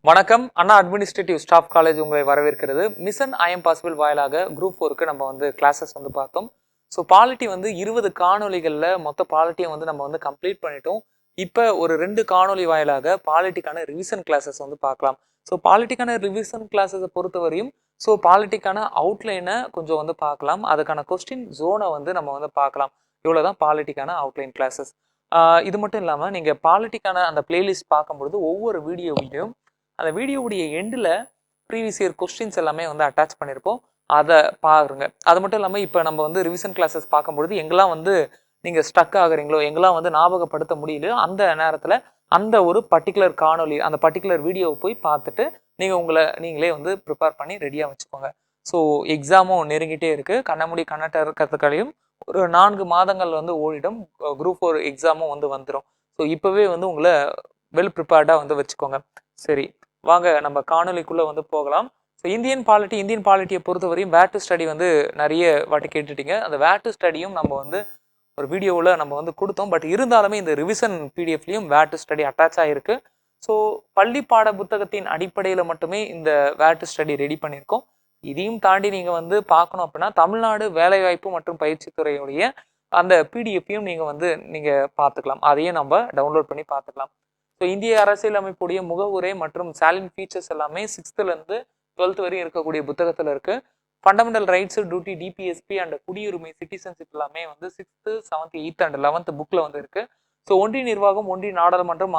வணக்கம். அண்ணா administrative staff college உங்களை வரவேற்கிறது. மிஷன் ஐஎம் பாசிபிள் வாயிலாக குரூப் 4க்கு நம்ம வந்து கிளாஸஸ் வந்து பார்த்தோம். ஸோ பாலிட்டி வந்து 20 காணொலிகளில் மொத்த பாலிட்டியும் வந்து நம்ம வந்து கம்ப்ளீட் பண்ணிட்டோம். இப்போ ஒரு 2 காணொலி வாயிலாக பாலிட்டிக்கான ரிவிஷன் கிளாஸஸ் வந்து பார்க்கலாம். ஸோ பாலிட்டிக்கான ரிவிஷன் கிளாஸஸை பொறுத்தவரையும் பாலிட்டிக்கான அவுட்லைனை கொஞ்சம் வந்து பார்க்கலாம். அதுக்கான கொஸ்டின் ஜோனை வந்து நம்ம வந்து பார்க்கலாம். இவ்வளோதான் பாலிட்டிக்கான அவுட்லைன் கிளாஸஸ். இது மட்டும் இல்லாமல் நீங்கள் பாலிட்டிக்கான அந்த பிளேலிஸ்ட் பார்க்கும்பொழுது ஒவ்வொரு வீடியோவையும் அந்த வீடியோவுடைய எண்டில் ப்ரீவியஸ் இயர் கொஸ்டின்ஸ் எல்லாமே வந்து அட்டாச் பண்ணியிருப்போம். அதை பாருங்க. அது மட்டும் இல்லாமல் இப்போ நம்ம வந்து ரிவிஷன் கிளாஸஸ் பார்க்கும்பொழுது எங்கெல்லாம் வந்து நீங்கள் ஸ்டக் ஆகுறீங்களோ, எங்கெல்லாம் வந்து ஞாபகப்படுத்த முடியலையோ அந்த நேரத்தில் அந்த ஒரு பர்டிகுலர் காணொலி, அந்த பர்டிகுலர் வீடியோவை போய் பார்த்துட்டு நீங்கள் நீங்களே வந்து ப்ரிப்பேர் பண்ணி ரெடியாக வச்சுக்கோங்க. ஸோ எக்ஸாமும் நெருங்கிட்டே இருக்குது. கண்ணமூடி கண்ணட்ட இருக்கிறதுக்களையும் ஒரு 4 மாதங்கள் வந்து ஓடிடும். குரூப் 4 எக்ஸாமும் வந்து வந்துடும். ஸோ இப்போவே வந்து உங்களை வெல் ப்ரிப்பேர்டாக வந்து வச்சுக்கோங்க. சரி, வாங்க நம்ம காணொலிக்குள்ளே வந்து போகலாம். ஸோ இந்தியன் பாலிட்டியை பொறுத்தவரையும் வேர் டு ஸ்டடி வந்து நிறைய வாட்டி கேட்டுட்டீங்க. அந்த வேர் டு ஸ்டடியும் நம்ம வந்து ஒரு வீடியோவில் நம்ம வந்து கொடுத்தோம். பட் இருந்தாலுமே இந்த ரிவிஷன் பிடிஎஃப்லையும் வேர் டு ஸ்டடி அட்டாச் ஆகிருக்கு. ஸோ பள்ளி பாட புத்தகத்தின் அடிப்படையில் மட்டுமே இந்த வேர் டு ஸ்டடி ரெடி பண்ணியிருக்கோம். இதையும் தாண்டி நீங்கள் வந்து பார்க்கணும் அப்படின்னா தமிழ்நாடு வேலைவாய்ப்பு மற்றும் பயிற்சித்துறையுடைய அந்த பிடிஎஃப்பையும் நீங்கள் பார்த்துக்கலாம். அதையும் நம்ம டவுன்லோட் பண்ணி பார்த்துக்கலாம். ஸோ இந்திய அரசியலமைப்புடைய முகவுரை மற்றும் சாலின் ஃபீச்சர்ஸ் எல்லாமே 6th-லேருந்து 12th வரையும் இருக்கக்கூடிய புத்தகத்தில் இருக்குது. Fundamental rights, duty, DPSP and குடியுரிமை, சிட்டிசன்ஷிப் எல்லாமே வந்து 6th, 7th, 8th and 11th புக்கில் வந்து இருக்குது. ஸோ ஒன்றிய நிர்வாகம், ஒன்றிய நாடாளுமன்றம்,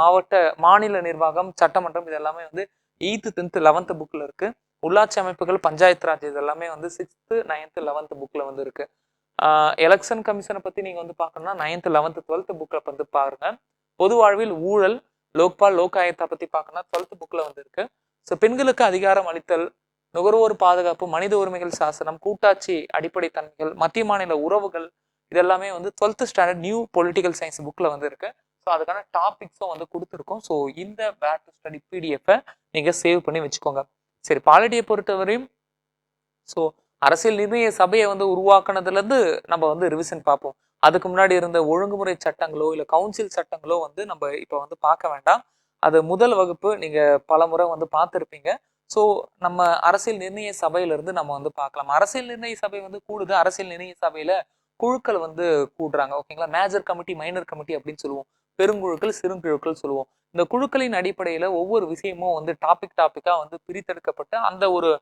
மாநில நிர்வாகம், சட்டமன்றம் இது எல்லாமே வந்து 8th, 10th, 11th புக்கில் இருக்குது. உள்ளாட்சி அமைப்புகள், பஞ்சாயத்து ராஜ் இது எல்லாமே வந்து 6th, 9th, 11th புக்கில் வந்து இருக்குது. எலெக்ஷன் கமிஷனை பற்றி நீங்கள் வந்து பார்க்கணும்னா 9th, 11th, 12th புக்கில் வந்து பாருங்கள். பொது வாழ்வில் ஊழல், லோக்பால், லோக் ஆயுக்தா பற்றி பார்க்கணும்னா 12th புக்கில் வந்து இருக்கு. ஸோ பெண்களுக்கு அதிகாரம் அளித்தல், நுகர்வோர் பாதுகாப்பு, மனித உரிமைகள் சாசனம், கூட்டாட்சி அடிப்படை தன்மைகள், மத்திய மாநில உறவுகள் இதெல்லாமே வந்து 12th standard new political science புக்கில் வந்து இருக்கு. ஸோ அதுக்கான டாபிக்ஸும் வந்து கொடுத்துருக்கோம். ஸோ இந்த வேர் டு ஸ்டடி பிடிஎஃப்பை நீங்கள் சேவ் பண்ணி வச்சுக்கோங்க. சரி, பாலிட்டியை பொறுத்தவரையும் ஸோ அரசியல் நிர்ணய சபையை வந்து உருவாக்குனதுலேருந்து நம்ம வந்து ரிவிஷன் பார்ப்போம். அதுக்கு முன்னாடி இருந்த ஒழுங்குமுறை சட்டங்களோ இல்லை கவுன்சில் சட்டங்களோ வந்து நம்ம இப்போ வந்து பார்க்க வேண்டாம். அது முதல் வகுப்பு நீங்கள் பல முறை வந்து பார்த்துருப்பீங்க. ஸோ நம்ம அரசியல் நிர்ணய சபையிலிருந்து நம்ம வந்து பார்க்கலாம். அரசியல் நிர்ணய சபை வந்து கூடுது. அரசியல் நிர்ணய சபையில் குழுக்கள் வந்து கூடுறாங்க. ஓகேங்களா? மேஜர் கமிட்டி, மைனர் கமிட்டி அப்படின்னு சொல்லுவோம். பெருங்குழுக்கள், சிறுங்குழுக்கள் சொல்லுவோம். இந்த குழுக்களின் அடிப்படையில் ஒவ்வொரு விஷயமும் வந்து டாப்பிக்காக வந்து பிரித்தெடுக்கப்பட்டு அந்த ஒரு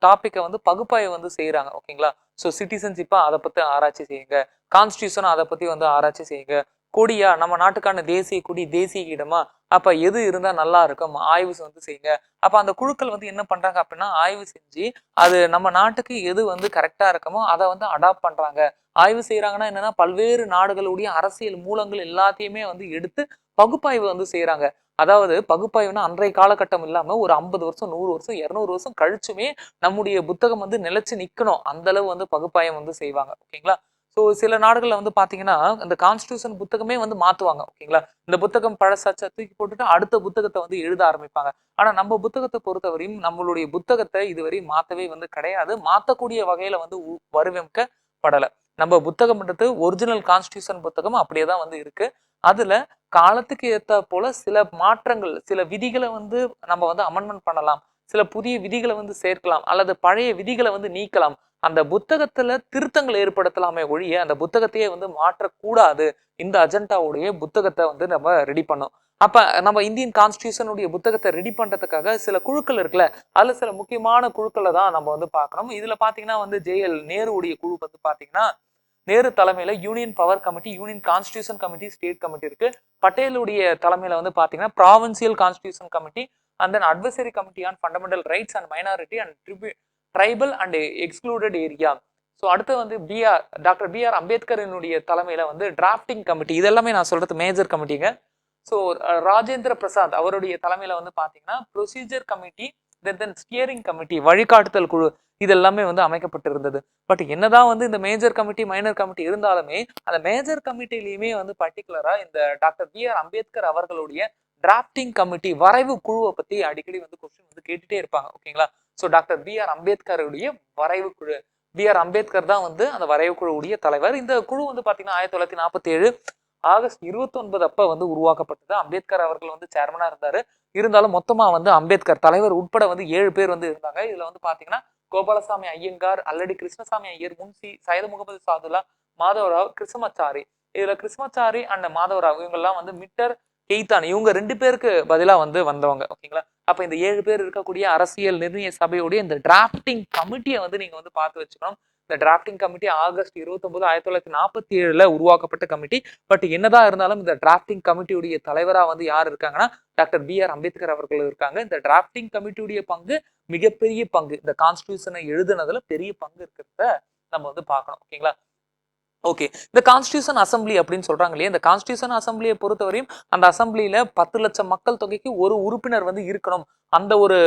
டாப்பிக்கை வந்து பகுப்பாய்வு வந்து செய்கிறாங்க. ஓகேங்களா? ஸோ சிட்டிசன்ஷிப்பா அதை பற்றி ஆராய்ச்சி செய்யுங்க, கான்ஸ்டியூஷன் அதை பற்றி வந்து ஆராய்ச்சி செய்யுங்க, கொடியா நம்ம நாட்டுக்கான தேசிய கொடி, தேசிய இடமா, அப்போ எது இருந்தால் நல்லா இருக்கும் ஆய்வு வந்து செய்யுங்க. அப்போ அந்த குழுக்கள் வந்து என்ன பண்ணுறாங்க அப்படின்னா ஆய்வு செஞ்சு அது நம்ம நாட்டுக்கு எது வந்து கரெக்டாக இருக்குமோ அதை வந்து அடாப்ட் பண்ணுறாங்க. ஆய்வு செய்கிறாங்கன்னா என்னென்னா பல்வேறு நாடுகளுடைய அரசியல் மூலங்கள் எல்லாத்தையுமே வந்து எடுத்து பகுப்பாய்வு வந்து செய்கிறாங்க. அதாவது பகுப்பாய்வுனா அன்றைய காலகட்டம் இல்லாமல் ஒரு 50 வருஷம், 100 வருஷம், 200 வருஷம் கழிச்சுமே நம்முடைய புத்தகம் வந்து நிலைச்சு நிற்கணும். அந்த அளவு வந்து பகுப்பாய்வு வந்து செய்வாங்க. ஓகேங்களா? ஸோ சில நாடுகளில் வந்து பார்த்தீங்கன்னா இந்த கான்ஸ்டியூஷன் புத்தகமே வந்து மாற்றுவாங்க. ஓகேங்களா? இந்த புத்தகம் பழசாச்சா தூக்கி போட்டுட்டு அடுத்த புத்தகத்தை வந்து எழுத ஆரம்பிப்பாங்க. ஆனால் நம்ம புத்தகத்தை பொறுத்தவரையும் நம்மளுடைய புத்தகத்தை இதுவரையும் மாற்றவே வந்து கிடையாது. மாற்றக்கூடிய வகையில் வந்து வடிவமைக்கப்படலை. நம்ம புத்தகம்ன்றது ஒரிஜினல் கான்ஸ்டியூஷன் புத்தகம் அப்படியே தான் வந்து இருக்கு. அதுல காலத்துக்கு ஏற்ற போல சில மாற்றங்கள், சில விதிகளை வந்து நம்ம வந்து அமெண்ட்மெண்ட் பண்ணலாம், சில புதிய விதிகளை வந்து சேர்க்கலாம், அல்லது பழைய விதிகளை வந்து நீக்கலாம். அந்த புத்தகத்துல திருத்தங்கள் ஏற்படுத்தலாமே ஒழிய அந்த புத்தகத்தையே வந்து மாற்றக்கூடாது. இந்த அஜெண்டாவுடைய புத்தகத்தை வந்து நம்ம ரெடி பண்ணோம். அப்ப நம்ம இந்தியன் கான்ஸ்டியூஷனுடைய புத்தகத்தை ரெடி பண்றதுக்காக சில குழுக்கள் இருக்குல்ல, அதுல சில முக்கியமான குழுக்களை தான் நம்ம வந்து பார்க்கணும். இதுல பாத்தீங்கன்னா வந்து ஜேஎல் நேருடைய குழு வந்து பாத்தீங்கன்னா நேரு தலைமையில union power committee, union constitution committee, state committee இருக்கு. பட்டேலுடைய தலைமையில வந்து பாத்தீங்கன்னா provincial constitution committee and then advisory committee on fundamental rights and minority and tribal and excluded area. So அடுத்து வந்து டாக்டர் பிஆர் அம்பேத்கரினுடைய தலைமையில வந்து டிராஃப்டிங் கமிட்டி. இதெல்லாமே நான் சொல்றது மேஜர் கமிட்டிங்க. ஸோ ராஜேந்திர பிரசாத் அவருடைய தலைமையில வந்து பாத்தீங்கன்னா ப்ரொசீஜர் கமிட்டி, தென் ஸ்டியரிங் கமிட்டி, வழிகாட்டுதல் குழு இது எல்லாமே வந்து அமைக்கப்பட்டிருந்தது. பட் என்னதான் வந்து இந்த மேஜர் கமிட்டி, மைனர் கமிட்டி இருந்தாலுமே அந்த மேஜர் கமிட்டிலையுமே வந்து பர்டிகுலரா இந்த டாக்டர் பிஆர் அம்பேத்கர் அவர்களுடைய டிராப்டிங் கமிட்டி, வரைவு குழுவை பத்தி அடிக்கடி வந்து கொஸ்டின் வந்து கேட்டுட்டே இருப்பாங்க. ஓகேங்களா? ஸோ டாக்டர் பிஆர் அம்பேத்கருடைய வரைவு குழு, பிஆர் அம்பேத்கர் தான் வந்து அந்த வரைவு குழுவுடைய தலைவர். இந்த குழு வந்து பாத்தீங்கன்னா 1947 ஆகஸ்ட் 29 அப்ப வந்து உருவாக்கப்பட்டது. அம்பேத்கர் அவர்கள் வந்து சேர்மனா இருந்தாரு. இருந்தாலும் மொத்தமா வந்து அம்பேத்கர் தலைவர் உட்பட வந்து 7 பேர் வந்து இருந்தாங்க. இதுல வந்து பாத்தீங்கன்னா கோபாலசாமி ஐயங்கார், அல்லடி கிருஷ்ணசாமி ஐயர், முன்சி, சையது முகமது சாதுல்லா, மாதவராவ், கிருஷ்ணமாச்சாரி. இதுல கிருஷ்ணமாச்சாரி அண்ட் மாதவராவ் இவங்க எல்லாம் வந்து மிட்டர் கெய்தான் இவங்க 2 பேருக்கு பதிலா வந்து வந்தவங்க. ஓகேங்களா? அப்ப இந்த 7 பேர் இருக்கக்கூடிய அரசியல் நிர்ணய சபையுடைய இந்த டிராப்டிங் கமிட்டியை வந்து நீங்க வந்து பார்த்து வச்சுக்கணும். இந்த டிராப்டிங் கமிட்டி ஆகஸ்ட் 29 1947 உருவாக்கப்பட்ட கமிட்டி. பட் என்னதான் இருந்தாலும் இந்த டிராப்டிங் கமிட்டியுடைய தலைவரா வந்து யார் இருக்காங்கன்னா டாக்டர் B.R. அம்பேத்கர் அவர்கள் இருக்காங்க. இந்த டிராப்டிங் கமிட்டியுடைய பங்கு மிகப்பெரிய பங்கு. இந்த கான்ஸ்டிடியூஷனை எழுதுனதுல பெரிய பங்கு இருக்கிறத நம்ம வந்து பார்க்கணும். ஓகேங்களா? ஓகே. இந்த கான்ஸ்டிடியூஷன் அசம்பிளி அப்படின்னு சொல்றாங்க இல்லையா? இந்த கான்ஸ்டிடியூஷன் அசம்பிளியை பொறுத்தவரையும் அந்த அசம்பிளியில 10 லட்சம் மக்கள் தொகைக்கு ஒரு உறுப்பினர் வந்து இருக்கணும். அந்த ஒரு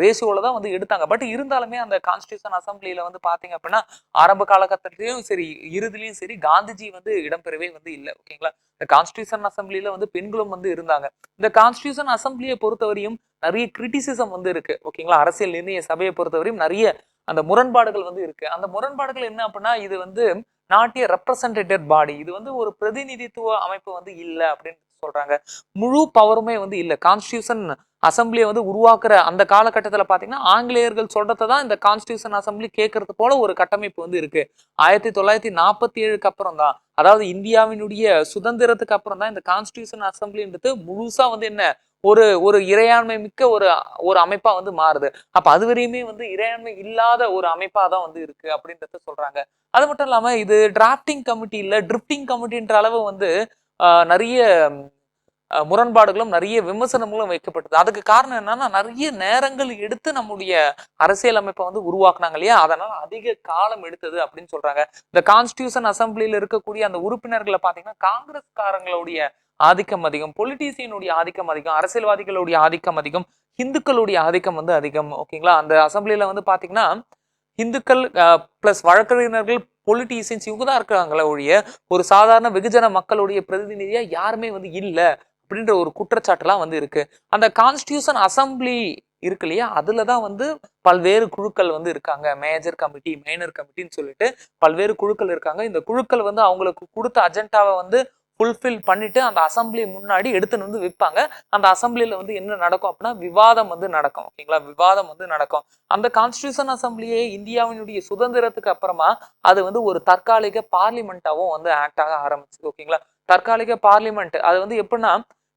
ரேஷியோல தான் வந்து எடுத்தாங்க. பட் இருந்தாலுமே அந்த கான்ஸ்டிடியூஷன் அசம்பிளியில வந்து பாத்தீங்க அப்படின்னா ஆரம்ப காலகட்டத்திலயும் சரி, இறுதிலையும் சரி காந்திஜி வந்து இடம்பெறவே வந்து இல்லை. ஓகேங்களா? இந்த கான்ஸ்டிடியூஷன் அசம்பிளியில வந்து பெண்களும் வந்து இருந்தாங்க. இந்த கான்ஸ்டிடியூஷன் அசம்பிளியை பொறுத்தவரையும் நிறைய கிரிட்டிசிசம் வந்து இருக்கு. ஓகேங்களா? அரசியல் நிர்ணய சபையை பொறுத்தவரையும் நிறைய அந்த முரண்பாடுகள் வந்து இருக்கு. அந்த முரண்பாடுகள் என்ன அப்படின்னா இது வந்து நாட் ஏ ரெப்ரசன்டேட்டட் பாடி. இது வந்து ஒரு பிரதிநிதித்துவ அமைப்பு வந்து இல்ல அப்படின்னு சொல்றாங்க. முழு பவருமே வந்து இல்ல. கான்ஸ்டிடியூஷன் அசம்பிளியை வந்து உருவாக்குற அந்த காலகட்டத்தில் பாத்தீங்கன்னா ஆங்கிலேயர்கள் சொல்றதை தான் இந்த கான்ஸ்டிடியூஷன் அசம்பிளி கேட்கறது போல ஒரு கட்டமைப்பு வந்து இருக்கு. 1947க்கு அப்புறம் தான், அதாவது இந்தியாவினுடைய சுதந்திரத்துக்கு அப்புறம் தான் இந்த கான்ஸ்டிடியூஷன் அசம்பிளின்றது முழுசா வந்து என்ன ஒரு ஒரு இறையாண்மை மிக்க ஒரு ஒரு அமைப்பா வந்து மாறுது. அப்ப அது வரையுமே வந்து இறையாண்மை இல்லாத ஒரு அமைப்பா தான் வந்து இருக்கு அப்படின்றத சொல்றாங்க. அது மட்டும் இல்லாம இது டிராப்டிங் கமிட்டி இல்ல ட்ரிப்டிங் கமிட்டின்ற அளவு வந்து நிறைய முரண்பாடுகளும் நிறைய விமர்சனங்களும் வைக்கப்பட்டது. அதுக்கு காரணம் என்னன்னா நிறைய நேரங்கள் எடுத்து நம்முடைய அரசியல் அமைப்பை வந்து உருவாக்குனாங்க இல்லையா? அதனால அதிக காலம் எடுத்தது அப்படின்னு சொல்றாங்க. இந்த கான்ஸ்டிடியூஷன் அசம்பிளியில இருக்கக்கூடிய அந்த உறுப்பினர்களை பாத்தீங்கன்னா காங்கிரஸ்காரங்களுடைய ஆதிக்கம் அதிகம், பொலிட்டீசியனுடைய ஆதிக்கம் அதிகம், அரசியல்வாதிகளுடைய ஆதிக்கம் அதிகம், இந்துக்களுடைய ஆதிக்கம் வந்து அதிகம். ஓகேங்களா? அந்த அசம்பிளியில வந்து பாத்தீங்கன்னா இந்துக்கள் பிளஸ் வழக்கறிஞர்கள், பொலிட்டீசியன்ஸ் இவங்க தான் இருக்காங்களே ஒழிய ஒரு சாதாரண வெகுஜன மக்களுடைய பிரதிநிதியா யாருமே வந்து இல்ல அப்படின்ற ஒரு குற்றச்சாட்டுலாம் வந்து இருக்கு. அந்த கான்ஸ்டிடியூஷன் அசம்பிளி இருக்கு இல்லையா? அதுலதான் வந்து பல்வேறு குழுக்கள் வந்து இருக்காங்க. மேஜர் கமிட்டி, மைனர் கமிட்டின்னு சொல்லிட்டு பல்வேறு குழுக்கள் இருக்காங்க. இந்த குழுக்கள் வந்து அவங்களுக்கு கொடுத்த அஜெண்டாவை வந்து ஃபுல்ஃபில் பண்ணிட்டு அந்த அசம்பிளி முன்னாடி எடுத்துன்னு வந்து வைப்பாங்க. அந்த அசம்பிளியில வந்து என்ன நடக்கும் அப்படின்னா விவாதம் வந்து நடக்கும். ஓகேங்களா? விவாதம் வந்து நடக்கும். அந்த கான்ஸ்டிடியூஷன் அசம்பிளியே இந்தியாவினுடைய சுதந்திரத்துக்கு அப்புறமா அது வந்து ஒரு தற்காலிக பார்லிமெண்டாவும் வந்து ஆக்ட் ஆக ஆரம்பிச்சது. ஓகேங்களா? தற்காலிக பார்லிமெண்ட் அது வந்து எப்படின்னா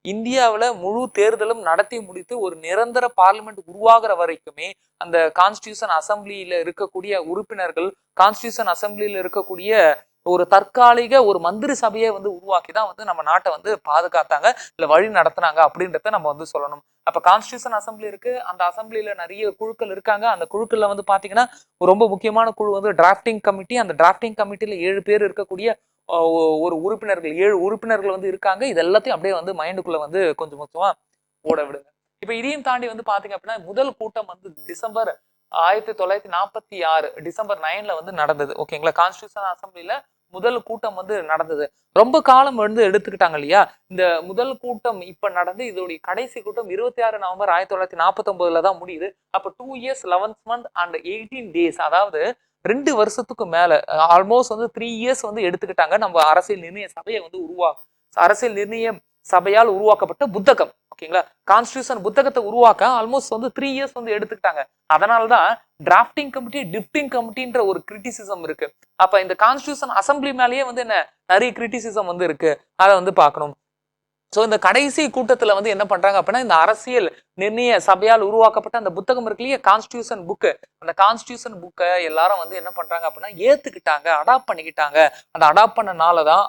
இந்தியாவில முழு தேர்தலும் நடத்தி முடித்து ஒரு நிரந்தர பார்லிமெண்ட் உருவாகிற வரைக்குமே அந்த கான்ஸ்டிடியூஷன் அசம்பிளியில இருக்கக்கூடிய உறுப்பினர்கள், கான்ஸ்டிடியூஷன் அசம்பிளியில இருக்கக்கூடிய ஒரு தற்காலிக ஒரு மந்திரி சபையை வந்து உருவாக்கி தான் வந்து நம்ம நாட்டை வந்து பாதுகாத்தாங்க, இல்ல வழி நடத்தினாங்க அப்படின்றத நம்ம வந்து சொல்லணும். அப்ப கான்ஸ்டிடியூஷன் அசம்பிளி இருக்கு. அந்த அசம்பிளியில நிறைய குழுக்கள் இருக்காங்க. அந்த குழுக்கள்ல வந்து பாத்தீங்கன்னா ரொம்ப முக்கியமான குழு வந்து டிராப்டிங் கமிட்டி. அந்த டிராப்டிங் கமிட்டியில 7 பேர் இருக்கக்கூடிய ஒரு உறுப்பினர்கள் 7 உறுப்பினர்கள் வந்து இருக்காங்க. இது எல்லாத்தையும் அப்படியே வந்து மைண்டுக்குள்ள வந்து கொஞ்சம் கொஞ்சமா ஓட விடுங்க. இப்ப இதையும் தாண்டி வந்து பாத்தீங்க அப்படின்னா முதல் கூட்டம் வந்து டிசம்பர் 1946 டிசம்பர் 9ல வந்து நடந்தது. ஓகேங்களா? கான்ஸ்டிடியூஷன் அசம்பிளில முதல் கூட்டம் வந்து நடந்தது. ரொம்ப காலம் வந்து எடுத்துக்கிட்டாங்க இல்லையா? இந்த முதல் கூட்டம் இப்ப நடந்து இதோடைய கடைசி கூட்டம் 26 நவம்பர் 1949 தான் முடியுது. அப்ப 2 years 11 months and 18 days, அதாவது 2 வருஷத்துக்கு மேல ஆல்மோஸ்ட் வந்து 3 years வந்து எடுத்துக்கிட்டாங்க நம்ம அரசியல் நிர்ணய சபையை வந்து அரசியல் நிர்ணய சபையால் உருவாக்கப்பட்ட புத்தகம். ஓகேங்களா? கான்ஸ்டிடியூஷன் புத்தகத்தை உருவாக்க ஆல்மோஸ்ட் வந்து 3 years வந்து எடுத்துக்கிட்டாங்க. அதனாலதான் டிராப்டிங் கமிட்டி, டிப்டிங் கமிட்டின்ற ஒரு கிரிட்டிசிசம் இருக்கு. அப்ப இந்த கான்ஸ்டிடியூஷன் அசம்பிளி மேலேயே வந்து என்ன நிறைய கிரிட்டிசிசம் வந்து இருக்கு. அதை வந்து பார்க்கணும். சோ இந்த கடைசி கூட்டத்துல வந்து என்ன பண்றாங்க அப்படின்னா இந்த அரசியல் நிர்ணய சபையால் உருவாக்கப்பட்ட அந்த புத்தகம் இருக்கு இல்லையா? Constitution book. அந்த கான்ஸ்டிடியூஷன் புக்கை எல்லாரும் வந்து என்ன பண்றாங்க அப்படின்னா ஏத்துக்கிட்டாங்க, அடாப்ட் பண்ணிக்கிட்டாங்க. அந்த அடாப்ட் பண்ணனாலதான்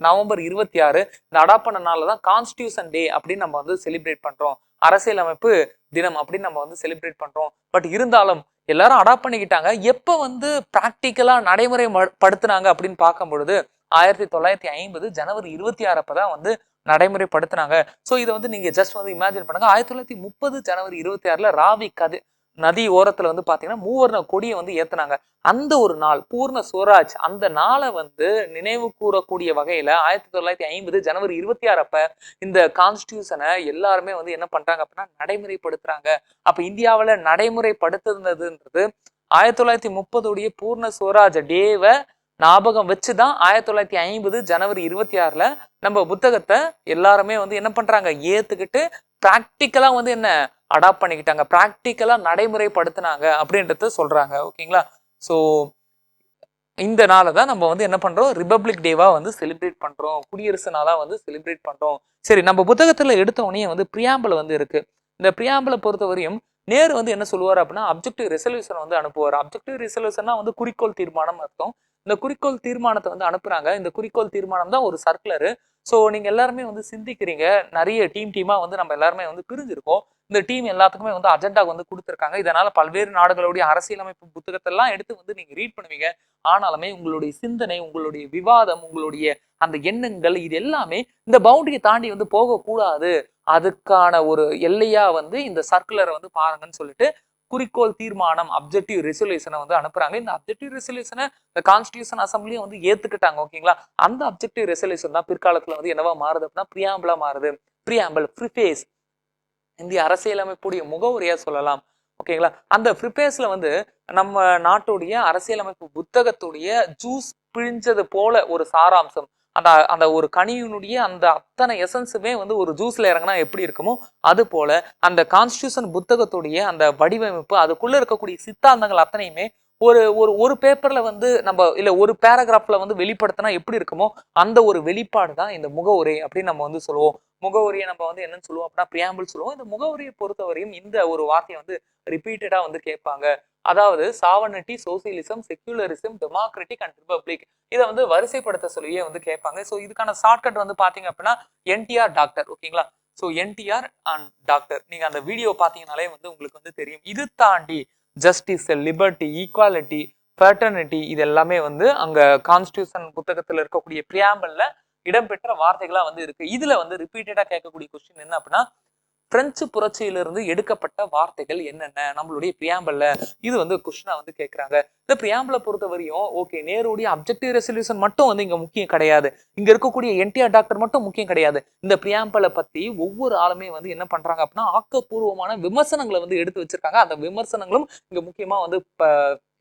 நவம்பர் 26 இந்த அடாப்ட் பண்ணனாலதான் கான்ஸ்டிடியூஷன் டே அப்படின்னு நம்ம வந்து செலிப்ரேட் பண்றோம். அரசியலமைப்பு தினம் அப்படின்னு நம்ம வந்து செலிப்ரேட் பண்றோம். பட் இருந்தாலும் எல்லாரும் அடாப்ட் பண்ணிக்கிட்டாங்க. எப்ப வந்து பிராக்டிக்கலா நடைமுறை படுத்துனாங்க அப்படின்னு பார்க்கும் பொழுது 1950 ஜனவரி 26 அப்பதான் வந்து நடைமுறைப்படுத்தினாங்க. சோ இதை வந்து நீங்க ஜஸ்ட் வந்து இமேஜின் பண்ணுங்க. 1930 ஜனவரி 26 ராவி நதி ஓரத்துல வந்து பாத்தீங்கன்னா மூவர்ண கொடியை வந்து ஏத்துனாங்க. அந்த ஒரு நாள் பூர்ண சுவராஜ், அந்த நாளை வந்து நினைவு கூறக்கூடிய வகையில 1950 ஜனவரி 26 அப்ப இந்த கான்ஸ்டிடியூஷனை எல்லாருமே வந்து என்ன பண்றாங்க அப்படின்னா நடைமுறைப்படுத்துறாங்க. அப்ப இந்தியாவில நடைமுறைப்படுத்துனதுன்றது 1930 பூர்ண சுவராஜ் டேவை ஞாபகம் வச்சுதான் 1950 ஜனவரி 26 நம்ம புத்தகத்தை எல்லாருமே வந்து என்ன பண்றாங்க, ஏத்துக்கிட்டு பிராக்டிக்கலா வந்து என்ன அடாப்ட் பண்ணிக்கிட்டாங்க, பிராக்டிக்கலா நடைமுறைப்படுத்தினாங்க அப்படின்றத சொல்றாங்க. ஓகேங்களா? ஸோ இந்த நாளை தான் நம்ம வந்து என்ன பண்றோம், ரிபப்ளிக் டேவா வந்து செலிப்ரேட் பண்றோம், குடியரசு நாளா வந்து செலிப்ரேட் பண்றோம். சரி, நம்ம புத்தகத்துல எடுத்த உடனே வந்து பிரியாம்பிள் வந்து இருக்கு. இந்த பிரியாம்பிளை பொறுத்தவரையும் நேரு வந்து என்ன சொல்லுவார் அப்படின்னா, அப்ஜெக்டிவ் ரெசல்யூஷன் வந்து அனுப்புவார். அப்ஜெக்டிவ் ரெசல்யூஷன்னா வந்து குறிக்கோள் தீர்மானம் அர்த்தம். இந்த குறிக்கோள் தீர்மானத்தை வந்து அனுப்புறாங்க. இந்த குறிக்கோள் தீர்மானம் தான் ஒரு சர்க்குலரு. ஸோ நீங்க எல்லாருமே வந்து சிந்திக்கிறீங்க, நிறைய டீமா வந்து நம்ம எல்லாருமே வந்து பிரிஞ்சிருக்கோம். இந்த டீம் எல்லாத்துக்குமே வந்து அஜெண்டா வந்து கொடுத்துருக்காங்க. இதனால பல்வேறு நாடுகளுடைய அரசியலமைப்பு புத்தகத்தெல்லாம் எடுத்து வந்து நீங்க ரீட் பண்ணுவீங்க. ஆனாலுமே உங்களுடைய சிந்தனை, உங்களுடைய விவாதம், உங்களுடைய அந்த எண்ணங்கள், இது எல்லாமே இந்த பவுண்டரியை தாண்டி வந்து போகக்கூடாது. அதுக்கான ஒரு எல்லையா வந்து இந்த சர்க்குலரை வந்து பாருங்கன்னு சொல்லிட்டு குறிக்கோள் தீர்மானம், அப்ஜெக்டிவ் ரெசல்யூஷனை வந்து அனுப்புறாங்க. இந்த அப்ஜெக்டிவ் ரெசல்யூஷனை இந்த கான்ஸ்டிடியூஷன் அசம்பிளியும் வந்து ஏத்துக்கிட்டாங்க. ஓகேங்களா? அந்த அப்ஜெக்டிவ் ரெசல்யூஷன் தான் பிற்காலத்துல வந்து என்னவா மாறுது அப்படின்னா பிரியாம்பிளா மாறுது. பிரியாம்பிள், ப்ரிஃபேஸ், இந்திய அரசியலமைப்புடைய முகவுரையா சொல்லலாம். ஓகேங்களா? அந்த ப்ரிஃபேஸ்ல வந்து நம்ம நாட்டுடைய அரசியலமைப்பு புத்தகத்துடைய ஜூஸ் பிழிஞ்சது போல ஒரு சாராம்சம், அந்த அந்த ஒரு கனியினுடைய அந்த அத்தனை எசன்ஸுமே வந்து ஒரு ஜூஸ்ல இறங்கினா எப்படி இருக்குமோ அது போல அந்த கான்ஸ்டியூஷன் புத்தகத்துடைய அந்த வடிவமைப்பு, அதுக்குள்ள இருக்கக்கூடிய சித்தாந்தங்கள் அத்தனையுமே ஒரு ஒரு ஒரு பேப்பர்ல வந்து நம்ம இல்ல ஒரு பேராகிராஃப்ல வந்து வெளிப்படுத்தினா எப்படி இருக்குமோ அந்த ஒரு வெளிப்பாடு தான் இந்த முகவுரை அப்படின்னு நம்ம வந்து சொல்லுவோம். முகவுரையை நம்ம வந்து என்னன்னு சொல்லுவோம் அப்படின்னா பிரியாம்பிள் சொல்லுவோம். இந்த முகவுரையை பொறுத்தவரையும் இந்த ஒரு வார்த்தையை வந்து ரிப்பீட்டடா வந்து கேட்பாங்க. அதாவது sovereignty, socialism, secularism, democratic and republic, இதை வந்து வரிசைப்படுத்த சொல்லியே வந்து கேட்பாங்க. ஸோ இதுக்கான ஷார்ட்கட் வந்து பாத்தீங்க அப்படின்னா என்டிஆர் டாக்டர். ஓகேங்களா? ஸோ என்டிஆர் அண்ட் டாக்டர், நீங்க அந்த வீடியோ பாத்தீங்கன்னாலே வந்து உங்களுக்கு வந்து தெரியும். இது தாண்டி ஜஸ்டிஸ், லிபர்ட்டி, ஈக்வாலிட்டி, ஃபெர்டர்னிட்டி, இது எல்லாமே வந்து அங்க கான்ஸ்டியூஷன் புத்தகத்துல இருக்கக்கூடிய பிரியாம்பிள்ல இடம்பெற்ற வார்த்தைகளா வந்து இருக்கு. இதுல வந்து ரிப்பீட்டடா கேட்கக்கூடிய கொஸ்டின் என்ன அப்படின்னா, பிரெஞ்சு புரட்சியிலிருந்து எடுக்கப்பட்ட வார்த்தைகள் என்னென்ன நம்மளுடைய பிரியாம்பிள்ல, இது வந்து கொஸ்டினா வந்து கேட்கறாங்க. இந்த பிரியாம்பிளை பொறுத்தவரையும் ஓகே, நேருடைய அப்ஜெக்டிவ் ரெசல்யூஷன் மட்டும் வந்து இங்க முக்கியம் கிடையாது, இங்க இருக்கக்கூடிய என்டிஆர் டாக்டர் மட்டும் முக்கியம் கிடையாது. இந்த பிரியாம்பிளை பத்தி ஒவ்வொரு ஆளுமே வந்து என்ன பண்றாங்க அப்படின்னா ஆக்கப்பூர்வமான விமர்சனங்களை வந்து எடுத்து வச்சிருக்காங்க. அந்த விமர்சனங்களும் இங்க முக்கியமா வந்து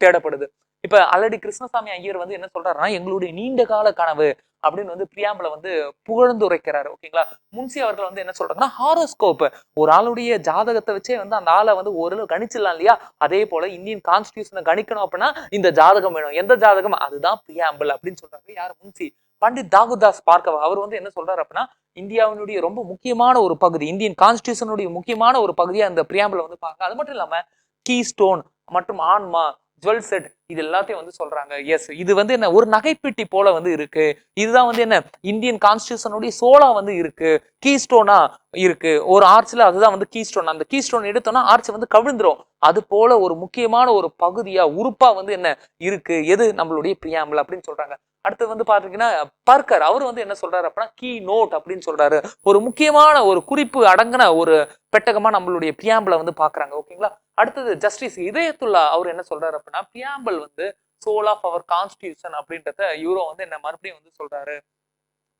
தேடப்படுது. இப்ப அல்லடி கிருஷ்ணசாமி ஐயர் வந்து என்ன சொல்றாருன்னா, எங்களுடைய நீண்ட கால கனவு அப்படின்னு வந்து பிரியாம்பிளை வந்து புகழ்ந்துரைக்கிறாரு. ஓகேங்களா? முன்சி அவர்கள் வந்து என்ன சொல்றாங்கன்னா, ஹாரோஸ்கோப், ஒரு ஆளுடைய ஜாதகத்தை வச்சே வந்து அந்த ஆளை வந்து ஓரளவு கணிச்சிடலாம் இல்லையா, அதே போல இந்தியன் கான்ஸ்டியூஷனை கணிக்கணும் அப்படின்னா இந்த ஜாதகம் வேணும். எந்த ஜாதகம்? அதுதான் பிரியாம்பிள் அப்படின்னு சொல்றாங்க. யார்? முன்சி பண்டிட் தாகுதாஸ் பார்கவா. அவர் வந்து என்ன சொல்றாரு அப்படின்னா, இந்தியாவினுடைய ரொம்ப முக்கியமான ஒரு பகுதி, இந்தியன் கான்ஸ்டியூஷனுடைய முக்கியமான ஒரு பகுதியா இந்த பிரியாம்பிளை வந்து பாருங்க. அது மட்டும் இல்லாம கீ ஸ்டோன் மற்றும் ஆன்மா, ஜுவல் செட், இது எல்லாத்தையும் வந்து சொல்றாங்க. எஸ், இது வந்து என்ன ஒரு நகைப்பெட்டி போல வந்து இருக்கு. இதுதான் வந்து என்ன இந்தியன் கான்ஸ்டியூஷனுடைய சோலா வந்து இருக்கு, கீ ஸ்டோனா இருக்கு. ஒரு ஆர்ச்ல அதுதான் வந்து கீ ஸ்டோன். அந்த கீ ஸ்டோன் எடுத்தோம்னா ஆர்ச் வந்து கவிழ்ந்துரும். அது போல ஒரு முக்கியமான ஒரு பகுதியா உறுப்பா வந்து என்ன இருக்கு, எது? நம்மளுடைய பிரியாம்பிள் அப்படின்னு சொல்றாங்க. அடுத்து வந்து பாத்தீங்கன்னா பார்க்கர், அவர் வந்து என்ன சொல்றாரு அப்படின்னா கீ நோட் அப்படின்னு சொல்றாரு. ஒரு முக்கியமான ஒரு குறிப்பு அடங்கின ஒரு பெட்டகமா நம்மளுடைய பிரியாம்பிளை வந்து பாக்குறாங்க. ஓகேங்களா? அடுத்தது ஜஸ்டிஸ் இதயத்துல்லா, அவர் என்ன சொல்றாரு அப்படின்னா பிரியாம்பிள் வந்து சோல் ஆஃப் அவர் கான்ஸ்டியூஷன் அப்படின்றத யூரோ வந்து என்ன மறுபடியும் வந்து சொல்றாரு.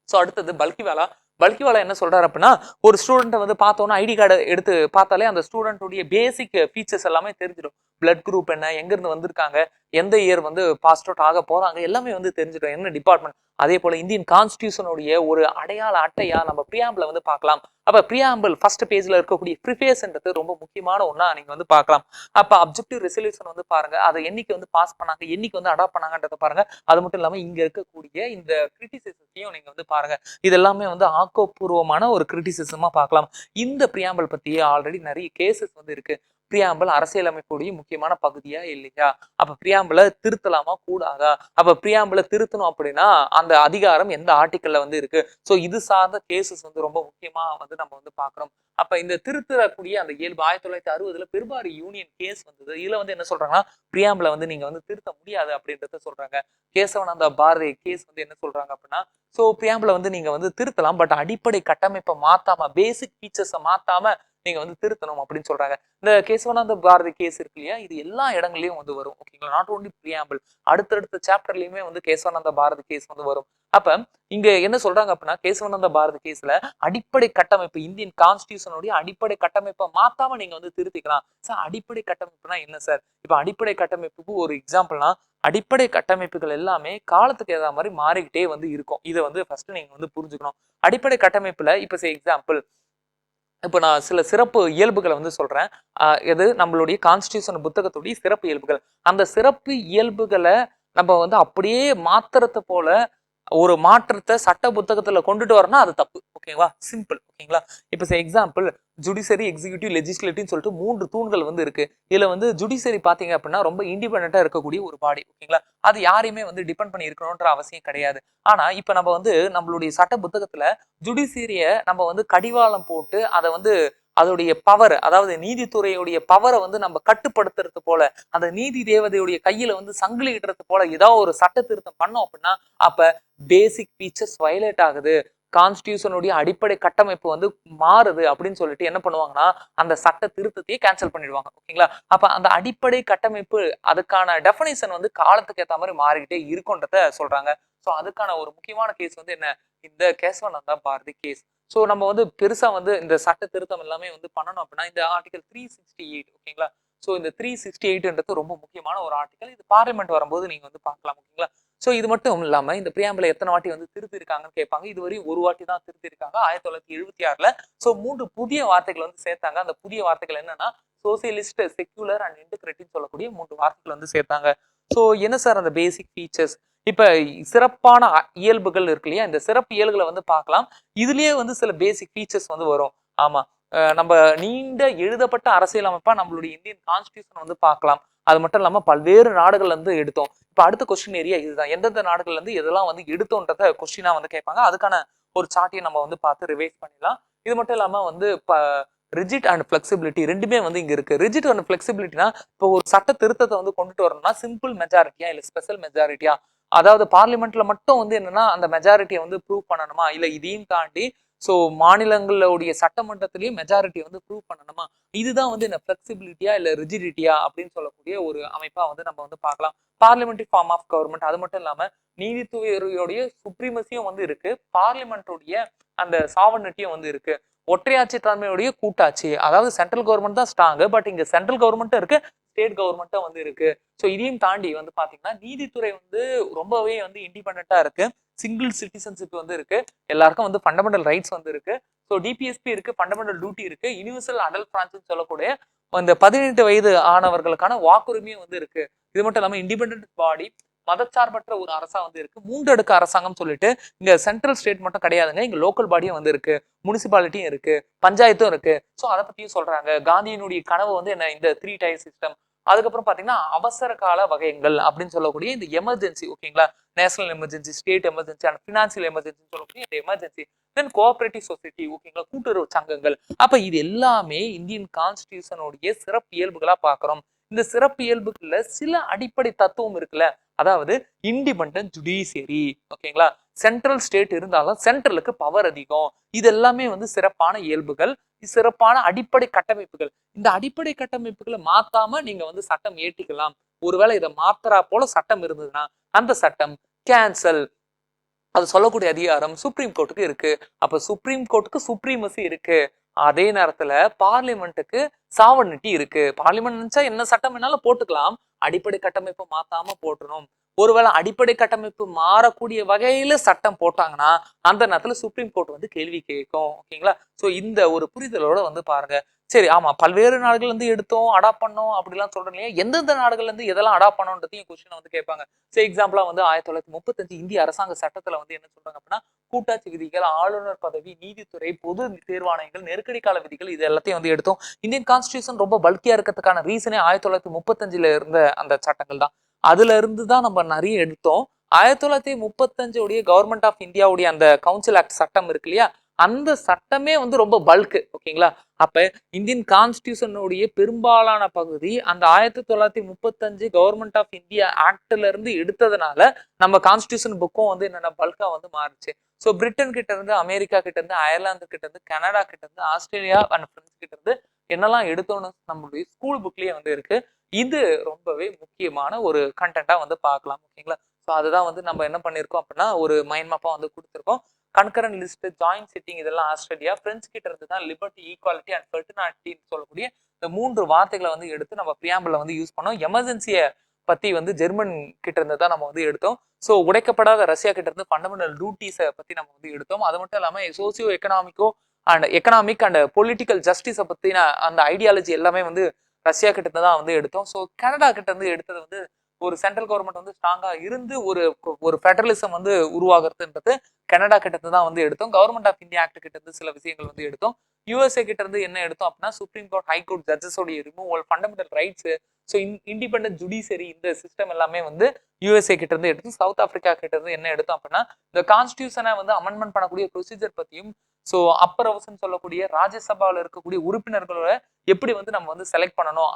ஸோ அடுத்தது பல்கிவாலா. பல்கிவாலா என்ன சொல்றாரு அப்படின்னா, ஒரு ஸ்டூடெண்ட்டை வந்து பார்த்தோன்னா ஐடி கார்டை எடுத்து பார்த்தாலே அந்த ஸ்டூடெண்ட்டுடைய பேசிக் ஃபீச்சர்ஸ் எல்லாமே தெரிஞ்சிடும். பிளட் குரூப் என்ன, எங்கேருந்து வந்திருக்காங்க, எந்த இயர் வந்து பாஸ் அவுட் ஆக போறாங்க, எல்லாமே வந்து தெரிஞ்சிடும், என்ன டிபார்ட்மெண்ட். அதே போல இந்தியன் கான்ஸ்டியூஷனுடைய ஒரு அடையாள அட்டையா நம்ம பிரியாம்பிளை வந்து பார்க்கலாம். அப்ப பிரியாம்பிள் ஃபர்ஸ்ட் பேஜ்ல இருக்கக்கூடிய ப்ரிஃபேஸ்ன்றது ரொம்ப முக்கியமான ஒண்ணா நீங்க வந்து பார்க்கலாம். அப்ப அப்ஜெக்டிவ் ரெசல்யூஷன் வந்து பாருங்க, அதை என்னைக்கு வந்து பாஸ் பண்ணாங்க, என்னைக்கு வந்து அடாப்ட் பண்ணாங்கன்றத பாருங்க. அது மட்டும் இல்லாம இங்க இருக்கக்கூடிய இந்த கிரிட்டிசிசத்தையும் நீங்க வந்து பாருங்க. இது எல்லாமே வந்து ஆக்கப்பூர்வமான ஒரு கிரிட்டிசிசமா பார்க்கலாம். இந்த பிரியாம்பிள் பத்தி ஆல்ரெடி நிறைய கேசஸ் வந்து இருக்கு. பிரியாம்பிள் அரசியலமைப்புடைய முக்கியமான பகுதியா இல்லையா, அப்ப பிரியாம்பிளை திருத்தலாமா கூடாதா, அப்ப பிரியாம்பிளை திருத்தணும் அப்படின்னா அந்த அதிகாரம் எந்த ஆர்டிக்கல்ல வந்து இருக்கு. ஸோ இது சார்ந்த கேசஸ் வந்து ரொம்ப முக்கியமா வந்து நம்ம வந்து பாக்குறோம். அப்ப இந்த திருத்தக்கூடிய அந்த இயல்பு 1960 பெருபாரி யூனியன் கேஸ் வந்தது. இதுல வந்து என்ன சொல்றாங்கன்னா, பிரியாம்பிளை வந்து நீங்க வந்து திருத்த முடியாது அப்படின்றத சொல்றாங்க. கேசவனந்தா பாரதி கேஸ் வந்து என்ன சொல்றாங்க அப்படின்னா, சோ பிரியாம்பிளை வந்து நீங்க வந்து திருத்தலாம், பட் அடிப்படை கட்டமைப்பை மாத்தாம, பேசிக் ஃபீச்சர்ஸை மாத்தாம நீங்க வந்து திருத்தணும் அப்படின்னு சொல்றாங்க. இந்த கேசவானந்த பாரதி கேஸ் இருக்கு இல்லையா, இது எல்லா இடங்கள்லயும் வந்து வரும். ஓகேங்களா, நாட் ஓன்லி பிரியாம்பிள், அடுத்தடுத்த சாப்டர்லயுமே வந்து கேசவானந்த பாரதி கேஸ் வந்து வரும். அப்ப இங்க என்ன சொல்றாங்க அப்படின்னா, கேசவானந்த பாரதி கேஸ்ல அடிப்படை கட்டமைப்பு, இந்தியன் கான்ஸ்டியூஷனுடைய அடிப்படை கட்டமைப்பை மாத்தாம நீங்க வந்து திருத்திக்கலாம். சார் அடிப்படை கட்டமைப்புனா என்ன சார்? இப்ப அடிப்படை கட்டமைப்புக்கு ஒரு எக்ஸாம்பிள்னா, அடிப்படை கட்டமைப்புகள் எல்லாமே காலத்துக்கு ஏற்ற மாதிரி மாறிக்கிட்டே வந்து இருக்கும். இதை வந்து ஃபர்ஸ்ட் நீங்க வந்து புரிஞ்சுக்கணும். அடிப்படை கட்டமைப்புல இப்ப எக்ஸாம்பிள், இப்ப நான் சில சிறப்பு இயல்புகளை வந்து சொல்றேன். எது நம்மளுடைய கான்ஸ்டியூஷன் புத்தகத்துடைய சிறப்பு இயல்புகள். அந்த சிறப்பு இயல்புகளை நம்ம வந்து அப்படியே மாத்திரத்தை போல ஒரு மாற்றத்தை சட்ட புத்தகத்துல கொண்டுட்டு வரணும்னா அது தப்பு. ஓகேங்களா, சிம்பிள். ஓகேங்களா, இப்ப எக்ஸாம்பிள், ஜுடிஷரி, எக்ஸிக்யூட்டிவ், லெஜிஸ்லேட்டிவ்னு சொல்லிட்டு 3 தூண்கள் வந்து இருக்கு. இதுல வந்து ஜுடிஷரி பாத்தீங்க அப்படின்னா ரொம்ப இண்டிபெண்டா இருக்கக்கூடிய ஒரு பாடி. ஓகேங்களா, அது யாரையுமே வந்து டிபெண்ட் பண்ணி இருக்கணும்ன்ற அவசியம் கிடையாது. ஆனா இப்ப நம்ம வந்து நம்மளுடைய சட்ட புத்தகத்துல ஜுடிஷியரிய நம்ம வந்து கடிவாளம் போட்டு அதை வந்து அதோடைய பவர், அதாவது நீதித்துறையுடைய பவரை வந்து நம்ம கட்டுப்படுத்துறது போல, அந்த நீதி தேவதையுடைய கையில வந்து சங்கிலி இடுறது போல ஏதாவது ஒரு சட்ட திருத்தம் பண்ணோம் அப்படின்னா அப்ப பேசிக் ஃபீச்சர்ஸ் வயலேட் ஆகுது, கான்ஸ்டியூஷனுடைய அடிப்படை கட்டமைப்பு வந்து மாறுது அப்படின்னு சொல்லிட்டு என்ன பண்ணுவாங்கன்னா அந்த சட்ட திருத்தத்தையே கேன்சல் பண்ணிடுவாங்க. ஓகேங்களா, அப்ப அந்த அடிப்படை கட்டமைப்பு அதுக்கான டெஃபினிஷன் வந்து காலத்துக்கு ஏற்ற மாதிரி மாறிக்கிட்டே இருக்குன்றத சொல்றாங்க. ஸோ அதுக்கான ஒரு முக்கியமான கேஸ் வந்து என்ன, இந்த கேசவானந்தா பாரதி கேஸ். ஸோ நம்ம வந்து பெருசா வந்து இந்த சட்ட திருத்தம் எல்லாமே வந்து பண்ணணும் அப்படின்னா இந்த ஆர்டிகல் 368. ஓகேங்களா, ஸோ இந்த 368ன்றது ரொம்ப முக்கியமான ஒரு ஆர்டிகல். இது பார்லிமெண்ட் வரும்போது நீங்க வந்து பார்க்கலாம். ஓகேங்களா, ஸோ இது மட்டும் இல்லாம இந்த பிரியாம்பிளை எத்தனை வாட்டி வந்து திருத்தி இருக்காங்கன்னு கேட்பாங்க. இதுவரை ஒரு வாட்டி தான் திருத்தி இருக்காங்க, 1976ல. ஸோ 3 புதிய வார்த்தைகள் வந்து சேர்த்தாங்க. அந்த புதிய வார்த்தைகள் என்னன்னா சோசியலிஸ்ட், செக்யூலர் அண்ட் இன்டெகிரிட்டின்னு சொல்லக்கூடிய 3 வார்த்தைகள் வந்து சேர்த்தாங்க. ஸோ என்ன சார் அந்த பேசிக் ஃபீச்சர்ஸ்? இப்ப சிறப்பான இயல்புகள் இருக்கு இல்லையா, இந்த சிறப்பு இயல்புகளை வந்து பார்க்கலாம். இதுலயே வந்து சில பேசிக் ஃபீச்சர்ஸ் வந்து வரும். ஆமா, நம்ம நீண்ட எழுதப்பட்ட அரசியலமைப்பா நம்மளுடைய இந்தியன் கான்ஸ்டியூஷன் வந்து பார்க்கலாம். அது மட்டும் இல்லாம பல்வேறு நாடுகள்ல இருந்து எடுத்தோம். இப்ப அடுத்த கொஸ்டின் ஏரியா இதுதான், எந்தெந்த நாடுகள்ல இருந்து எதெல்லாம் வந்து எடுத்தோன்றத கொஸ்டினா வந்து கேட்பாங்க. அதுக்கான ஒரு சார்ட்டையும் நம்ம வந்து பார்த்து ரிவைஸ் பண்ணிடலாம். இது மட்டும் இல்லாம வந்து ரிஜிட் அண்ட் பிளெக்சிபிலிட்டி ரெண்டுமே வந்து இங்க இருக்கு. ரிஜிட் அண்ட் பிளெக்சிபிலிட்டினா இப்போ ஒரு சட்ட திருத்தத்தை வந்து கொண்டுட்டு வரணும்னா சிம்பிள் மெஜாரிட்டியா இல்ல ஸ்பெஷல் மெஜாரிட்டியா, அதாவது பார்லிமெண்ட்ல மட்டும் வந்து என்னன்னா அந்த மெஜாரிட்டியை வந்து ப்ரூவ் பண்ணணுமா, இல்ல இதையும் தாண்டி ஸோ மாநிலங்களுடைய சட்டமன்றத்திலேயே மெஜாரிட்டி வந்து ப்ரூவ் பண்ணணுமா, இதுதான் வந்து என்ன பிளெக்சிபிலிட்டியா இல்ல ரிஜிடிட்டியா அப்படின்னு சொல்லக்கூடிய ஒரு அமைப்பா வந்து நம்ம வந்து பார்க்கலாம். Parliamentary form of government. அது மட்டும் இல்லாம நீதித்துறையுடைய சுப்ரீமசியும் வந்து இருக்கு, பார்லிமெண்ட்டுடைய அந்த சாவர்னிட்டியும் வந்து இருக்கு. ஒற்றையாட்சி தன்மையுடைய கூட்டாட்சி, அதாவது சென்ட்ரல் கவர்மெண்ட் தான் ஸ்ட்ராங், பட் இங்க சென்ட்ரல் கவர்மெண்ட்டும் இருக்கு, ஸ்டேட் கவர்மெண்ட்டும் வந்து இருக்கு. ஸோ இதையும் தாண்டி வந்து பாத்தீங்கன்னா நீதித்துறை வந்து ரொம்பவே வந்து இண்டிபெண்டா இருக்கு, சிங்கிள் சிட்டிசன்ஷிப் வந்து இருக்கு, எல்லாருக்கும் வந்து ஃபண்டமெண்டல் ரைட்ஸ் வந்து இருக்கு. ஸோ டிபிஎஸ்பி இருக்கு, ஃபண்டமெண்டல் டியூட்டி இருக்கு, யூனிவர்சல் அடல்ட் பிரான்ஸ் சொல்லக்கூடிய இந்த 18 வயது ஆனவர்களுக்கான வாக்குரிமையும் வந்து இருக்கு. இது மட்டும் இல்லாம இண்டிபெண்டன்ட் பாடி, மதச்சார்பற்ற ஒரு அரசா வந்து இருக்கு. 3 அடுக்கு அரசாங்கம் சொல்லிட்டு இங்க சென்ட்ரல் ஸ்டேட் மட்டும் கிடையாதுங்க, இங்க லோக்கல் பாடியும் வந்து இருக்கு, முனிசிபாலிட்டியும் இருக்கு, பஞ்சாயத்தும் இருக்கு. ஸோ அதை பத்தியும் சொல்றாங்க. காந்தியினுடைய கனவு வந்து என்ன, இந்த 3 டயர் சிஸ்டம். அதுக்கப்புறம் பாத்தீங்கன்னா அவசர கால வகைகள் அப்படின்னு சொல்லக்கூடிய இந்த எமர்ஜென்சி. ஓகேங்களா, national emergency, state emergency and financial emergency சொல்லக்கூடிய இந்த எமர்ஜென்சி. தென் கோஆபரேட்டிவ் சொசைட்டி. ஓகேங்களா, கூட்டுறவு சங்கங்கள். அப்ப இது எல்லாமே இந்தியன் கான்ஸ்டியூஷனுடைய சிறப்பு இயல்புகளா பாக்குறோம். இந்த சிறப்பு இயல்புகள்ல சில அடிப்படை தத்துவம் இருக்குல்ல, அதாவது இண்டிபெண்டன்ட் ஜுடிஷியரி. ஓகேங்களா, சென்ட்ரல் ஸ்டேட் இருந்தாலும் சென்ட்ரலுக்கு பவர் அதிகம். இது எல்லாமே வந்து சிறப்பான இயல்புகள், சிறப்பான அடிப்படை கட்டமைப்புகள். இந்த அடிப்படை கட்டமைப்புகளை மாத்தாம நீங்க வந்து சட்டம் ஏற்றிக்கலாம். ஒருவேளை இதை மாத்திரா போல சட்டம் இருந்ததுன்னா அந்த சட்டம் கேன்சல், அது சொல்லக்கூடிய அதிகாரம் சுப்ரீம் கோர்ட்டுக்கு இருக்கு. அப்ப சுப்ரீம் கோர்ட்டுக்கு சுப்ரீமசி இருக்கு, அதே நேரத்துல பார்லிமெண்ட்டுக்கு சாவர்னிட்டி இருக்கு. பார்லிமெண்ட் நினைச்சா என்ன சட்டம் வேணாலும் போட்டுக்கலாம், அடிப்படை கட்டமைப்பை மாத்தாம போட்டணும். ஒருவேளை அடிப்படை கட்டமைப்பு மாறக்கூடிய வகையில சட்டம் போட்டாங்கன்னா அந்த நேரத்துல சுப்ரீம் கோர்ட் வந்து கேள்வி கேட்கும். ஓகேங்களா, சோ இந்த ஒரு புரிதலோட வந்து பாருங்க. சரி, ஆமா, பல்வேறு நாடுகள் இருந்து எடுத்தோம் அடாப்ட் பண்ணோம் அப்படிலாம் சொல்றீங்க, எந்தெந்த நாடுகள்ல இருந்து எதெல்லாம் அடாப்ட் பண்ணோன்றதையும் கொஸ்டின் வந்து கேட்பாங்க. சரி, எக்ஸாம்பிளா வந்து 1935 இந்திய அரசாங்க சட்டத்துல வந்து என்ன சொல்றாங்க அப்படின்னா கூட்டாட்சி விதிகள், ஆளுநர் பதவி, நீதித்துறை, பொது தேர்வாணையங்கள், நெருக்கடி கால விதிகள், இது எல்லாத்தையும் வந்து எடுத்தோம். இந்தியன் கான்ஸ்டியூஷன் ரொம்ப பல்கியா இருக்கிறதுக்கான ரீசனே 1935 இருந்த அந்த சட்டங்கள் தான். அதுல இருந்து தான் நம்ம நிறைய எடுத்தோம். 1935 உடைய கவர்மெண்ட் ஆஃப் இந்தியாவுடைய அந்த கவுன்சில் ஆக்ட் சட்டம் இருக்கு இல்லையா, அந்த சட்டமே வந்து ரொம்ப பல்கு. ஓகேங்களா? அப்ப இந்தியன் கான்ஸ்டியூஷனுடைய பெரும்பாலான பகுதி அந்த 1935 கவர்மெண்ட் ஆஃப் இந்தியா ஆக்ட்ல இருந்து எடுத்ததுனால நம்ம கான்ஸ்டியூஷன் புக்கும் வந்து என்னன்னா பல்கா வந்து மாறுச்சு. ஸோ பிரிட்டன் கிட்ட இருந்து, அமெரிக்கா கிட்ட இருந்து, அயர்லாந்து கிட்ட இருந்து, கனடா கிட்ட இருந்து, ஆஸ்திரேலியா அண்ட் பிரான்ஸ் கிட்ட இருந்து என்னெல்லாம் எடுத்தோம்னு நம்மளுடைய ஸ்கூல் புக்லயே வந்து இருக்கு. இது ரொம்பவே முக்கியமான ஒரு கண்டென்ட்டா வந்து பார்க்கலாம். ஓகேங்களா? ஸோ அதுதான் வந்து நம்ம என்ன பண்ணியிருக்கோம் அப்படின்னா ஒரு மைண்ட் மேப்பா வந்து கொடுத்துருக்கோம். கன்கரண்ட் லிஸ்ட், ஜாயிண்ட் சிட்டிங் இதெல்லாம் ஆஸ்திரேலியா, பிரெஞ்சு கிட்ட இருந்து தான் லிபர்ட்டி, ஈக்வாலிட்டி அண்ட் ஃபெர்டினாலிட்டின்னு சொல்லக்கூடிய இந்த 3 வார்த்தைகளை வந்து எடுத்து நம்ம பிரியாம்பிள்ல வந்து யூஸ் பண்ணோம். எமர்ஜென்சியை பத்தி வந்து ஜெர்மன் கிட்ட இருந்து தான் நம்ம வந்து எடுத்தோம். ஸோ உடைக்கப்படாத ரஷ்யா கிட்ட இருந்து ஃபண்டமெண்டல் டியூட்டிஸை பத்தி நம்ம வந்து எடுத்தோம். அது மட்டும் இல்லாம சோசியோ எக்கனாமிக் அண்ட் பொலிட்டிக்கல் ஜஸ்டிஸை பத்தின அந்த ஐடியாலஜி எல்லாமே வந்து ரஷ்யா கிட்ட இருந்து தான் வந்து எடுத்தோம். ஸோ கனடா கிட்ட இருந்து எடுத்தது வந்து ஒரு சென்ட்ரல் கவர்மெண்ட் வந்து ஸ்ட்ராங்கா இருந்து ஒரு ஃபெடரலிசம் வந்து உருவாகிறதுன்றது கனடா கிட்ட இருந்து தான் வந்து எடுத்தோம். கவர்மெண்ட் ஆஃப் இந்தியா ஆக்ட் கிட்ட இருந்து சில விஷயங்கள் வந்து எடுத்தோம். யூஎஸ்ஏ கிட்ட இருந்து என்ன எடுத்தோம் அப்படின்னா சுப்ரீம் கோர்ட், ஹை கோர்ட் ஜட்ஜஸோடைய removal, fundamental rights, so independent judiciary இந்த சிஸ்டம் எல்லாமே வந்து யூஎஸ்ஏ கிட்ட இருந்து எடுத்து, சவுத் ஆப்பிரிக்கா கிட்ட இருந்து என்ன எடுத்தோம் அப்படின்னா இந்த கான்ஸ்டியூஷனை வந்து அமெண்ட்மெண்ட் பண்ணக்கூடிய ப்ரொசீஜர் பத்தியும், ஸோ அப்பர் ஹவுஸ்ன்னு சொல்லக்கூடிய ராஜ்யசபாவில் இருக்கக்கூடிய உறுப்பினர்களோட எப்படி வந்து நம்ம வந்து செலக்ட் பண்ணணும்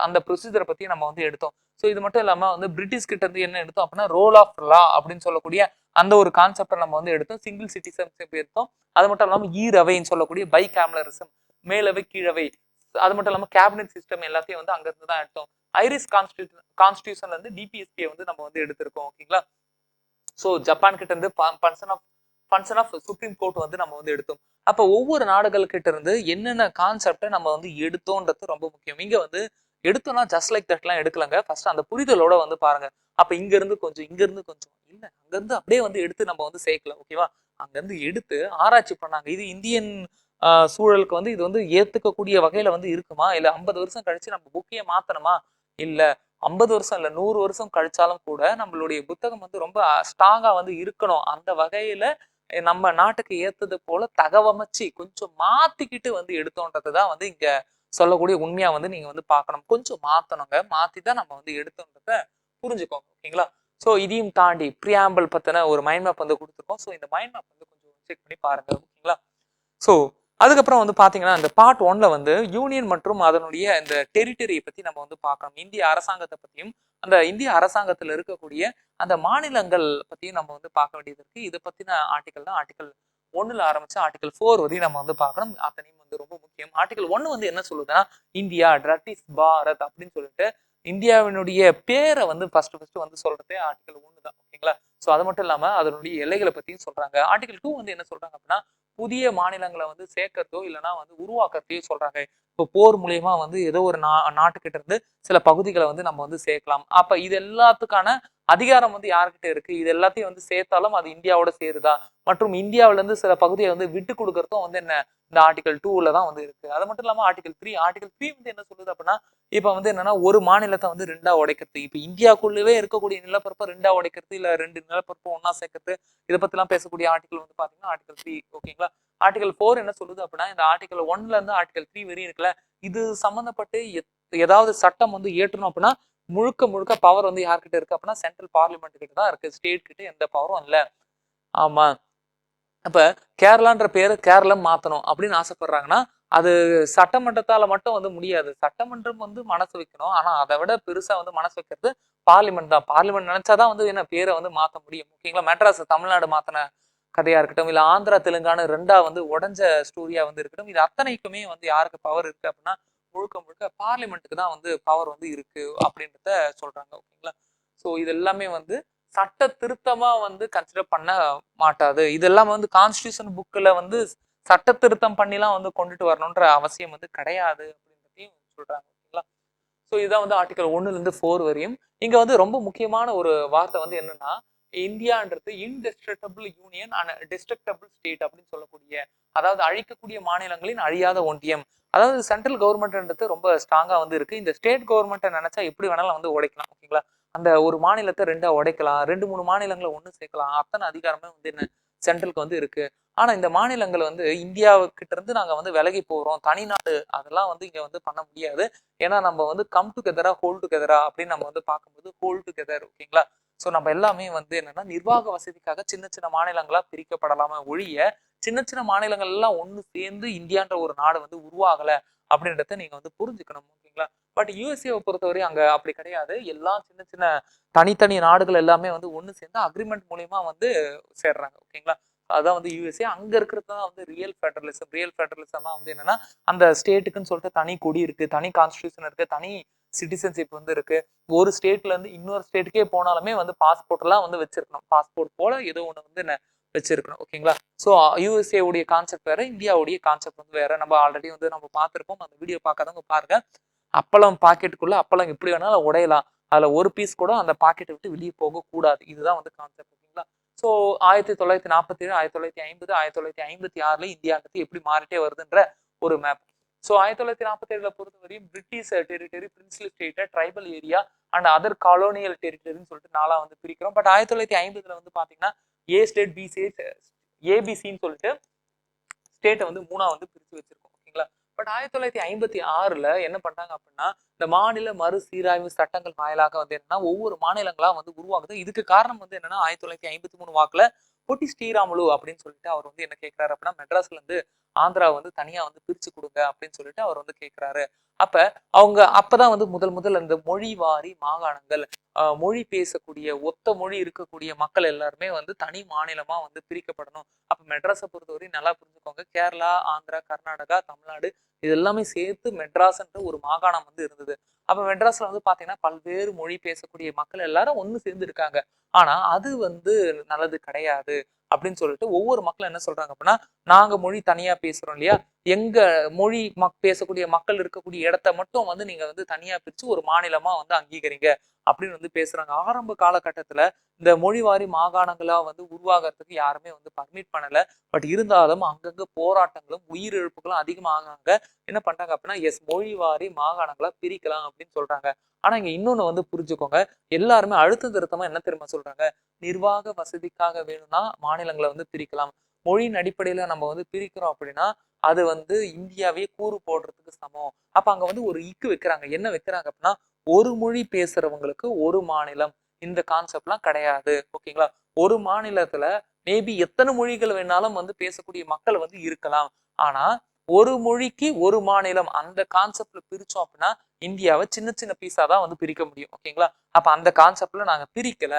அந்த ப்ரொசீஜரை பத்தி நம்ம வந்து எடுத்தோம். ஸோ இது மட்டும் இல்லாம வந்து பிரிட்டிஷ் கிட்ட இருந்து என்ன எடுத்தோம் அப்படின்னா ரோல் ஆஃப் லா அப்படின்னு சொல்லக்கூடிய அந்த ஒரு கான்செப்டை நம்ம வந்து எடுத்தோம். சிங்கிள் சிட்டிசன்ஷிப் எடுத்தோம். அது மட்டும் இல்லாம ஈரவைன்னு சொல்லக்கூடிய பை கேமலரிசம், மேலவை கீழவை, அது மட்டும் இல்லாம கேபினட் சிஸ்டம் எல்லாத்தையும் வந்து அங்க இருந்து தான் எடுத்தோம். ஐரிஷ் கான்ஸ்டியூஷன்ல இருந்து டிபிஎஸ்பியை வந்து நம்ம வந்து எடுத்திருக்கோம். ஓகேங்களா? ஸோ ஜப்பான் கிட்ட இருந்து ஃபங்க்ஷன் ஆஃப் சுப்ரீம் கோர்ட் வந்து நம்ம வந்து எடுத்தோம். அப்ப ஒவ்வொரு நாடுகள் கிட்ட இருந்து என்னென்ன கான்செப்டை நம்ம வந்து எடுத்தோன்றது ரொம்ப முக்கியம். இங்க வந்து எடுத்தோம்னா ஜஸ்ட் லைக் தட்லாம் எடுக்கலங்க. ஃபர்ஸ்ட் அந்த புரிதலோட வந்து பாருங்க. அப்ப இங்க இருந்து கொஞ்சம், இங்க இருந்து கொஞ்சம் இல்ல, அங்க இருந்து அப்படியே வந்து எடுத்து நம்ம வந்து சேர்க்கல. ஓகேவா? அங்க இருந்து எடுத்து ஆராய்ச்சி பண்ணாங்க. இது இந்தியன் சூழலுக்கு வந்து இது வந்து ஏத்துக்கக்கூடிய வகையில வந்து இருக்குமா, இல்ல 50 வருஷம் கழிச்சு நம்ம புக்கையே மாத்தணுமா, இல்ல 50 வருஷம் இல்ல 100 வருஷம் கழிச்சாலும் கூட நம்மளுடைய புத்தகம் வந்து ரொம்ப ஸ்ட்ராங்கா வந்து இருக்கணும், அந்த வகையில நம்ம நாட்டுக்கு ஏத்தது போல தகவமைச்சு கொஞ்சம் மாத்திக்கிட்டு வந்து எடுத்தோன்றதுதான் வந்து இங்க சொல்லக்கூடிய உண்மையா வந்து நீங்க வந்து பார்க்கணும். கொஞ்சம் மாத்தணுங்க, மாத்திதான் நம்ம வந்து எடுத்தோன்றத புரிஞ்சுக்கோங்க. ஓகேங்களா? ஸோ இதையும் தாண்டி பிரியாம்பிள் பத்தின ஒரு மைண்ட் மேப் வந்து கொடுத்துருக்கோம். ஸோ இந்த மைண்ட் மேப் வந்து கொஞ்சம் செக் பண்ணி பாருங்க. ஓகேங்களா? ஸோ அதுக்கப்புறம் வந்து பாத்தீங்கன்னா இந்த பார்ட் 1ல வந்து யூனியன் மற்றும் அதனுடைய இந்த டெரிட்டரியை பத்தி நம்ம வந்து பார்க்கணும். இந்திய அரசாங்கத்தை பத்தியும் அந்த இந்திய அரசாங்கத்தில் இருக்கக்கூடிய அந்த மாநிலங்கள் பத்தியும் நம்ம வந்து பார்க்க வேண்டியது இருக்கு. இதை பத்தின ஆர்டிகல் தான் ஆர்டிகல் 1ல ஆரம்பிச்சு ஆர்டிகல் 4 வரையும் நம்ம வந்து பார்க்கணும். அத்தனையும் வந்து ரொம்ப முக்கியம். ஆர்டிகல் 1 வந்து என்ன சொல்லுதுன்னா இந்தியா தட் பாரத் அப்படின்னு சொல்லிட்டு இந்தியாவினுடைய பேரை வந்து ஃபர்ஸ்ட் வந்து சொல்றதே ஆர்டிகல் 1 தான். ஓகேங்களா? ஸோ அது மட்டும் இல்லாம அதனுடைய எல்லைகளை பத்தியும் சொல்றாங்க. ஆர்டிகல் 2 வந்து என்ன சொல்றாங்க அப்படின்னா புதிய மாநிலங்களை வந்து சேர்க்கறதோ இல்லைன்னா வந்து உருவாக்கத்தையோ சொல்றாங்க. இப்போ போர் மூலியமா வந்து ஏதோ ஒரு நாட்டுக்கிட்ட இருந்து சில பகுதிகளை வந்து நம்ம வந்து சேர்க்கலாம். அப்ப இது எல்லாத்துக்கான அதிகாரம் வந்து யாருக்கிட்ட இருக்கு, இது எல்லாத்தையும் வந்து சேர்த்தாலும் அது இந்தியாவோட சேருதா, மற்றும் இந்தியாவில இருந்து சில பகுதியை வந்து விட்டு கொடுக்கறதும் வந்து என்ன இந்த ஆர்டிகல் 2ல தான் வந்து இருக்கு. அது மட்டும் இல்லாம ஆர்டிகல் 3 வந்து என்ன சொல்லுது அப்படின்னா இப்ப வந்து என்னன்னா ஒரு மாநிலத்தை வந்து 2ஆ உடைக்கிறது, இப்ப இந்தியாக்குள்ளவே இருக்கக்கூடிய நிலப்பரப்பை 2ஆ உடைக்கிறது, இல்ல 2 நிலப்பரப்பை ஒன்னா சேர்க்கறது, இதை பத்தி எல்லாம் பேசக்கூடிய ஆர்டிகல் வந்து பாத்தீங்கன்னா ஆர்டிகல் 3. ஓகேங்களா? ஆர்டிகல் 4 என்ன சொல்லுது அப்படின்னா இந்த ஆர்டிகல் 1ல இருந்து ஆர்டிகல் 3 வரையும் இருக்குல்ல, இது சம்பந்தப்பட்டு ஏதாவது சட்டம் வந்து ஏற்றணும் அப்படின்னா முழுக்க முழுக்க பவர் வந்து யார்கிட்ட இருக்கு அப்படின்னா சென்ட்ரல் பார்லிமெண்ட் கிட்ட தான் இருக்கு. ஸ்டேட் கிட்ட எந்த பவரும் இல்ல. ஆமா. அப்ப கேரளான்ற பேரு கேரளம் மாத்தணும் அப்படின்னு ஆசைப்படுறாங்கன்னா அது சட்டமன்றத்தால மட்டும் வந்து முடியாது. சட்டமன்றம் வந்து மனசு வைக்கணும். ஆனா அதை விட பெருசா வந்து மனசு வைக்கிறது பார்லிமெண்ட் தான். பார்லிமெண்ட் நினைச்சாதான் வந்து என்ன பேரை வந்து மாத்த முடியும். ஓகேங்களா? மெட்ராஸ் தமிழ்நாடு மாத்தின கதையா இருக்கட்டும், இல்ல ஆந்திரா தெலுங்கானா 2ஆ வந்து உடஞ்ச ஸ்டோரியா வந்து இருக்கட்டும், இது அத்தனைக்குமே வந்து யாருக்கு பவர் இருக்கு அப்படின்னா முழுக்க முழுக்க பார்லிமெண்ட்டுக்கு தான் வந்து பவர் வந்து இருக்கு அப்படின்றத சொல்றாங்க. ஓகேங்களா? ஸோ இது எல்லாமே வந்து சட்ட திருத்தமா வந்து கன்சிடர் பண்ண மாட்டாது. இதெல்லாம் வந்து கான்ஸ்டியூஷன் புக்ல வந்து சட்ட திருத்தம் பண்ணிலாம் வந்து கொண்டுட்டு வரணுன்ற அவசியம் வந்து கிடையாது அப்படின்றதையும் சொல்றாங்க. ஓகேங்களா? ஸோ இதுதான் வந்து ஆர்டிகல் 1ல இருந்து 4 வரையும். இங்க வந்து ரொம்ப முக்கியமான ஒரு வார்த்தை வந்து என்னன்னா இந்தியான்றது indestructible union and destructible state அப்படின்னு சொல்லக்கூடிய, அதாவது அழிக்கக்கூடிய மாநிலங்களின் அழியாத ஒன்றியம். அதாவது சென்ட்ரல் கவர்மெண்ட்ன்றது ரொம்ப ஸ்ட்ராங்கா வந்து இருக்கு. இந்த ஸ்டேட் கவர்மெண்ட்டை நினைச்சா எப்படி வேணாலும் வந்து உடைக்கலாம். ஓகேங்களா? அந்த ஒரு மாநிலத்தை 2ஆ உடைக்கலாம், 2 3 மாநிலங்களை ஒண்ணு சேர்க்கலாம், அத்தனை அதிகாரமே வந்து என்ன சென்ட்ரலுக்கு வந்து இருக்கு. ஆனா இந்த மாநிலங்கள் வந்து இந்தியாவுக்கிட்ட இருந்து நாங்க வந்து விலகி போறோம், தனிநாடு அதெல்லாம் வந்து இங்க வந்து பண்ண முடியாது. ஏன்னா நம்ம வந்து கம் டுகெதரா ஹோல் டுகெதரா அப்படின்னு நம்ம வந்து பார்க்கும்போது ஹோல் டுகெதர். ஓகேங்களா? ஸோ நம்ம எல்லாமே வந்து என்னன்னா நிர்வாக வசதிக்காக சின்ன சின்ன மாநிலங்களா பிரிக்கப்படலாம ஒழிய சின்ன சின்ன மாநிலங்கள் எல்லாம் ஒண்ணு சேர்ந்து இந்தியான்ற ஒரு நாடு வந்து உருவாகல அப்படின்றத நீங்க வந்து புரிஞ்சுக்கணும். ஓகேங்களா? பட் யுஎஸ்ஏவை பொறுத்தவரை அங்க அப்படி கிடையாது. எல்லா சின்ன சின்ன தனித்தனி நாடுகள் எல்லாமே வந்து ஒண்ணு சேர்ந்து அக்ரிமெண்ட் மூலியமா வந்து சேர்றாங்க. ஓகேங்களா? அதான் வந்து யுஎஸ்ஏ. அங்க இருக்கிறது தான் வந்து ரியல் ஃபெடரலிசம் வந்து என்னன்னா அந்த ஸ்டேட்டுக்குன்னு சொல்லிட்டு தனி கொடி இருக்கு, தனி கான்ஸ்டியூஷன் இருக்கு, தனி சிட்டிசன்ஷிப் வந்து இருக்கு. ஒரு ஸ்டேட்ல இருந்து இன்னொரு ஸ்டேட்டுக்கே போனாலுமே வந்து பாஸ்போர்ட் எல்லாம் வந்து வச்சிருக்கணும். பாஸ்போர்ட் போல ஏதோ ஒண்ணு வந்து வச்சிருக்கணும். ஓகேங்களா? ஸோ யுஎஸ்ஏ உடைய கான்செப்ட் வேற, இந்தியாவுடைய கான்செப்ட் வந்து வேற. நம்ம ஆல்ரெடி வந்து நம்ம பார்த்திருப்போம். அந்த வீடியோ பார்க்காதவங்க பாருங்க. அப்பளம் பாக்கெட்டுக்குள்ள அப்பளம் எப்படி வேணாலும் உடையலாம். அதுல ஒரு பீஸ் கூட அந்த பாக்கெட்டை விட்டு வெளியே போக கூடாது. இதுதான் வந்து கான்செப்ட். ஓகேங்களா? ஸோ 1947, 1950, 1956 இந்தியான்றது எப்படி மாறிட்டே வருதுன்ற ஒரு மேப். ஸோ 1947 பொறுத்தவரையும் British territory, princely state, tribal area and other colonial டெரிட்டரின்னு சொல்லிட்டு நாளா வந்து பிரிக்கிறோம். பட் 1950 வந்து பாத்தீங்கன்னா ஏ ஸ்டேட், பி ஸ்டேட், ஏபிசின்னு சொல்லிட்டு ஸ்டேட்டை வந்து மூணா வந்து பிரிச்சு வச்சிருக்கோம். ஓகேங்களா? பட் 1956 என்ன பண்ணாங்க அப்படின்னா இந்த மாநில மறுசீராய்வு சட்டங்கள் வாயிலாக வந்து என்னன்னா ஒவ்வொரு மாநிலங்களா வந்து உருவாகுது. இதுக்கு காரணம் வந்து என்னன்னா 1953 வாக்குல பொட்டி ஸ்ரீராமுலு அப்படின்னு சொல்லிட்டு அவர் வந்து என்ன கேட்கிறாரு அப்படின்னா மெட்ராஸ்ல இருந்து ஆந்திரா வந்து தனியா வந்து பிரிச்சு கொடுங்க அப்படின்னு சொல்லிட்டு அவர் வந்து கேட்கிறாரு. அப்ப அவங்க அப்பதான் வந்து முதல் இந்த மொழி வாரி மாகாணங்கள், மொழி பேசக்கூடிய ஒத்த மொழி இருக்கக்கூடிய மக்கள் எல்லாருமே வந்து தனி மாநிலமா வந்து பிரிக்கப்படணும். அப்ப மெட்ராஸை பொறுத்தவரை நல்லா புரிஞ்சுக்கோங்க. கேரளா, ஆந்திரா, கர்நாடகா, தமிழ்நாடு இது எல்லாமே சேர்த்து மெட்ராஸ்ன்ற ஒரு மாகாணம் வந்து இருந்தது. அப்ப மெட்ராஸ்ல வந்து பாத்தீங்கன்னா பல்வேறு மொழி பேசக்கூடிய மக்கள் எல்லாரும் ஒண்ணு சேர்ந்து இருக்காங்க. ஆனா அது வந்து நல்லது கிடையாது அப்படின்னு சொல்லிட்டு ஒவ்வொரு மக்களும் என்ன சொல்றாங்க அப்படின்னா நாங்க மொழி தனியா பேசுறோம் இல்லையா, எங்க மொழி பேசக்கூடிய மக்கள் இருக்கக்கூடிய இடத்த மட்டும் வந்து நீங்க வந்து தனியா பிரிச்சு ஒரு மாநிலமா வந்து அங்கீகரிங்க அப்படின்னு வந்து பேசுறாங்க. ஆரம்ப காலகட்டத்துல இந்த மொழிவாரி மாகாணங்களா வந்து உருவாகிறதுக்கு யாருமே வந்து பர்மிட் பண்ணல. பட் இருந்தாலும் அங்கங்க போராட்டங்களும் உயிரிழப்புகளும் அதிகமாக என்ன பண்றாங்க அப்படின்னா மொழிவாரி மாகாணங்களா பிரிக்கலாம் அப்படின்னு சொல்றாங்க. ஆனா இங்க இன்னொன்னு வந்து புரிஞ்சுக்கோங்க. எல்லாருமே அழுத்த திருத்தமா என்ன தெரியுமா சொல்றாங்க, நிர்வாக வசதிக்காக வேணும்னா மாநிலங்களை வந்து பிரிக்கலாம். மொழியின் அடிப்படையில நம்ம வந்து பிரிக்கிறோம் அப்படின்னா அது வந்து இந்தியாவே கூறு போடுறதுக்கு சமம். அப்ப அங்க வந்து ஒரு இக்கு வைக்கிறாங்க. என்ன வைக்கிறாங்க அப்படின்னா ஒரு மொழி பேசுறவங்களுக்கு ஒரு மாநிலம். இந்த கான்செப்ட்லாம் கிடையாது. ஓகேங்களா? ஒரு மாநிலத்துல மேபி எத்தனை மொழிகள் வேணாலும் வந்து பேசக்கூடிய மக்கள் வந்து இருக்கலாம். ஆனா ஒரு மொழிக்கு ஒரு மாநிலம் அந்த கான்செப்ட்ல பிரிச்சோம் அப்படின்னா இந்தியாவை சின்ன சின்ன பீஸா தான் வந்து பிரிக்க முடியும். ஓகேங்களா? அப்ப அந்த கான்செப்ட்ல நாங்க பிரிக்கல.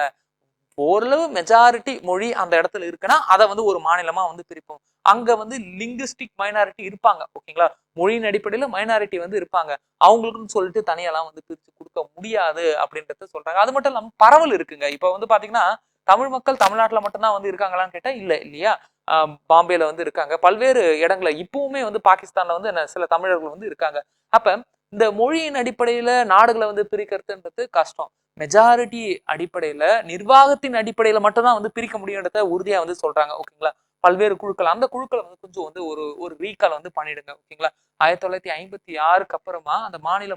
ஓரளவு மெஜாரிட்டி மொழி அந்த இடத்துல இருக்குன்னா அதை வந்து ஒரு மாநிலமா வந்து பிரிப்போம். அங்க வந்து லிங்குஸ்டிக் மைனாரிட்டி இருப்பாங்க. ஓகேங்களா? மொழியின் அடிப்படையில மைனாரிட்டி வந்து இருப்பாங்க. அவங்களுக்குன்னு சொல்லிட்டு தனியெல்லாம் வந்து பிரிச்சு கொடுக்க முடியாது அப்படின்றத சொல்றாங்க. அது மட்டும் இல்லாம பரவல் இருக்குங்க. இப்ப வந்து பாத்தீங்கன்னா தமிழ் மக்கள் தமிழ்நாட்டுல மட்டும்தான் வந்து இருக்காங்களான்னு கேட்டா இல்ல இல்லையா. பாம்பேல வந்து இருக்காங்க. பல்வேறு இடங்கள்ல இப்பவுமே வந்து பாகிஸ்தான்ல வந்து சில தமிழர்கள் வந்து இருக்காங்க. அப்ப இந்த மொழியின் அடிப்படையில நாடுகளை வந்து பிரிக்கிறதுன்றது கஷ்டம். மெஜாரிட்டி அடிப்படையில நிர்வாகத்தின் அடிப்படையில மட்டும்தான் வந்து பிரிக்க முடியுன்றத உறுதியா வந்து சொல்றாங்க. ஓகேங்களா? பல்வேறு குழுக்கள் அந்த குழுக்களை வந்து கொஞ்சம் வந்து ஒரு ரீகால் வந்து பண்ணிடுங்க. ஓகேங்களா? 1956 அப்புறமா அந்த மாநில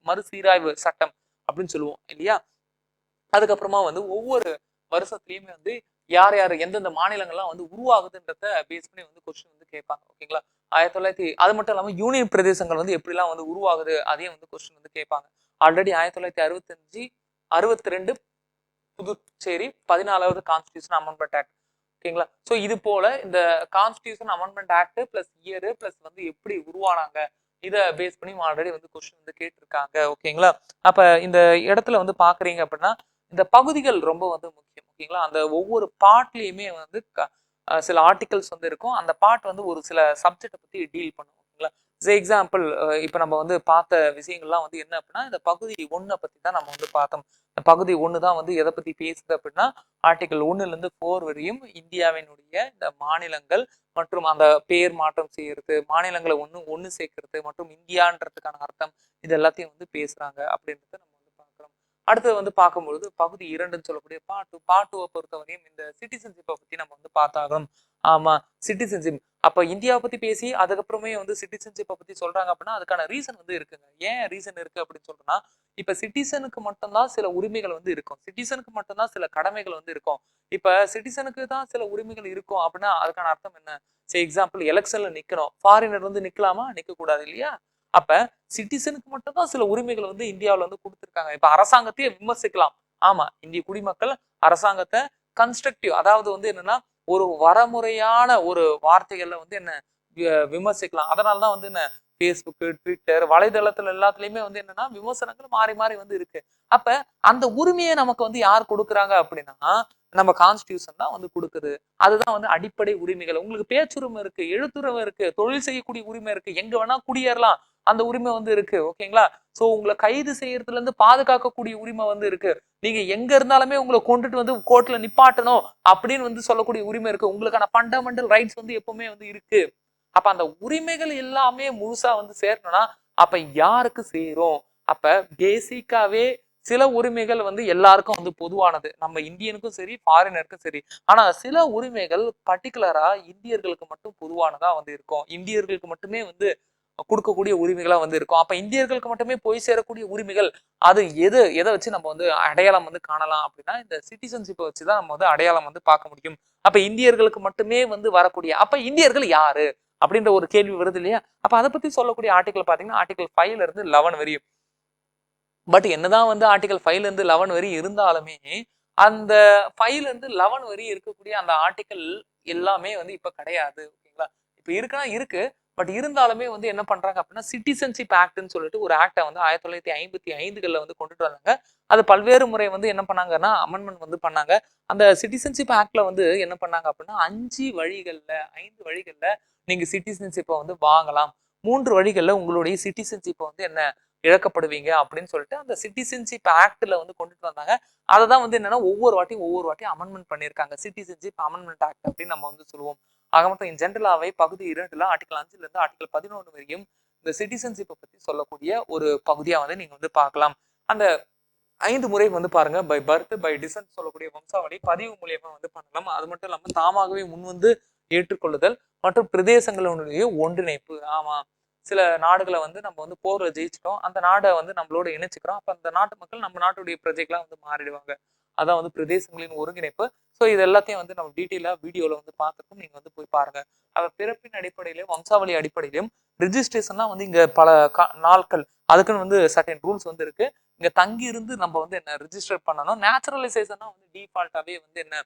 மறுசீராய்வு சட்டம் அப்படின்னு சொல்லுவோம் இல்லையா. அதுக்கப்புறமா வந்து ஒவ்வொரு வருஷத்துலயுமே வந்து யார் யார் எந்தெந்த மாநிலங்கள்லாம் வந்து உருவாகுதுன்றத பேஸ் பண்ணி வந்து கொஸ்டின் வந்து கேட்பாங்க. ஓகேங்களா? 1900 அது மட்டும் இல்லாம யூனியன் பிரதேசங்கள் வந்து எப்படிலாம் வந்து உருவாகுது அதையும் வந்து கொஸ்டின் வந்து கேட்பாங்க. ஆல்ரெடி 1965, 62 புதுச்சேரி 14வது கான்ஸ்டியூஷன் அமெண்ட்மெண்ட் ஆக்ட். ஓகேங்களா? ஸோ இது போல இந்த constitution amendment act plus year plus வந்து எப்படி உருவானாங்க இதை பேஸ் பண்ணி ஆல்ரெடி வந்து கொஸ்டின் வந்து கேட்டிருக்காங்க. ஓகேங்களா? அப்ப இந்த இடத்துல வந்து பாக்குறீங்க அப்படின்னா இந்த பகுதிகள் ரொம்ப வந்து முக்கியம். ஓகேங்களா? அந்த ஒவ்வொரு பார்ட்லயுமே வந்து சில ஆர்டிகல்ஸ் வந்து இருக்கும். அந்த பார்ட் வந்து ஒரு சில சப்ஜெக்டை பத்தி டீல் பண்ணும். ஓகேங்களா? எக்ஸாம்பிள் இப்ப நம்ம வந்து பார்த்த விஷயங்கள்லாம் வந்து என்ன அப்படின்னா இந்த பகுதி 1 பத்தி தான் நம்ம வந்து பார்த்தோம். பகுதி 1 தான் வந்து எதை பத்தி பேசுது அப்படின்னா ஆர்டிகல் 1ல இருந்து 4 வரையும் இந்தியாவினுடைய இந்த மாநிலங்கள் மற்றும் அந்த பேர் மாற்றம் செய்யறது, மாநிலங்களை ஒண்ணு சேர்க்கிறது மற்றும் இந்தியான்றதுக்கான அர்த்தம் இது எல்லாத்தையும் வந்து பேசுறாங்க அப்படின்றத நம்ம வந்து பார்க்கிறோம். அடுத்தது வந்து பார்க்கும்பொழுது பகுதி 2ன்னு சொல்லக்கூடிய பார்ட் 2 பொறுத்தவரையும் இந்த சிட்டிசன்ஷிப்பை பத்தி நம்ம வந்து பார்த்தாகணும். ஆமா, சிட்டிசன்ஷிப். அப்ப இந்தியாவை பத்தி பேசி அதுக்கப்புறமே வந்து சிட்டிசன்ஷிப்பை பத்தி சொல்றாங்க அப்படின்னா அதுக்கான ரீசன் வந்து இருக்குங்க. ஏன் ரீசன் இருக்கு அப்படின்னு சொல்றேன்னா இப்ப சிட்டிசனுக்கு மட்டும்தான் சில உரிமைகள் வந்து இருக்கும். சிட்டிசனுக்கு மட்டும்தான் சில கடமைகள் வந்து இருக்கும். இப்ப சிட்டிசனுக்கு தான் சில உரிமைகள் இருக்கும் அப்படின்னா அதுக்கான அர்த்தம் என்ன? எக்ஸாம்பிள் எலெக்ஷன்ல நிக்கணும். ஃபாரினர் வந்து நிக்கலாமா? நிக்க கூடாது இல்லையா? அப்ப சிட்டிசனுக்கு மட்டும்தான் சில உரிமைகள் வந்து இந்தியாவில வந்து கொடுத்துருக்காங்க. இப்ப அரசாங்கத்தையே விமர்சிக்கலாம். ஆமா, இந்திய குடிமக்கள் அரசாங்கத்தை கன்ஸ்ட்ரக்டிவ் அதாவது வந்து என்னன்னா ஒரு வரமுறையான ஒரு வார்த்தைகள்ல வந்து என்ன விமர்சிக்கலாம். அதனாலதான் வந்து என்ன பேஸ்புக், ட்விட்டர், வலைதளத்துல எல்லாத்துலயுமே வந்து என்னன்னா விமர்சனங்கள் மாறி மாறி வந்து இருக்கு. அப்ப அந்த உரிமையை நமக்கு வந்து யார் கொடுக்குறாங்க அப்படின்னா நம்ம கான்ஸ்டியூஷன் தான் வந்து கொடுக்குது. அதுதான் வந்து அடிப்படை உரிமைகள். உங்களுக்கு பேச்சுரிமை இருக்கு, எழுத்துரிமை இருக்கு, தொழில் செய்யக்கூடிய உரிமை இருக்கு, எங்க வேணா குடியேறலாம், அந்த உரிமை வந்து இருக்கு. ஓகேங்களா? சோ உங்களை கைது செய்யறதுல இருந்து பாதுகாக்கக்கூடிய உரிமை வந்து இருக்கு. நீங்க எங்க இருந்தாலுமே உங்களை கொண்டுட்டு வந்து கோர்ட்ல நிப்பாட்டணும் அப்படின்னு வந்து சொல்லக்கூடிய உரிமை இருக்கு. உங்களுக்கான ஃபண்டமெண்டல் ரைட்ஸ் வந்து எப்பவுமே வந்து இருக்கு. அப்ப அந்த உரிமைகள் எல்லாமே முழுசா வந்து சேரணும்னா அப்ப யாருக்கு சேரும்? அப்ப பேசிக்காவே சில உரிமைகள் வந்து எல்லாருக்கும் வந்து பொதுவானது. நம்ம இந்தியனுக்கும் சரி, ஃபாரினருக்கும் சரி. ஆனா சில உரிமைகள் பர்டிகுலரா இந்தியர்களுக்கு மட்டும் பொதுவானதா வந்து இருக்கும். இந்தியர்களுக்கு மட்டுமே வந்து கொடுக்கக்கூடிய உரிமைகளா வந்து இருக்கும். அப்ப இந்தியர்களுக்கு மட்டுமே போய் சேரக்கூடிய உரிமைகள் அது எதை வச்சு நம்ம வந்து அடையாளம் வந்து காணலாம் அப்படின்னா இந்த சிட்டிசன்ஷிப்பை வச்சுதான் நம்ம வந்து அடையாளம் வந்து பார்க்க முடியும். அப்ப இந்தியர்களுக்கு மட்டுமே வந்து வரக்கூடிய அப்ப இந்தியர்கள் யாரு அப்படின்ற ஒரு கேள்வி வருது இல்லையா? அப்ப அதை பத்தி சொல்லக்கூடிய ஆர்டிகல் பாத்தீங்கன்னா ஆர்டிகல் 5ல இருந்து 11 வரையும். பட் என்னதான் வந்து ஆர்டிகல் 5ல இருந்து 11 வரையும் இருந்தாலுமே அந்த 5ல இருந்து 11 வரையும் இருக்கக்கூடிய அந்த ஆர்டிகல் எல்லாமே வந்து இப்ப கிடையாது. ஓகேங்களா? இப்ப இருக்குன்னா இருக்கு. பட் இருந்தாலுமே வந்து என்ன பண்றாங்க அப்படின்னா சிட்டிசன்ஷிப் ஆக்ட்னு சொல்லிட்டு ஒரு ஆக்டை வந்து 1955களில் வந்து கொண்டுட்டு வந்தாங்க. அது பல்வேறு முறை வந்து என்ன பண்ணாங்கன்னா அமெண்ட்மெண்ட் வந்து பண்ணாங்க. அந்த சிட்டிசன்ஷிப் ஆக்ட்ல வந்து என்ன பண்ணாங்க அப்படின்னா 5 வழிகள்ல நீங்க சிட்டிசன்ஷிப்பை வந்து வாங்கலாம். 3 வழிகள்ல உங்களுடைய சிட்டிசன்ஷிப்பை வந்து என்ன இழக்கப்படுவீங்க அப்படின்னு சொல்லிட்டு அந்த சிட்டிசன்ஷிப் ஆக்ட்ல வந்து கொண்டுட்டு வந்தாங்க. அதை தான் வந்து என்னன்னா ஒவ்வொரு வாட்டியும் அமெண்ட்மெண்ட் பண்ணியிருக்காங்க. சிட்டிசன்ஷிப் அமெண்ட்மெண்ட் ஆக்ட் அப்படின்னு நம்ம வந்து சொல்லுவோம். ஆக மொத்தம் இன் ஜென்ரலாவே பகுதி 2ல ஆர்டிகல் 5ல இருந்து ஆர்டிகல் 11 வரையும் இந்த சிட்டிசன்ஷிப்பை பத்தி சொல்லக்கூடிய ஒரு பகுதியா வந்து நீங்க வந்து பார்க்கலாம். அந்த 5 முறை வந்து பாருங்க பை பர்த், பை டிசன்ட் சொல்லக்கூடிய வம்சாவளி பதிவு மூலியமா வந்து பண்ணலாம். அது மட்டும் இல்லாம தாமாகவே முன் வந்து ஏற்றுக்கொள்ளுதல் மற்றும் பிரதேசங்களுடைய ஒன்றிணைப்பு. ஆமா, சில நாடுகளை வந்து நம்ம வந்து போர்ல ஜெயிச்சிட்டோம், அந்த நாடை வந்து நம்மளோட இணைச்சுக்கிறோம். அப்ப அந்த நாட்டு மக்கள் நம்ம நாட்டுடைய பிரஜைகளா வந்து மாறிடுவாங்க. அதான் வந்து பிரதேசங்களின் ஒருங்கிணைப்பு. ஸோ இது எல்லாத்தையும் வந்து நம்ம டீட்டெயிலா வீடியோல வந்து பார்த்துருக்கோம். நீங்க வந்து போய் பாருங்க. அவ பிறப்பின் அடிப்படையிலும் வம்சாவளி அடிப்படையிலும் ரிஜிஸ்ட்ரேஷன்லாம் வந்து இங்க பல நாட்கள் அதுக்குன்னு வந்து சர்டன் ரூல்ஸ் வந்து இருக்கு. இங்க தங்கி இருந்து நம்ம வந்து என்ன ரிஜிஸ்டர் பண்ணணும். நேச்சுரலைசேஷனா வந்து டிஃபால்ட்டாவே வந்து என்ன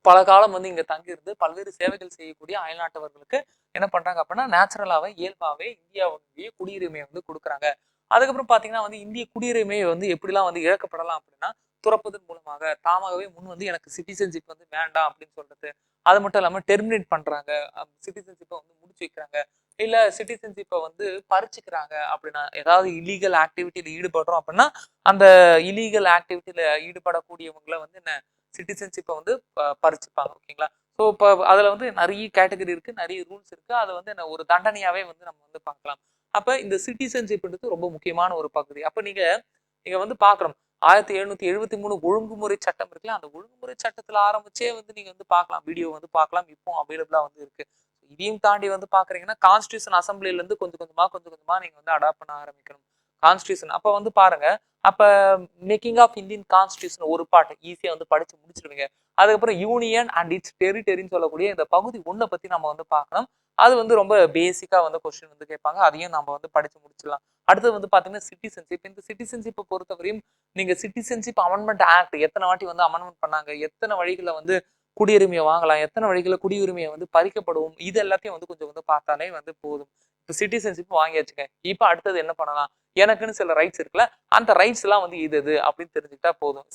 பல காலம் வந்து இங்க தங்கி இருந்து பல்வேறு சேவைகள் செய்யக்கூடிய அயல்நாட்டவர்களுக்கு என்ன பண்றாங்க அப்படின்னா நேச்சுரலாவே இயல்பாவே இந்தியாவுடைய குடியுரிமையை வந்து கொடுக்குறாங்க. அதுக்கப்புறம் பாத்தீங்கன்னா வந்து இந்திய குடியுரிமையை வந்து எப்படிலாம் வந்து இழக்கப்படலாம் அப்படின்னா துறப்பதன் மூலமாக தாமாகவே முன் வந்து எனக்கு சிட்டிசன்ஷிப் வந்து வேண்டாம் அப்படின்னு சொல்றது. அது மட்டும் இல்லாம டெர்மினேட் பண்றாங்க, சிட்டிசன்ஷிப்பை வந்து முடிச்சு வைக்கிறாங்க, இல்ல சிட்டிசன்ஷிப்பை வந்து பறிச்சுக்கிறாங்க. அப்படின்னா ஏதாவது இல்லீகல் ஆக்டிவிட்டியில ஈடுபடுறோம் அப்படின்னா அந்த இல்லீகல் ஆக்டிவிட்டியில ஈடுபடக்கூடியவங்களை வந்து என்ன சிட்டிசன்ஷிப்பை வந்து பறிச்சுப்பாங்க. ஓகேங்களா? ஸோ இப்போ அதில் வந்து நிறைய கேட்டகரி இருக்கு, நிறைய ரூல்ஸ் இருக்கு. அதை வந்து என்ன ஒரு தண்டனையாவே வந்து நம்ம வந்து பார்க்கலாம். அப்ப இந்த சிட்டிசன்ஷிப்ன்றது ரொம்ப முக்கியமான ஒரு பகுதி. அப்ப நீங்க நீங்க வந்து பார்க்கணும் 1773 ஒழுங்குமுறை சட்டம் இருக்குல்ல, அந்த ஒழுங்குமுறை சட்டத்துல ஆரம்பிச்சே வந்து நீங்க வந்து பார்க்கலாம், வீடியோ வந்து பார்க்கலாம். இப்போ அவைலபிளா வந்து இருக்கு. இதையும் தாண்டி வந்து பாக்குறீங்கன்னா கான்ஸ்டியூஷன் அசம்பிளில இருந்து கொஞ்சம் கொஞ்சமா நீங்க வந்து அடாப்ட் பண்ண ஆரம்பிக்கணும் கான்ஸ்டியூஷன். அப்ப வந்து பாருங்க, அப்ப மேக்கிங் ஆஃப் இந்தியன் கான்ஸ்டியூஷன் ஒரு பார்ட் ஈஸியா வந்து படிச்சு முடிச்சிருவீங்க. அதுக்கப்புறம் யூனியன் அண்ட் இட்ஸ் டெரிட்டரின்னு சொல்லக்கூடிய இந்த பகுதி 1 பத்தி நம்ம வந்து பார்க்கணும். அது வந்து ரொம்ப பேசிக்கா வந்து கொஸ்டின் வந்து கேட்பாங்க. அதையும் நம்ம வந்து படிச்சு முடிச்சிடலாம். அடுத்தது வந்து பாத்தீங்கன்னா சிட்டிசன்ஷிப். இந்த சிட்டிசன்ஷிப்பை பொறுத்தவரையும் நீங்க சிட்டிசன்ஷிப் அமெண்ட்மெண்ட் ஆக்ட் எத்தனை வாட்டி வந்து அமெண்ட்மெண்ட் பண்ணாங்க, எத்தனை வழிகளை வந்து குடியுரிமையை வாங்கலாம், எத்தனை வழிகளை குடியுரிமையை வந்து பறிக்கப்படும், இது எல்லாத்தையும் வந்து கொஞ்சம் வந்து பார்த்தாலே வந்து போதும். இப்போ சிட்டிசன்ஷிப் வாங்கியாச்சுங்க, இப்போ அடுத்தது என்ன பண்ணலாம், எனக்குன்னு சில ரைட்ஸ் இருக்குல்ல, அந்த ரைட்ஸ் எல்லாம் வந்து இது அப்படின்னு தெரிஞ்சுக்கிட்டா போதும்.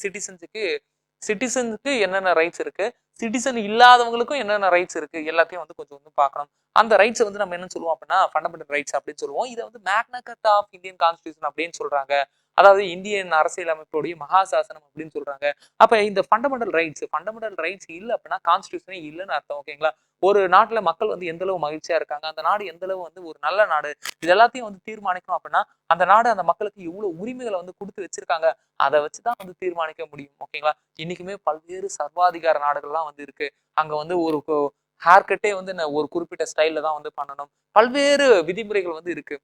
சிட்டிசனுக்கு என்னென்ன ரைட்ஸ் இருக்கு, சிட்டிசன் இல்லாதவங்களுக்கும் என்னென்ன ரைட்ஸ் இருக்கு, எல்லாத்தையும் வந்து கொஞ்சம் வந்து பார்க்கணும். அந்த ரைட்ஸ் வந்து நம்ம என்ன சொல்லுவோம் அப்படின்னா ஃபண்டமெண்டல் ரைட்ஸ் அப்படின்னு சொல்லுவோம். இதை வந்து மேக்னா கார்ட்டா ஆஃப் இந்தியன் கான்ஸ்டியூஷன் அப்படின்னு சொல்றாங்க. அதாவது இந்தியன் அரசியலமைப்புடைய மகாசாசனம் அப்படின்னு சொல்றாங்க. அப்ப இந்த ஃபண்டமெண்டல் ரைட்ஸ் இல்ல அப்படின்னா கான்ஸ்டியூஷனே இல்லைன்னு அர்த்தம். ஓகேங்களா? ஒரு நாட்டுல மக்கள் வந்து எந்த அளவு மகிழ்ச்சியா இருக்காங்க, அந்த நாடு எந்த அளவு வந்து ஒரு நல்ல நாடு, இது எல்லாத்தையும் வந்து தீர்மானிக்கணும் அப்படின்னா அந்த நாடு அந்த மக்களுக்கு இவ்வளவு உரிமைகளை வந்து கொடுத்து வச்சிருக்காங்க, அதை வச்சுதான் வந்து தீர்மானிக்க முடியும். ஓகேங்களா? இன்னைக்குமே பல்வேறு சர்வாதிகார நாடுகள்லாம் வந்து இருக்கு. அங்க வந்து ஒரு ஹேர் கட்டே வந்து ஒரு குறிப்பிட்ட ஸ்டைல்ல தான் வந்து பண்ணணும். பல்வேறு விதிமுறைகள் வந்து இருக்கு.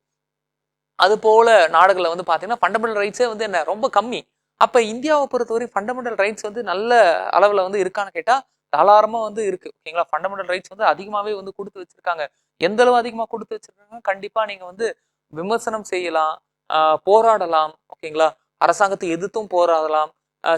அது போல நாடுகள்ல வந்து பாத்தீங்கன்னா ஃபண்டமெண்டல் ரைட்ஸே வந்து என்ன ரொம்ப கம்மி. அப்ப இந்தியாவை பொறுத்தவரை ஃபண்டமெண்டல் ரைட்ஸ் வந்து நல்ல அளவுல வந்து இருக்கான்னு கேட்டா தாராளமா வந்து இருக்கு. ஓகேங்களா? ஃபண்டமெண்டல் ரைட்ஸ் வந்து அதிகமாவே வந்து கொடுத்து வச்சிருக்காங்க. எந்த அளவு அதிகமா கொடுத்து வச்சிருக்காங்க, கண்டிப்பா நீங்க வந்து விமர்சனம் செய்யலாம், போராடலாம். ஓகேங்களா? அரசாங்கத்தை எதிர்த்தும் போராடலாம்.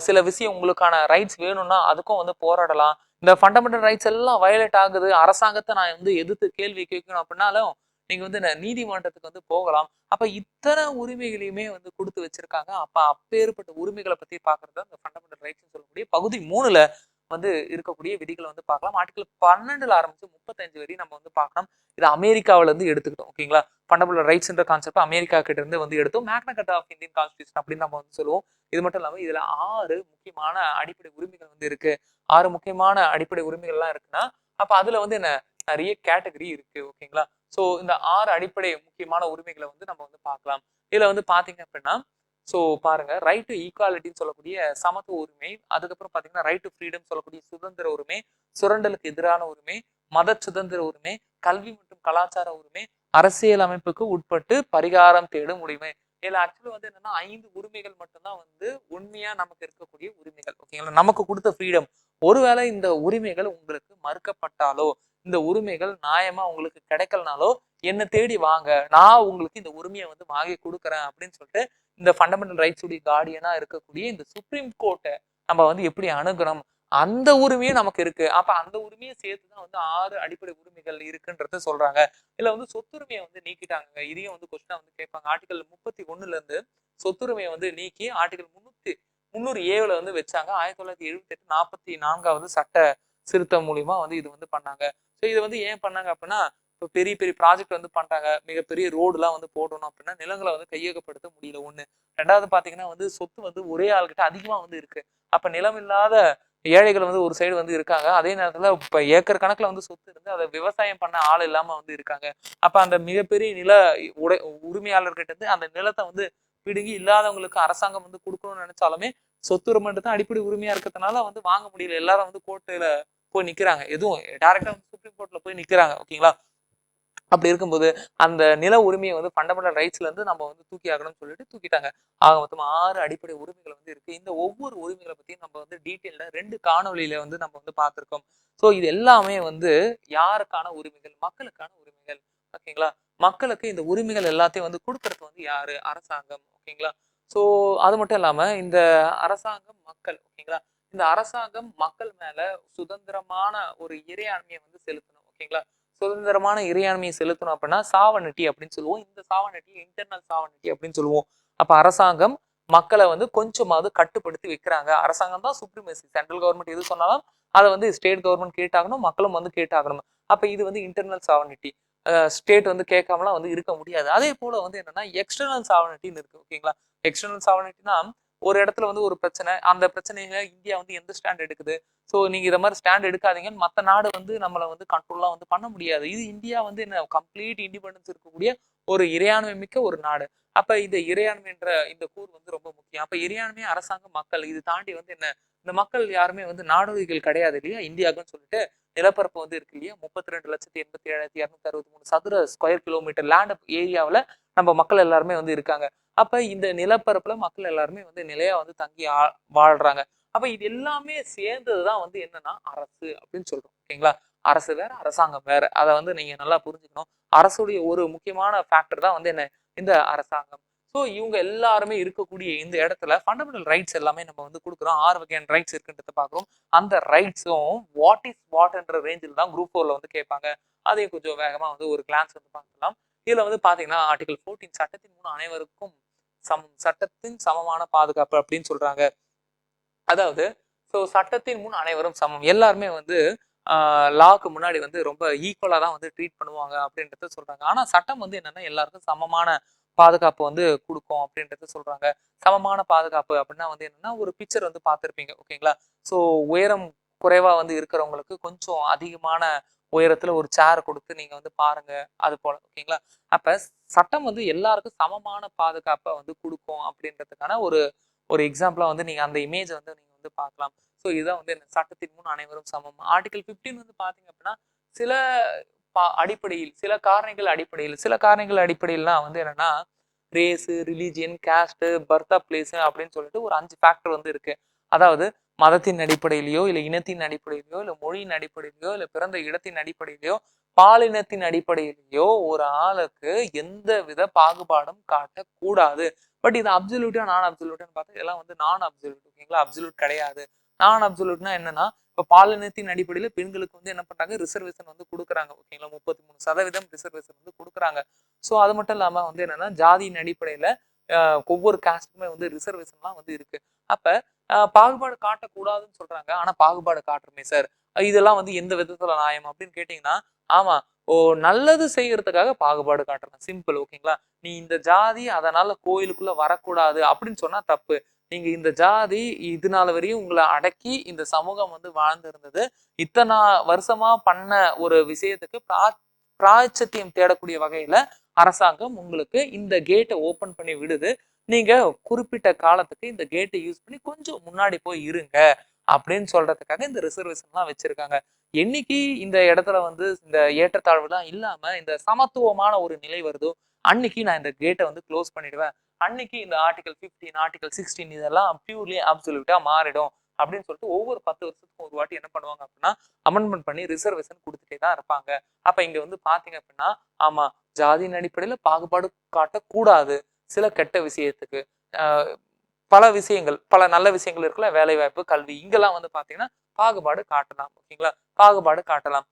சில விஷயம் உங்களுக்கான ரைட்ஸ் வேணும்னா அதுக்கும் வந்து போராடலாம். இந்த ஃபண்டமெண்டல் ரைட்ஸ் எல்லாம் வயலேட் ஆகுது, அரசாங்கத்தை நான் வந்து எதிர்த்து கேள்வி கேட்கணும் அப்படின்னாலும் நீங்க வந்து நீதிமன்றத்துக்கு வந்து போகலாம். அப்ப இத்தனை உரிமைகளையுமே வந்து கொடுத்து வச்சிருக்காங்க. அப்ப அப்பேற்பட்ட உரிமைகளை பத்தி பாக்குறது இந்த ஃபண்டமெண்டல் ரைட்ஸ் சொல்லக்கூடிய பகுதி 3ல வந்து இருக்கக்கூடிய விதிகளை வந்து பார்க்கலாம். ஆர்டிகல் 12ல ஆரம்பிச்சு 35 வரையும் நம்ம வந்து பார்க்கலாம். இது அமெரிக்காவில இருந்து எடுத்துக்கிட்டோம். ஓகேங்களா? ஃபண்டமெண்டல் ரைட்ஸ்ன்ற கான்செப்ட் அமெரிக்கா கிட்ட இருந்து வந்து எடுத்தோம். மேக்னா கார்ட்டா ஆஃப் இந்தியன் கான்ஸ்டிடியூஷன் அப்படின்னு நம்ம வந்து சொல்லுவோம். இது மட்டும் இல்லாம இதுல 6 முக்கியமான அடிப்படை உரிமைகள் வந்து இருக்கு. 6 முக்கியமான அடிப்படை உரிமைகள்லாம் இருக்குன்னா, அப்ப அதுல வந்து என்ன நிறைய கேட்டகரி இருக்கு. ஓகேங்களா? சோ இந்த 6 அடிப்படை முக்கியமான உரிமைகளை வந்து நம்ம வந்து பார்க்கலாம். இதுல வந்து பாத்தீங்க அப்படின்னா, சோ பாருங்க, ரைட் டு ஈக்குவாலிட்டின்னு சொல்லக்கூடிய சமத்துவ உரிமை, அதுக்கப்புறம் பாத்தீங்கன்னா ரைட் டு ஃப்ரீடம் சொல்லக்கூடிய சுதந்திர உரிமை, சுரண்டலுக்கு எதிரான உரிமை, மத சுதந்திர உரிமை, கல்வி மற்றும் கலாச்சார உரிமை, அரசியல் அமைப்புக்கு உட்பட்டு பரிகாரம் தேடும் உரிமை. இதுல ஆக்சுவலி வந்து என்னன்னா 5 உரிமைகள் மட்டும்தான் வந்து உண்மையா நமக்கு இருக்கக்கூடிய உரிமைகள். ஓகேங்களா? நமக்கு கொடுத்த ஃப்ரீடம். ஒருவேளை இந்த உரிமைகள் உங்களுக்கு மறுக்கப்பட்டாலோ, இந்த உரிமைகள் நியாயமா உங்களுக்கு கிடைக்கலனாலோ என்ன தேடி வாங்க, நான் உங்களுக்கு இந்த உரிமையை வந்து வாங்கி கொடுக்குறேன் அப்படின்னு சொல்லிட்டு இந்த ஃபண்டமெண்டல் ரைட்ஸ் உடைய கார்டியனா இருக்கக்கூடிய இந்த சுப்ரீம் கோர்ட்டை நம்ம வந்து எப்படி அணுகணும், அந்த உரிமையும் நமக்கு இருக்கு. அப்ப அந்த உரிமையை சேர்த்துதான் வந்து 6 அடிப்படை உரிமைகள் இருக்குன்றத சொல்றாங்க. இதுல வந்து சொத்துரிமையை வந்து நீக்கிட்டாங்க. இதையும் வந்து கொஸ்டினா வந்து கேட்பாங்க. ஆர்டிகல் 31ல இருந்து சொத்துரிமையை வந்து நீக்கி ஆர்டிகல் 307ல வந்து வச்சாங்க. 1978 44வது சட்ட திருத்தம் மூலியமா வந்து இது வந்து பண்ணாங்க. ஸோ இது வந்து ஏன் பண்ணாங்க அப்படின்னா, இப்போ பெரிய பெரிய ப்ராஜெக்ட் வந்து பண்றாங்க, மிகப்பெரிய ரோடுலாம் வந்து போடணும் அப்படின்னா நிலங்களை வந்து கையகப்படுத்த முடியல ஒண்ணு. ரெண்டாவது பாத்தீங்கன்னா வந்து சொத்து வந்து ஒரே ஆள்கிட்ட அதிகமா வந்து இருக்கு. அப்ப நிலம் இல்லாத ஏழைகள் வந்து ஒரு சைடு வந்து இருக்காங்க. அதே நேரத்துல இப்ப ஏக்கர் கணக்குல வந்து சொத்து இருந்து அதை விவசாயம் பண்ண ஆள் இல்லாம வந்து இருக்காங்க. அப்ப அந்த மிகப்பெரிய நில உடை உரிமையாளர்கிட்ட இருந்து அந்த நிலத்தை வந்து பிடுங்கி இல்லாதவங்களுக்கு அரசாங்கம் வந்து கொடுக்கணும்னு நினைச்சாலுமே சொத்துரிமை மட்டும் தான் அடிப்படை உரிமையா இருக்கிறதுனால வந்து வாங்க முடியல. எல்லாரும் வந்து கோர்ட்டுல போய் நிக்கிறாங்க. எதுவும் டைரக்டா வந்து சுப்ரீம் கோர்ட்ல போய் நிக்கிறாங்க. ஓகேங்களா? அப்படி இருக்கும்போது அந்த நில உரிமையை வந்து ஃபண்டமெண்டல் ரைட்ஸ்ல இருந்து நம்ம வந்து தூக்கி ஆகணும்னு சொல்லிட்டு தூக்கிட்டாங்க. ஆக மொத்தம் 6 அடிப்படை உரிமைகள் வந்து இருக்கு. இந்த ஒவ்வொரு உரிமைகளை பத்தியும் நம்ம வந்து டீட்டெயில்டா 2 காணொலியில வந்து நம்ம வந்து பார்த்திருக்கோம். ஸோ இது எல்லாமே வந்து யாருக்கான உரிமைகள்? மக்களுக்கான உரிமைகள். ஓகேங்களா? மக்களுக்கு இந்த உரிமைகள் எல்லாத்தையும் வந்து கொடுக்கறது வந்து யாரு? அரசாங்கம். ஓகேங்களா? ஸோ அது மட்டும் இல்லாம இந்த அரசாங்கம் மக்கள். ஓகேங்களா? இந்த அரசாங்கம் மக்கள் மேல சுதந்திரமான ஒரு இறையாண்மையை வந்து செலுத்தணும். ஓகேங்களா? சுதந்திரமான இறையாண்மையை செலுத்தணும் அப்படின்னா சாவனட்டி அப்படின்னு சொல்லுவோம். இந்த சாவனட்டி இன்டர்னல் சாவனட்டி அப்படின்னு சொல்லுவோம். அப்ப அரசாங்கம் மக்களை வந்து கொஞ்சமாவது கட்டுப்படுத்தி வைக்கிறாங்க. அரசாங்கம் தான் சுப்ரீமசி. சென்ட்ரல் கவர்மெண்ட் எது சொன்னாலும் அதை வந்து ஸ்டேட் கவர்மெண்ட் கேட்டாகணும், மக்களும் வந்து கேட்டாகணும். அப்ப இது வந்து இன்டர்னல் சாவனிட்டி. ஸ்டேட் வந்து கேட்காமலாம் வந்து இருக்க முடியாது. அதே போல வந்து என்னன்னா எக்ஸ்டர்னல் சாவனிட்டின்னு இருக்கு. ஓகேங்களா? எக்ஸ்டர்னல் சாவனிட்டினா ஒரு இடத்துல வந்து ஒரு பிரச்சனை, அந்த பிரச்சனையில இந்தியா வந்து எந்த ஸ்டாண்ட் எடுக்குது, ஸோ நீங்க இதை மாதிரி ஸ்டாண்ட் எடுக்காதீங்கன்னு மற்ற நாடு வந்து நம்மளை வந்து கண்ட்ரோல்லாம் வந்து பண்ண முடியாது. இது இந்தியா வந்து என்ன கம்ப்ளீட் இண்டிபெண்டன்ஸ் இருக்கக்கூடிய ஒரு இறையாண்மை மிக்க ஒரு நாடு. அப்ப இந்த இறையாண்மைன்ற இந்த கூறு வந்து ரொம்ப முக்கியம். அப்ப இறையாண்மை, அரசாங்கம், மக்கள் இது தாண்டி வந்து என்ன, இந்த மக்கள் யாருமே வந்து நாடோடிகள் கிடையாது இல்லையா? இந்தியாவுக்குன்னு சொல்லிட்டு நிலப்பரப்பு வந்து இருக்கு இல்லையா? 32,87,263 சதுர ஸ்கொயர் கிலோமீட்டர் லேண்ட் ஏரியாவில் நம்ம மக்கள் எல்லாருமே வந்து இருக்காங்க. அப்ப இந்த நிலப்பரப்புல மக்கள் எல்லாருமே வந்து நிலையா வந்து தங்கி வாழ்றாங்க. அப்ப இது எல்லாமே சேர்ந்ததுதான் வந்து என்னன்னா அரசு அப்படின்னு சொல்றோம். ஓகேங்களா? அரசு வேற, அரசாங்கம் வேற. அதை வந்து நீங்க நல்லா புரிஞ்சுக்கணும். அரசுடைய ஒரு முக்கியமான ஃபேக்டர் தான் வந்து என்ன, இந்த அரசாங்கம். ஸோ இவங்க எல்லாருமே இருக்கக்கூடிய இந்த இடத்துல ஃபண்டமெண்டல் ரைட்ஸ் எல்லாமே நம்ம வந்து கொடுக்குறோம். 6 வகையான ரைட்ஸ் இருக்குன்றத பாக்குறோம். அந்த ரைட்ஸும் வாட் இஸ் வாட்ன்ற ரேஞ்சில் தான் குரூப் 4ல வந்து கேட்பாங்க. அதையும் கொஞ்சம் வேகமா வந்து ஒரு கிளான்ஸ் வந்து பார்க்கலாம். இதுல வந்து பாத்தீங்கன்னா ஆர்டிகல் 14 சட்டத்தின் முன் அனைவருக்கும் சட்டத்தின் சமமான பாதுகாப்பு அப்படின்னு சொல்றாங்க. அதாவது சட்டத்தின் முன் அனைவரும் சமம். எல்லாருமே வந்து லாக்கு முன்னாடி வந்து ரொம்ப ஈக்குவலா தான் வந்து ட்ரீட் பண்ணுவாங்க அப்படின்றத சொல்றாங்க. ஆனா சட்டம் வந்து என்னன்னா எல்லாருக்கும் சமமான பாதுகாப்பு வந்து கொடுக்கும் அப்படின்றத சொல்றாங்க. சமமான பாதுகாப்பு அப்படின்னா வந்து என்னன்னா ஒரு பிக்சர் வந்து பார்த்திருப்பீங்க. ஓகேங்களா? ஸோ உயரம் குறைவா வந்து இருக்கிறவங்களுக்கு கொஞ்சம் அதிகமான உயரத்துல ஒரு சேர் கொடுத்து நீங்க வந்து பாருங்க, அது போல. ஓகேங்களா? அப்ப சட்டம் வந்து எல்லாருக்கும் சமமான பாதுகாப்பை வந்து கொடுக்கும் அப்படின்றதுக்கான ஒரு ஒரு எக்ஸாம்பிளா வந்து நீங்க அந்த இமேஜ் வந்து நீங்க வந்து பார்க்கலாம். ஸோ இதுதான் வந்து சட்டத்தின் முன் அனைவரும் சமம். ஆர்டிகல் 15 வந்து பாத்தீங்க அப்படின்னா சில அடிப்படையில், சில காரணங்கள் அடிப்படையிலாம் வந்து என்னன்னா race, religion, caste, birth of place அப்படின்னு சொல்லிட்டு ஒரு 5 ஃபேக்டர் வந்து இருக்கு. அதாவது மதத்தின் அடிப்படையிலையோ, இல்ல இனத்தின் அடிப்படையிலையோ, இல்ல மொழியின் அடிப்படையிலையோ, இல்ல பிறந்த இடத்தின் அடிப்படையிலையோ, பாலினத்தின் அடிப்படையிலையோ ஒரு ஆளுக்கு எந்த வித பாகுபாடும் காட்டக்கூடாது. பட் இது அப்சல்யூட்டா நான் அப்சல்யூட்டான்னு பார்த்தா இதெல்லாம் வந்து நான் அப்சல்யூட். ஓகேங்களா? அப்சல்யூட் கிடையாது. நான் அப்சல்யூட்னா என்னன்னா, இப்ப பாலினத்தின் அடிப்படையில பெண்களுக்கு வந்து என்ன பண்றாங்க, ரிசர்வேஷன் வந்து கொடுக்குறாங்க. ஓகேங்களா, 33% ரிசர்வேஷன் வந்து கொடுக்குறாங்க. ஸோ அது மட்டும் இல்லாம வந்து என்னன்னா, ஜாதியின் அடிப்படையில ஒவ்வொரு காஸ்ட்டுக்குமே வந்து ரிசர்வேஷன்லாம் வந்து இருக்கு. அப்ப பாகுபாடு காட்டக்கூடாதுன்னு சொல்றாங்க. ஆனா பாகுபாடு காட்டுறோமே சார், இதெல்லாம் வந்து எந்த விதத்துல நியாயம் அப்படின்னு கேட்டீங்கன்னா, ஆமா, ஓ நல்லது செய்யறதுக்காக பாகுபாடு காட்டுறாங்க. சிம்பிள். ஓகேங்களா, நீ இந்த ஜாதி அதனால கோயிலுக்குள்ள வரக்கூடாது அப்படின்னு சொன்னா தப்பு. நீங்க இந்த ஜாதி இது நாள் வரையும் உங்களை அடக்கி இந்த சமூகம் வந்து வாழ்ந்து இருந்தது. இத்தனை வருஷமா பண்ண ஒரு விஷயத்துக்கு பிராய்ச்சத்தியம் தேடக்கூடிய வகையில அரசாங்கம் உங்களுக்கு இந்த கேட்டை ஓபன் பண்ணி விடுது. நீங்க குறிப்பிட்ட காலத்துக்கு இந்த கேட்டை யூஸ் பண்ணி கொஞ்சம் முன்னாடி போய் இருங்க அப்படின்னு சொல்றதுக்காக இந்த ரிசர்வேஷன் எல்லாம் வச்சிருக்காங்க. என்னைக்கு இந்த இடத்துல வந்து இந்த ஏற்றத்தாழ்வுலாம் இல்லாம இந்த சமத்துவமான ஒரு நிலை வருதோ, அன்னைக்கு நான் இந்த கேட்டை வந்து க்ளோஸ் பண்ணிடுவேன். அன்னைக்கு இந்த ஆர்டிகல் 15 ஆர்டிகல் 16 இதெல்லாம் பியூர்லி அப்சல்யூட்டா மாறிடும் அப்படின்னு சொல்லிட்டு ஒவ்வொரு 10 வருஷத்துக்கும் ஒரு வாட்டி என்ன பண்ணுவாங்க அப்படின்னா அமெண்ட்மெண்ட் பண்ணி ரிசர்வேஷன் கொடுத்துட்டே தான் இருப்பாங்க. அப்ப இங்க வந்து பாத்தீங்க அப்படின்னா, ஆமா, ஜாதியின் அடிப்படையில பாகுபாடு காட்டக்கூடாது சில கெட்ட விஷயத்துக்கு. பல விஷயங்கள், பல நல்ல விஷயங்கள் இருக்குல்ல, வேலை வாய்ப்பு, கல்வி, இங்கெல்லாம் வந்து பாத்தீங்கன்னா பாகுபாடு காட்டலாம். ஓகேங்களா, பாகுபாடு காட்டலாம்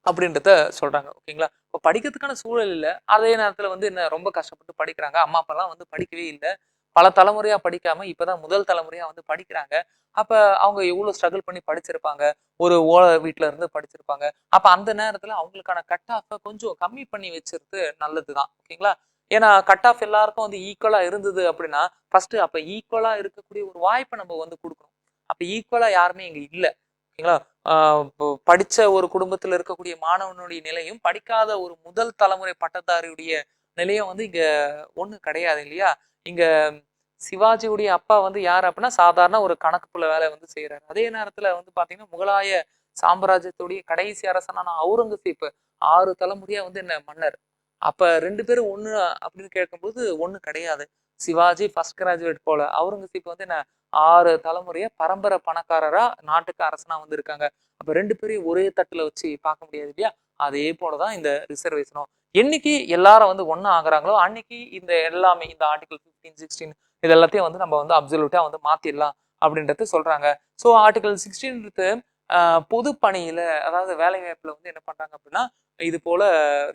அப்படின்றத சொல்றாங்க. ஓகேங்களா, இப்போ படிக்கிறதுக்கான சூழல் இல்லை. அதே நேரத்துல வந்து என்ன ரொம்ப கஷ்டப்பட்டு படிக்கிறாங்க. அம்மா அப்பாலாம் வந்து படிக்கவே இல்லை. பல தலைமுறையா படிக்காம இப்பதான் முதல் தலைமுறையா வந்து படிக்கிறாங்க. அப்ப அவங்க எவ்வளவு ஸ்ட்ரகிள் பண்ணி படிச்சிருப்பாங்க. ஒரு ஓலை வீட்டுல இருந்து படிச்சிருப்பாங்க. அப்ப அந்த நேரத்துல அவங்களுக்கான கட் ஆஃப கொஞ்சம் கம்மி பண்ணி வச்சிருது நல்லதுதான். ஓகேங்களா, ஏன்னா கட் ஆஃப் எல்லாருக்கும் வந்து ஈக்குவலா இருந்தது அப்படின்னா ஃபர்ஸ்ட் அப்ப ஈக்குவலா இருக்கக்கூடிய ஒரு வாய்ப்பை நம்ம வந்து கொடுக்கணும். அப்ப ஈக்குவலா யாருமே இங்க இல்லை. ஓகேங்களா, படிச்ச ஒரு குடும்பத்துல இருக்கக்கூடிய மாணவனுடைய நிலையும் படிக்காத ஒரு முதல் தலைமுறை பட்டதாரியுடைய நிலையும் வந்து இங்க ஒண்ணு கிடையாது இல்லையா. இங்க சிவாஜியுடைய அப்பா வந்து யாரு அப்படின்னா சாதாரண ஒரு கணக்கு புள்ள வேலை வந்து செய்யறாரு. அதே நேரத்துல வந்து பாத்தீங்கன்னா முகலாய சாம்ராஜ்யத்துடைய கடைசி அரசனான அவுரங்கசீப் 6 தலைமுறையா வந்து என்ன மன்னர். அப்ப 2 பேரும் ஒண்ணு அப்படின்னு கேட்கும்போது ஒண்ணு கிடையாது. சிவாஜி ஃபர்ஸ்ட் கிராஜுவேட் போல, அவுரங்கசீப் வந்து என்ன 6 தலைமுறையா பரம்பரை பணக்காரரா நாட்டுக்கு அரசனா வந்து இருக்காங்க. அப்ப 2 பேரையும் ஒரே தட்டுல வச்சு பார்க்க முடியாது இல்லையா. அதே போலதான் இந்த ரிசர்வேஷனும். என்னைக்கு எல்லாரும் வந்து ஒண்ணா ஆகுறாங்களோ அன்னைக்கு இந்த எல்லாமே இந்த ஆர்டிகல் 15 16 இது எல்லாத்தையும் வந்து நம்ம வந்து அப்சல்யூட்டா வந்து மாத்திடலாம் அப்படின்றது சொல்றாங்க. ஸோ ஆர்டிகல் 16 பொது பணியில, அதாவது வேலை வாய்ப்புல வந்து என்ன பண்றாங்க அப்படின்னா இது போல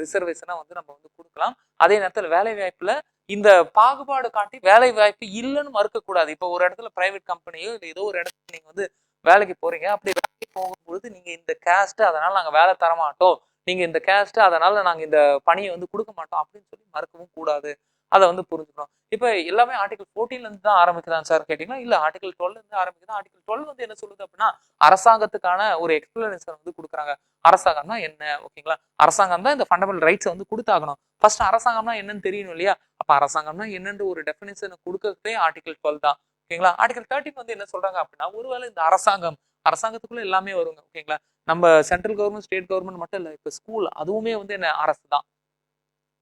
ரிசர்வேஷனா வந்து நம்ம வந்து கொடுக்கலாம். அதே நேரத்துல வேலை வாய்ப்புல இந்த பாகுபாடு காட்டி வேலை வாய்ப்பு இல்லைன்னு மறுக்க கூடாது. இப்போ ஒரு இடத்துல பிரைவேட் கம்பெனியோ இல்லை ஏதோ ஒரு இடத்துல நீங்க வந்து வேலைக்கு போறீங்க. அப்படி வேலைக்கு போகும்பொழுது நீங்க இந்த கேஸ்ட் அதனால நாங்க வேலை தர மாட்டோம், நீங்க இந்த கேஸ்ட் அதனால நாங்க இந்த பணியை வந்து கொடுக்க மாட்டோம் அப்படின்னு சொல்லி மறுக்கவும் கூடாது. அதை வந்து புரிஞ்சுக்கணும். இப்ப எல்லாமே ஆர்டிகல் 14 இருந்து தான் ஆரம்பிக்குதான் சார் கேட்டீங்கன்னா, இல்ல ஆர்டிகல் 12 இருந்து ஆரம்பிக்குதான். ஆர்டிகல் 12 வந்து என்ன சொல்லுது அப்படின்னா அரசாங்கத்துக்கான ஒரு எக்ஸ்பிளனேஷன் வந்து கொடுக்குறாங்க. அரசாங்கம்னா என்ன, ஓகேங்களா, அரசாங்கம் தான் இந்த ஃபண்டமெண்டல் ரைட்ஸ் வந்து கொடுத்தாகணும். ஃபர்ஸ்ட் அரசாங்கம்னா என்னன்னு தெரியணும் இல்லையா. அப்ப அரசாங்கம்னா என்னன்னு ஒரு டெஃபினிஷன் கொடுக்கறதே ஆர்டிகல் 12 தான். ஓகேங்களா, ஆர்டிகல் 13 வந்து என்ன சொல்றாங்க அப்படின்னா, ஒருவேளை இந்த அரசாங்கத்துக்குள்ள எல்லாமே வருங்க. ஓகேங்களா, நம்ம சென்ட்ரல் கவர்மெண்ட் ஸ்டேட் கவர்மெண்ட் மட்டும் இல்ல, இப்ப ஸ்கூல் அதுவுமே வந்து என்ன அரசு தான்.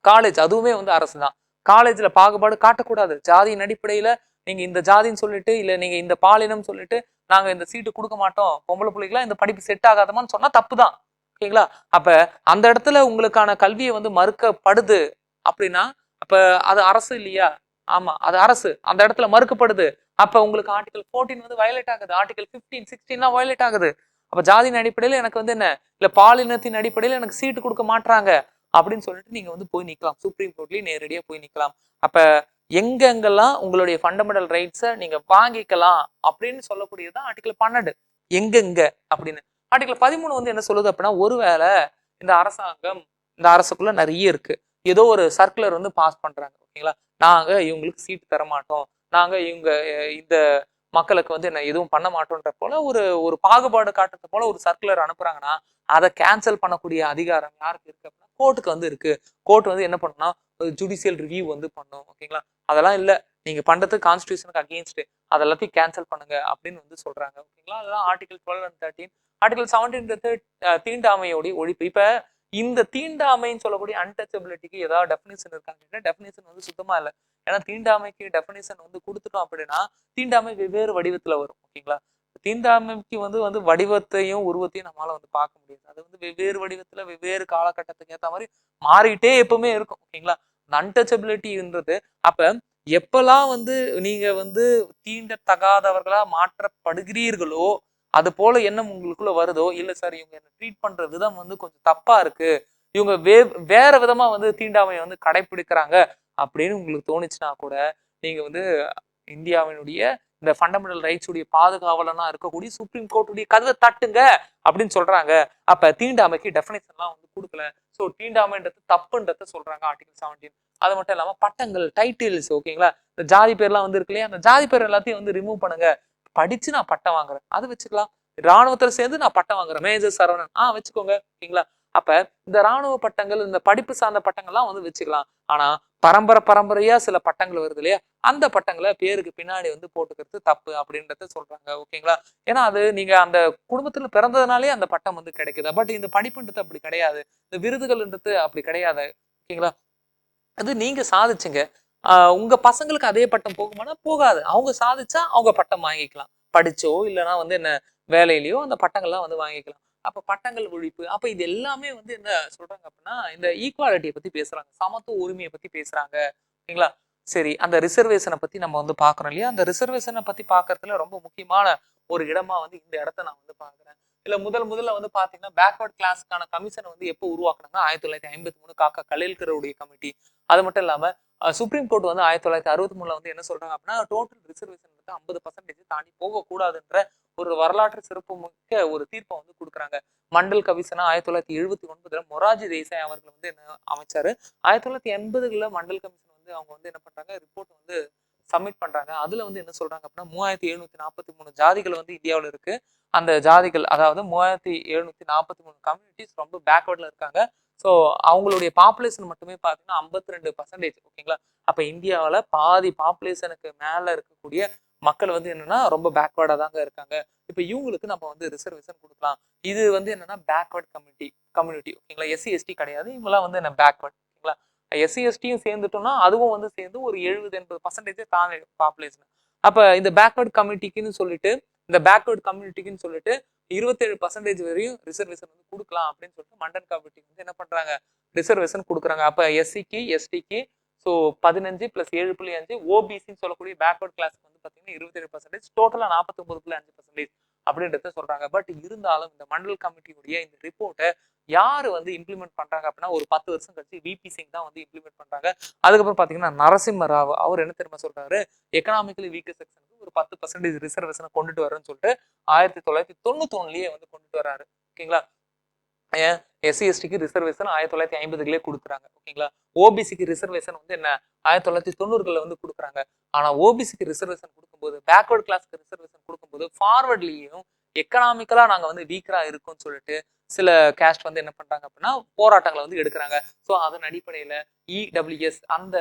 காலேஜ் அதுவுமே வந்து அரசு தான். காலேஜ்ல பாகுபாடு காட்டக்கூடாது. ஜாதியின் அடிப்படையில நீங்க இந்த ஜாதின்னு சொல்லிட்டு இல்ல நீங்க இந்த பாலினம் சொல்லிட்டு நாங்க இந்த சீட்டு கொடுக்க மாட்டோம், பொம்பளை பிள்ளைக்கெல்லாம் இந்த படிப்பு செட் ஆகாதமான்னு சொன்னா தப்பு தான். ஓகேங்களா, அப்ப அந்த இடத்துல உங்களுக்கான கல்வியை வந்து மறுக்கப்படுது அப்படின்னா அப்ப அது அரசு இல்லையா. ஆமா, அது அரசு அந்த இடத்துல மறுக்கப்படுது. அப்ப உங்களுக்கு ஆர்டிகல் 14 வந்து வயலேட் ஆகுது, ஆர்டிகல் 15 16 வயலேட் ஆகுது. அப்ப ஜாதியின் அடிப்படையில எனக்கு வந்து என்ன இல்ல பாலினத்தின் அடிப்படையில எனக்கு சீட்டு கொடுக்க மாட்டாங்க அப்படின்னு சொல்லிட்டு நீங்க வந்து போய் நிக்கலாம், சுப்ரீம் கோர்ட்லயே நேரடியா போய் நிக்கலாம். அப்ப எங்கெங்கெல்லாம் உங்களுடைய ஃபண்டமெண்டல் ரைட்ஸை நீங்க வாங்கிக்கலாம் அப்படின்னு சொல்லக்கூடியதுதான் ஆர்டிகல் 12. எங்கெங்க அப்படின்னு ஆர்டிகல் 13 வந்து என்ன சொல்லுது அப்படின்னா, ஒருவேளை இந்த அரசாங்கம் இந்த அரசுக்குள்ள நிறைய இருக்கு, ஏதோ ஒரு சர்க்குலர் வந்து பாஸ் பண்றாங்க. ஓகேங்களா, நாங்க இவங்களுக்கு சீட்டு தர மாட்டோம், நாங்க இவங்க இந்த மக்களுக்கு வந்து என்ன எதுவும் பண்ண மாட்டோன்ற போல ஒரு ஒரு பாகுபாடு காட்டுறது போல ஒரு சர்க்குலர் அனுப்புறாங்கன்னா அதை கேன்சல் பண்ணக்கூடிய அதிகாரம் யாருக்கு இருக்கு அப்படின்னா கோர்ட்டுக்கு வந்து இருக்கு. கோர்ட் வந்து என்ன பண்ணும்னா ஜுடிஷியல் ரிவ்யூ வந்து பண்ணும். ஓகேங்களா, அதெல்லாம் இல்ல, நீங்க பண்றது கான்ஸ்டியூஷனுக்கு அகெயின்ஸ்ட், அதெல்லாத்தையும் கேன்சல் பண்ணுங்க அப்படின்னு வந்து சொல்றாங்க. ஓகேங்களா, அதெல்லாம் ஆர்டிகல் 12 அண்ட் 13. ஆர்டிகல் 17 தீண்டாமையோடைய ஒழிப்பு. இப்ப இந்த தீண்டாமைன்னு சொல்லக்கூடிய அன்டச்சபிலிட்டிக்கு ஏதாவது டெஃபினிஷன் இருக்காங்க, டெஃபினிஷன் வந்து சுத்தமா இல்லை. ஏன்னா தீண்டாமைக்கு டெஃபினிஷன் வந்து கொடுத்துட்டோம் அப்படின்னா தீண்டாமை வெவ்வேறு வடிவத்துல வரும். ஓகேங்களா, தீண்டாமைக்கு வந்து வந்து வடிவத்தையும் உருவத்தையும் நம்மளால வந்து பார்க்க முடியாது. அது வந்து வெவ்வேறு வடிவத்துல வெவ்வேறு காலகட்டத்துக்கு ஏற்ற மாதிரி மாறிட்டே எப்பவுமே இருக்கும். ஓகேங்களா, அந்த அன்டச்சபிலிட்டின்றது அப்ப எப்பெல்லாம் வந்து நீங்க வந்து தீண்டத்தகாதவர்களா மாற்றப்படுகிறீர்களோ அது போல எண்ணம் உங்களுக்குள்ள வருதோ, இல்ல சார் இவங்க என்ன ட்ரீட் பண்ற விதம் வந்து கொஞ்சம் தப்பா இருக்கு, இவங்க வேற விதமா வந்து தீண்டாமையை வந்து கடைபிடிக்கிறாங்க அப்படின்னு உங்களுக்கு தோணுச்சுன்னா கூட நீங்க வந்து இந்தியாவினுடைய இந்த ஃபண்டமெண்டல் ரைட்ஸ் உடைய பாதுகாவலனா இருக்கக்கூடிய சுப்ரீம் கோர்ட் உடைய கதவை தட்டுங்க அப்படின்னு சொல்றாங்க. அப்ப தீண்டாமைக்கு டெஃபினேஷன் எல்லாம் வந்து கொடுக்கல. சோ தீண்டாமைன்றது தப்புன்றத சொல்றாங்க ஆர்டிகல் 17. அது மட்டும் இல்லாம பட்டங்கள், டைட்டில்ஸ், ஓகேங்களா, இந்த ஜாதி பேர்லாம் வந்து இருக்கு இல்லையா, அந்த ஜாதி பேர் எல்லாத்தையும் வந்து ரிமூவ் பண்ணுங்க. படிச்சு நான் பட்டம் வாங்குறேன் அது வச்சுக்கலாம். ராணுவத்துல சேர்ந்து நான் பட்டம் வாங்குறேன், மேஜர் சரவணன் வச்சுக்கோங்க, ஓகேங்களா. அப்ப இந்த ராணுவ பட்டங்கள், இந்த படிப்பு சார்ந்த பட்டங்கள்லாம் வந்து வச்சுக்கலாம். ஆனா பரம்பரையா சில பட்டங்கள் வருது இல்லையா, அந்த பட்டங்களை பேருக்கு பின்னாடி வந்து போட்டுக்கிறது தப்பு அப்படின்றத சொல்றாங்க, ஓகேங்களா. ஏன்னா அது நீங்க அந்த குடும்பத்துல பிறந்ததுனாலே அந்த பட்டம் வந்து கிடைக்குது. பட் இந்த படிப்புன்றது அப்படி கிடையாது, இந்த விருதுகள்ன்றது அப்படி கிடையாது, ஓகேங்களா. அது நீங்க சாதிச்சுங்க, உங்க பசங்களுக்கு அதே பட்டம் போகுமானா போகாது. அவங்க சாதிச்சா அவங்க பட்டம் வாங்கிக்கலாம், படிச்சோ இல்லைன்னா வந்து என்ன வேலையிலயோ அந்த பட்டங்கள்லாம் வந்து வாங்கிக்கலாம். அப்ப பட்டங்கள் ஒழிப்பு, அப்ப இது எல்லாமே வந்து என்ன சொல்றாங்க அப்படின்னா இந்த ஈக்குவாலிட்டியை பத்தி பேசுறாங்க, சமத்துவ உரிமையை பத்தி பேசுறாங்க, ஓகேங்களா. சரி, அந்த ரிசர்வேஷனை பத்தி நம்ம வந்து பாக்குறோம் இல்லையா, அந்த ரிசர்வேஷனை பத்தி பாக்குறதுல ரொம்ப முக்கியமான ஒரு இடமா வந்து இந்த இடத்த நான் வந்து பாக்குறேன். இல்ல முதல்ல வந்து பாத்தீங்கன்னா பேக்வர்ட் கிளாஸ்க்கான கமிஷனை வந்து எப்போ உருவாக்குனாங்க, 1953 காக்கா கலேல்கருடைய கமிட்டி. அது மட்டும் இல்லாம சுப்ரீம் கோர்ட் வந்து 1963 வந்து என்ன சொல்றாங்க அப்படின்னா டோட்டல் ரிசர்வேஷன் வந்து 50% தாண்டி போகக்கூடாதுன்ற ஒரு வரலாற்று சிறப்பு மிக்க ஒரு தீர்ப்பை வந்து கொடுக்குறாங்க. மண்டல் கமிஷனா 1979 மொராஜி தேசாய் அவர்கள் வந்து என்ன அமைச்சாரு. 1980 மண்டல் கமிஷன் வந்து அவங்க வந்து என்ன பண்றாங்க, ரிப்போர்ட் வந்து சப்மிட் பண்றாங்க. அதுல வந்து என்ன சொல்றாங்க அப்படின்னா 3743 ஜாதிகள் வந்து இந்தியாவில் இருக்கு. அந்த ஜாதிகள், அதாவது 3743 கம்யூனிட்டிஸ் ரொம்ப பேக்வர்ட்ல இருக்காங்க. ஸோ அவங்களுடைய பாப்புலேஷன் மட்டுமே பார்த்தீங்கன்னா 52%, ஓகேங்களா. அப்ப இந்தியாவில் பாதி பாப்புலேஷனுக்கு மேல இருக்கக்கூடிய மக்கள் வந்து என்னன்னா ரொம்ப பேக்வர்டா தாங்க இருக்காங்க. இப்ப இவங்களுக்கு நம்ம வந்து ரிசர்வேஷன் கொடுக்கலாம். இது வந்து என்னன்னா பேக்வர்ட் கம்யூனிட்டி, ஓகேங்களா. எஸ்சி எஸ்டி கிடையாது, இவங்கெல்லாம் வந்து என்ன பேக்வர்ட், ஓகேங்களா. எஸ்சி எஸ்டியும் சேர்ந்துட்டோம்னா அதுவும் வந்து சேர்ந்து ஒரு 70-80% தானே பாப்புலேஷன். அப்ப இந்த பேக்வர்ட் கம்யூனிட்டிக்குன்னு சொல்லிட்டு இந்த பேக்வர்ட் கம்யூனிட்டிக்குன்னு சொல்லிட்டு 27% வரையும் ரிசர்வேஷன் வந்து கொடுக்கலாம் அப்படின்னு சொல்லிட்டு மண்டல் கமிட்டி வந்து என்ன பண்றாங்க, ரிசர்வேஷன் கொடுக்குறாங்க. அப்ப எஸ்சிக்கு எஸ்டிக்கு ஸோ 15 + 7.5, ஓபிசின்னு சொல்லக்கூடிய பேக்வர்ட் கிளாஸ்க்கு வந்து பார்த்தீங்கன்னா 27%, டோட்டலாக 49.5% அப்படின்றத சொல்றாங்க. பட் இருந்தாலும் இந்த மண்டல் கமிட்டியுடைய இந்த ரிப்போர்ட்டை யாரு வந்து இம்ப்ளிமெண்ட் பண்றாங்க அப்படின்னா ஒரு 10 வருஷம் கழிச்சு விபி சிங் தான் வந்து இம்ப்ளிமெண்ட் பண்றாங்க. அதுக்கப்புறம் பாத்தீங்கன்னா நரசிம்ம ராவ் அவர் என்ன தெரியுமா சொல்றாரு, எக்கனாமிக்கலி வீக்கர் செக்ஷனுக்கு ஒரு 10% ரிசர்வேஷனை கொண்டுட்டு வரேன்னு சொல்லிட்டு 1991 வந்து கொண்டுட்டு வராரு, ஓகேங்களா. ஏன் எஸ்சி எஸ்டிக்கு ரிசர்வேஷன் 1950 கொடுக்குறாங்க, ஓகேங்களா. ஓபிசிக்கு ரிசர்வேஷன் வந்து என்ன 1990 வந்து கொடுக்குறாங்க. ஆனா ஓபிசிக்கு ரிசர்வேஷன் கொடுக்கும்போது, பேக்வர்ட் கிளாஸ்க்கு ரிசர்வேஷன் கொடுக்கும்போது ஃபார்வர்ட்லயும் எக்கனாமிக்கலா நாங்க வந்து வீக்கரா இருக்கும்னு சொல்லிட்டு சில கேஸ்ட் வந்து என்ன பண்றாங்க அப்படின்னா போராட்டங்களை வந்து எடுக்கிறாங்க. ஸோ அதன் அடிப்படையில இடபிள்யூஎஸ் அந்த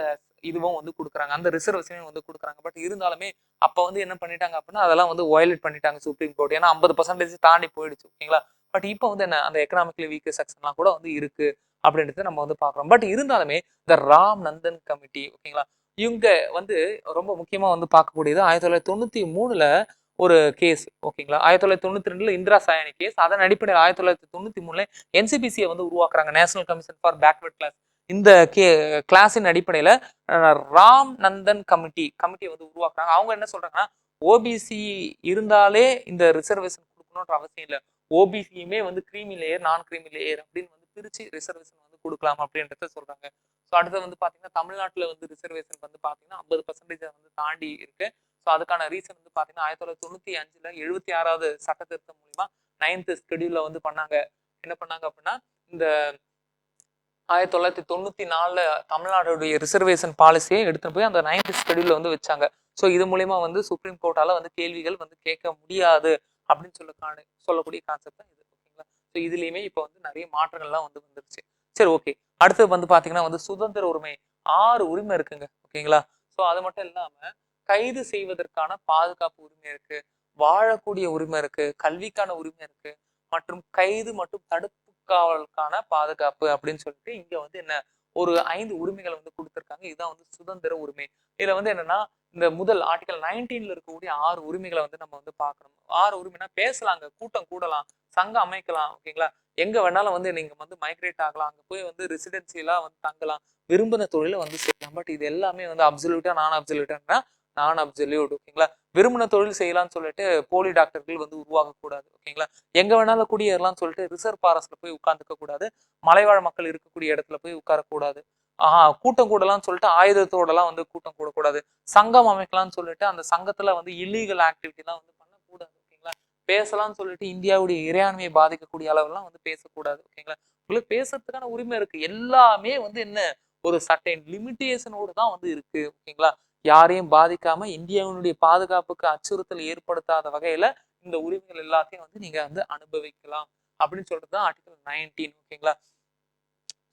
இதுவும் வந்து கொடுக்குறாங்க, அந்த ரிசர்வேஷனையும் வந்து கொடுக்குறாங்க. பட் இருந்தாலுமே அப்ப வந்து என்ன பண்ணிட்டாங்க அப்படின்னா அதெல்லாம் வந்து வயலேட் பண்ணிட்டாங்க சுப்ரீம் கோர்ட், ஏன்னா 50% தாண்டி போயிடுச்சு, ஓகேங்களா. பட் இப்போ வந்து என்ன அந்த எக்கனாமிக்கலி வீக்கர் செக்ஷன்லாம் கூட வந்து இருக்கு அப்படின்றத நம்ம வந்து பாக்குறோம். பட் இருந்தாலுமே இந்த ராம் நந்தன் கமிட்டி, ஓகேங்களா, இவங்க வந்து ரொம்ப முக்கியமா வந்து பார்க்கக்கூடியது 1993 ஒரு கேஸ், ஓகேங்களா. 1992 இந்திரா சாயனி கேஸ். அதன் அடிப்படையில் 1993 என்சிபிசியை வந்து உருவாக்குறாங்க, national commission for backward class. இந்த கிளாஸின் அடிப்படையில ராம் நந்தன் கமிட்டியை வந்து உருவாக்குறாங்க. அவங்க என்ன சொல்றாங்கன்னா ஓபிசி இருந்தாலே இந்த ரிசர்வேஷன் கொடுக்கணும்ன்ற அவசியம் இல்லை, ஓபிசியுமே வந்து கிரீமி லேயர், நான் கிரீமி லேயர் அப்படின்னு வந்து பிரிச்சு ரிசர்வேஷன் வந்து கொடுக்கலாம் அப்படின்றத சொல்றாங்க. ஸோ அடுத்து வந்து பாத்தீங்கன்னா தமிழ்நாட்டில் வந்து ரிசர்வேஷன் வந்து பாத்தீங்கன்னா 50% வந்து தாண்டி இருக்கு. ஸோ அதுக்கான ரீசன் வந்து பாத்தீங்கன்னா 1995 76வது சட்ட திருத்தம் மூலியமா 9th ஷெட்யூல்ல வந்து பண்ணாங்க. என்ன பண்ணாங்க அப்படின்னா இந்த 1994 தமிழ்நாடுடைய ரிசர்வேஷன் பாலிசியை எடுத்துட்டு போய் அந்த 9th ஷெட்யூல்ல வந்து வச்சாங்க. ஸோ இது மூலியமா வந்து சுப்ரீம் கோர்ட்டால வந்து கேள்விகள் வந்து கேட்க முடியாது அப்படின்னு சொல்லக்கூடிய கான்செப்ட் தான் இது, ஓகேங்களா. ஸோ இதுலயுமே இப்போ வந்து நிறைய மாற்றங்கள்லாம் வந்து வந்துருச்சு. சரி, ஓகே. அடுத்து வந்து பாத்தீங்கன்னா வந்து சுதந்திர உரிமை 6 உரிமை இருக்குங்க, ஓகேங்களா. ஸோ அது மட்டும் இல்லாம கைது செய்வதற்கான பாதுகாப்பு உரிமை இருக்கு, வாழக்கூடிய உரிமை இருக்கு, கல்விக்கான உரிமை இருக்கு, மற்றும் கைது மற்றும் தடுப்பு காவலுக்கான பாதுகாப்பு அப்படின்னு சொல்லிட்டு இங்க வந்து என்ன ஒரு 5 உரிமைகளை வந்து கொடுத்திருக்காங்க. இதுதான் வந்து சுதந்திர உரிமை. இதுல வந்து என்னன்னா இந்த முதல் ஆர்டிகல் 19 இருக்கக்கூடிய 6 உரிமைகளை வந்து நம்ம வந்து பார்க்கணும். 6 உரிமைனா பேசலாங்க, கூட்டம் கூடலாம், சங்கம் அமைக்கலாம், ஓகேங்களா. எங்க வேணாலும் வந்து நீங்க வந்து மைக்ரேட் ஆகலாம், அங்க போய் வந்து ரெசிடென்சியெல்லாம் வந்து தங்கலாம், விரும்பின தொழிலை வந்து செய்யலாம். பட் இது எல்லாமே வந்து அப்சல்யூட்டா நான் அப்சல்யூட்டா நான் அப்சல்யூட். ஓகேங்களா? விரும்பின தொழில் செய்யலாம்னு சொல்லிட்டு போலி டாக்டர்கள் வந்து உருவாகக்கூடாது. ஓகேங்களா? எங்க வேணாலும் குடியேறலாம்னு சொல்லிட்டு ரிசர்வ் ஃபாரஸ்ட்ல போய் உட்கார்ந்துக்க கூடாது, மலைவாழ் மக்கள் இருக்கக்கூடிய இடத்துல போய் உட்காரக்கூடாது. கூட்டம் கூடலாம்னு சொல்லிட்டு ஆயுதத்தோடலாம் வந்து கூட்டம் கூடக்கூடாது, சங்கம் அமைக்கலாம்னு சொல்லிட்டு அந்த சங்கத்துல வந்து இல்லீகல் ஆக்டிவிட்டி எல்லாம் வந்து பண்ணக்கூடாது. ஓகேங்களா? பேசலாம்னு சொல்லிட்டு இந்தியாவுடைய இறையாண்மையை பாதிக்கக்கூடிய அளவுலாம் வந்து பேசக்கூடாது. ஓகேங்களா? உங்களுக்கு பேசுறதுக்கான உரிமை இருக்கு, எல்லாமே வந்து என்ன ஒரு சர்டைன் லிமிட்டேஷனோடு தான் வந்து இருக்கு. ஓகேங்களா? யாரையும் பாதிக்காம இந்தியாவினுடைய பாதுகாப்புக்கு அச்சுறுத்தல் ஏற்படுத்தாத வகையில இந்த உரிமைகள் எல்லாத்தையும் வந்து நீங்க வந்து அனுபவிக்கலாம் அப்படின்னு சொல்றதுதான் ஆர்டிகல் 19. ஓகேங்களா?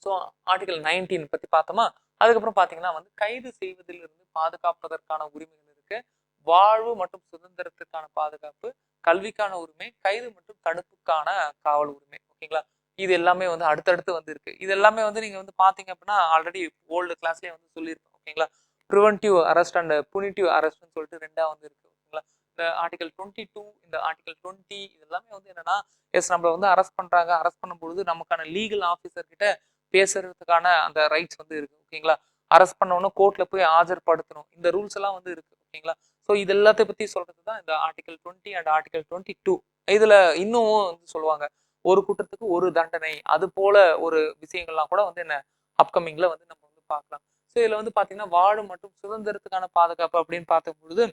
ஸோ ஆர்டிகல் 19 பத்தி பார்த்தோமா. அதுக்கப்புறம் பாத்தீங்கன்னா வந்து கைது செய்வதிலிருந்து பாதுகாப்பதற்கான உரிமைகள் இருக்கு, வாழ்வு மற்றும் சுதந்திரத்துக்கான பாதுகாப்பு, கல்விக்கான உரிமை, கைது மற்றும் தடுப்புக்கான காவல் உரிமை. ஓகேங்களா? இது எல்லாமே வந்து அடுத்தடுத்து வந்து இருக்கு. இது எல்லாமே வந்து நீங்க வந்து பாத்தீங்க அப்படின்னா ஆல்ரெடி ஓல்டு கிளாஸ்லயே வந்து சொல்லியிருக்கோம். ஓகேங்களா? ப்ரிவென்டிவ் அரெஸ்ட் அண்ட் புனிட்டிவ் அரெஸ்ட்னு சொல்லிட்டு ரெண்டா வந்து இருக்கு. ஓகேங்களா? இந்த ஆர்டிகல் 22, இந்த ஆர்டிகல் 20 இது எல்லாமே வந்து என்னன்னா, எஸ் நம்மள வந்து அரெஸ்ட் பண்றாங்க, அரெஸ்ட் பண்ணும்பொழுது நமக்கான லீகல் ஆஃபீஸர் கிட்ட பேசுறதுக்கான அந்த ரைட்ஸ் வந்து இருக்கு. ஓகேங்களா? அரெஸ்ட் பண்ணவொன்னே கோர்ட்ல போய் ஆஜர்படுத்தணும், இந்த ரூல்ஸ் எல்லாம் வந்து இருக்கு. ஓகேங்களா? ஸோ இது எல்லாத்தை பத்தி சொல்றதுதான் இந்த ஆர்டிகல் 20 அண்ட் ஆர்டிகல் 22. இதுல இன்னும் வந்து சொல்லுவாங்க, ஒரு குற்றத்துக்கு ஒரு தண்டனை, அது போல ஒரு விஷயங்கள்லாம் கூட வந்து என்ன அப்கமிங்ல வந்து நம்ம வந்து பார்க்கலாம். ஸோ இதுல வந்து பாத்தீங்கன்னா வாழும் மற்றும் சுதந்திரத்துக்கான பாதுகாப்பு அப்படின்னு பார்க்கும் பொழுது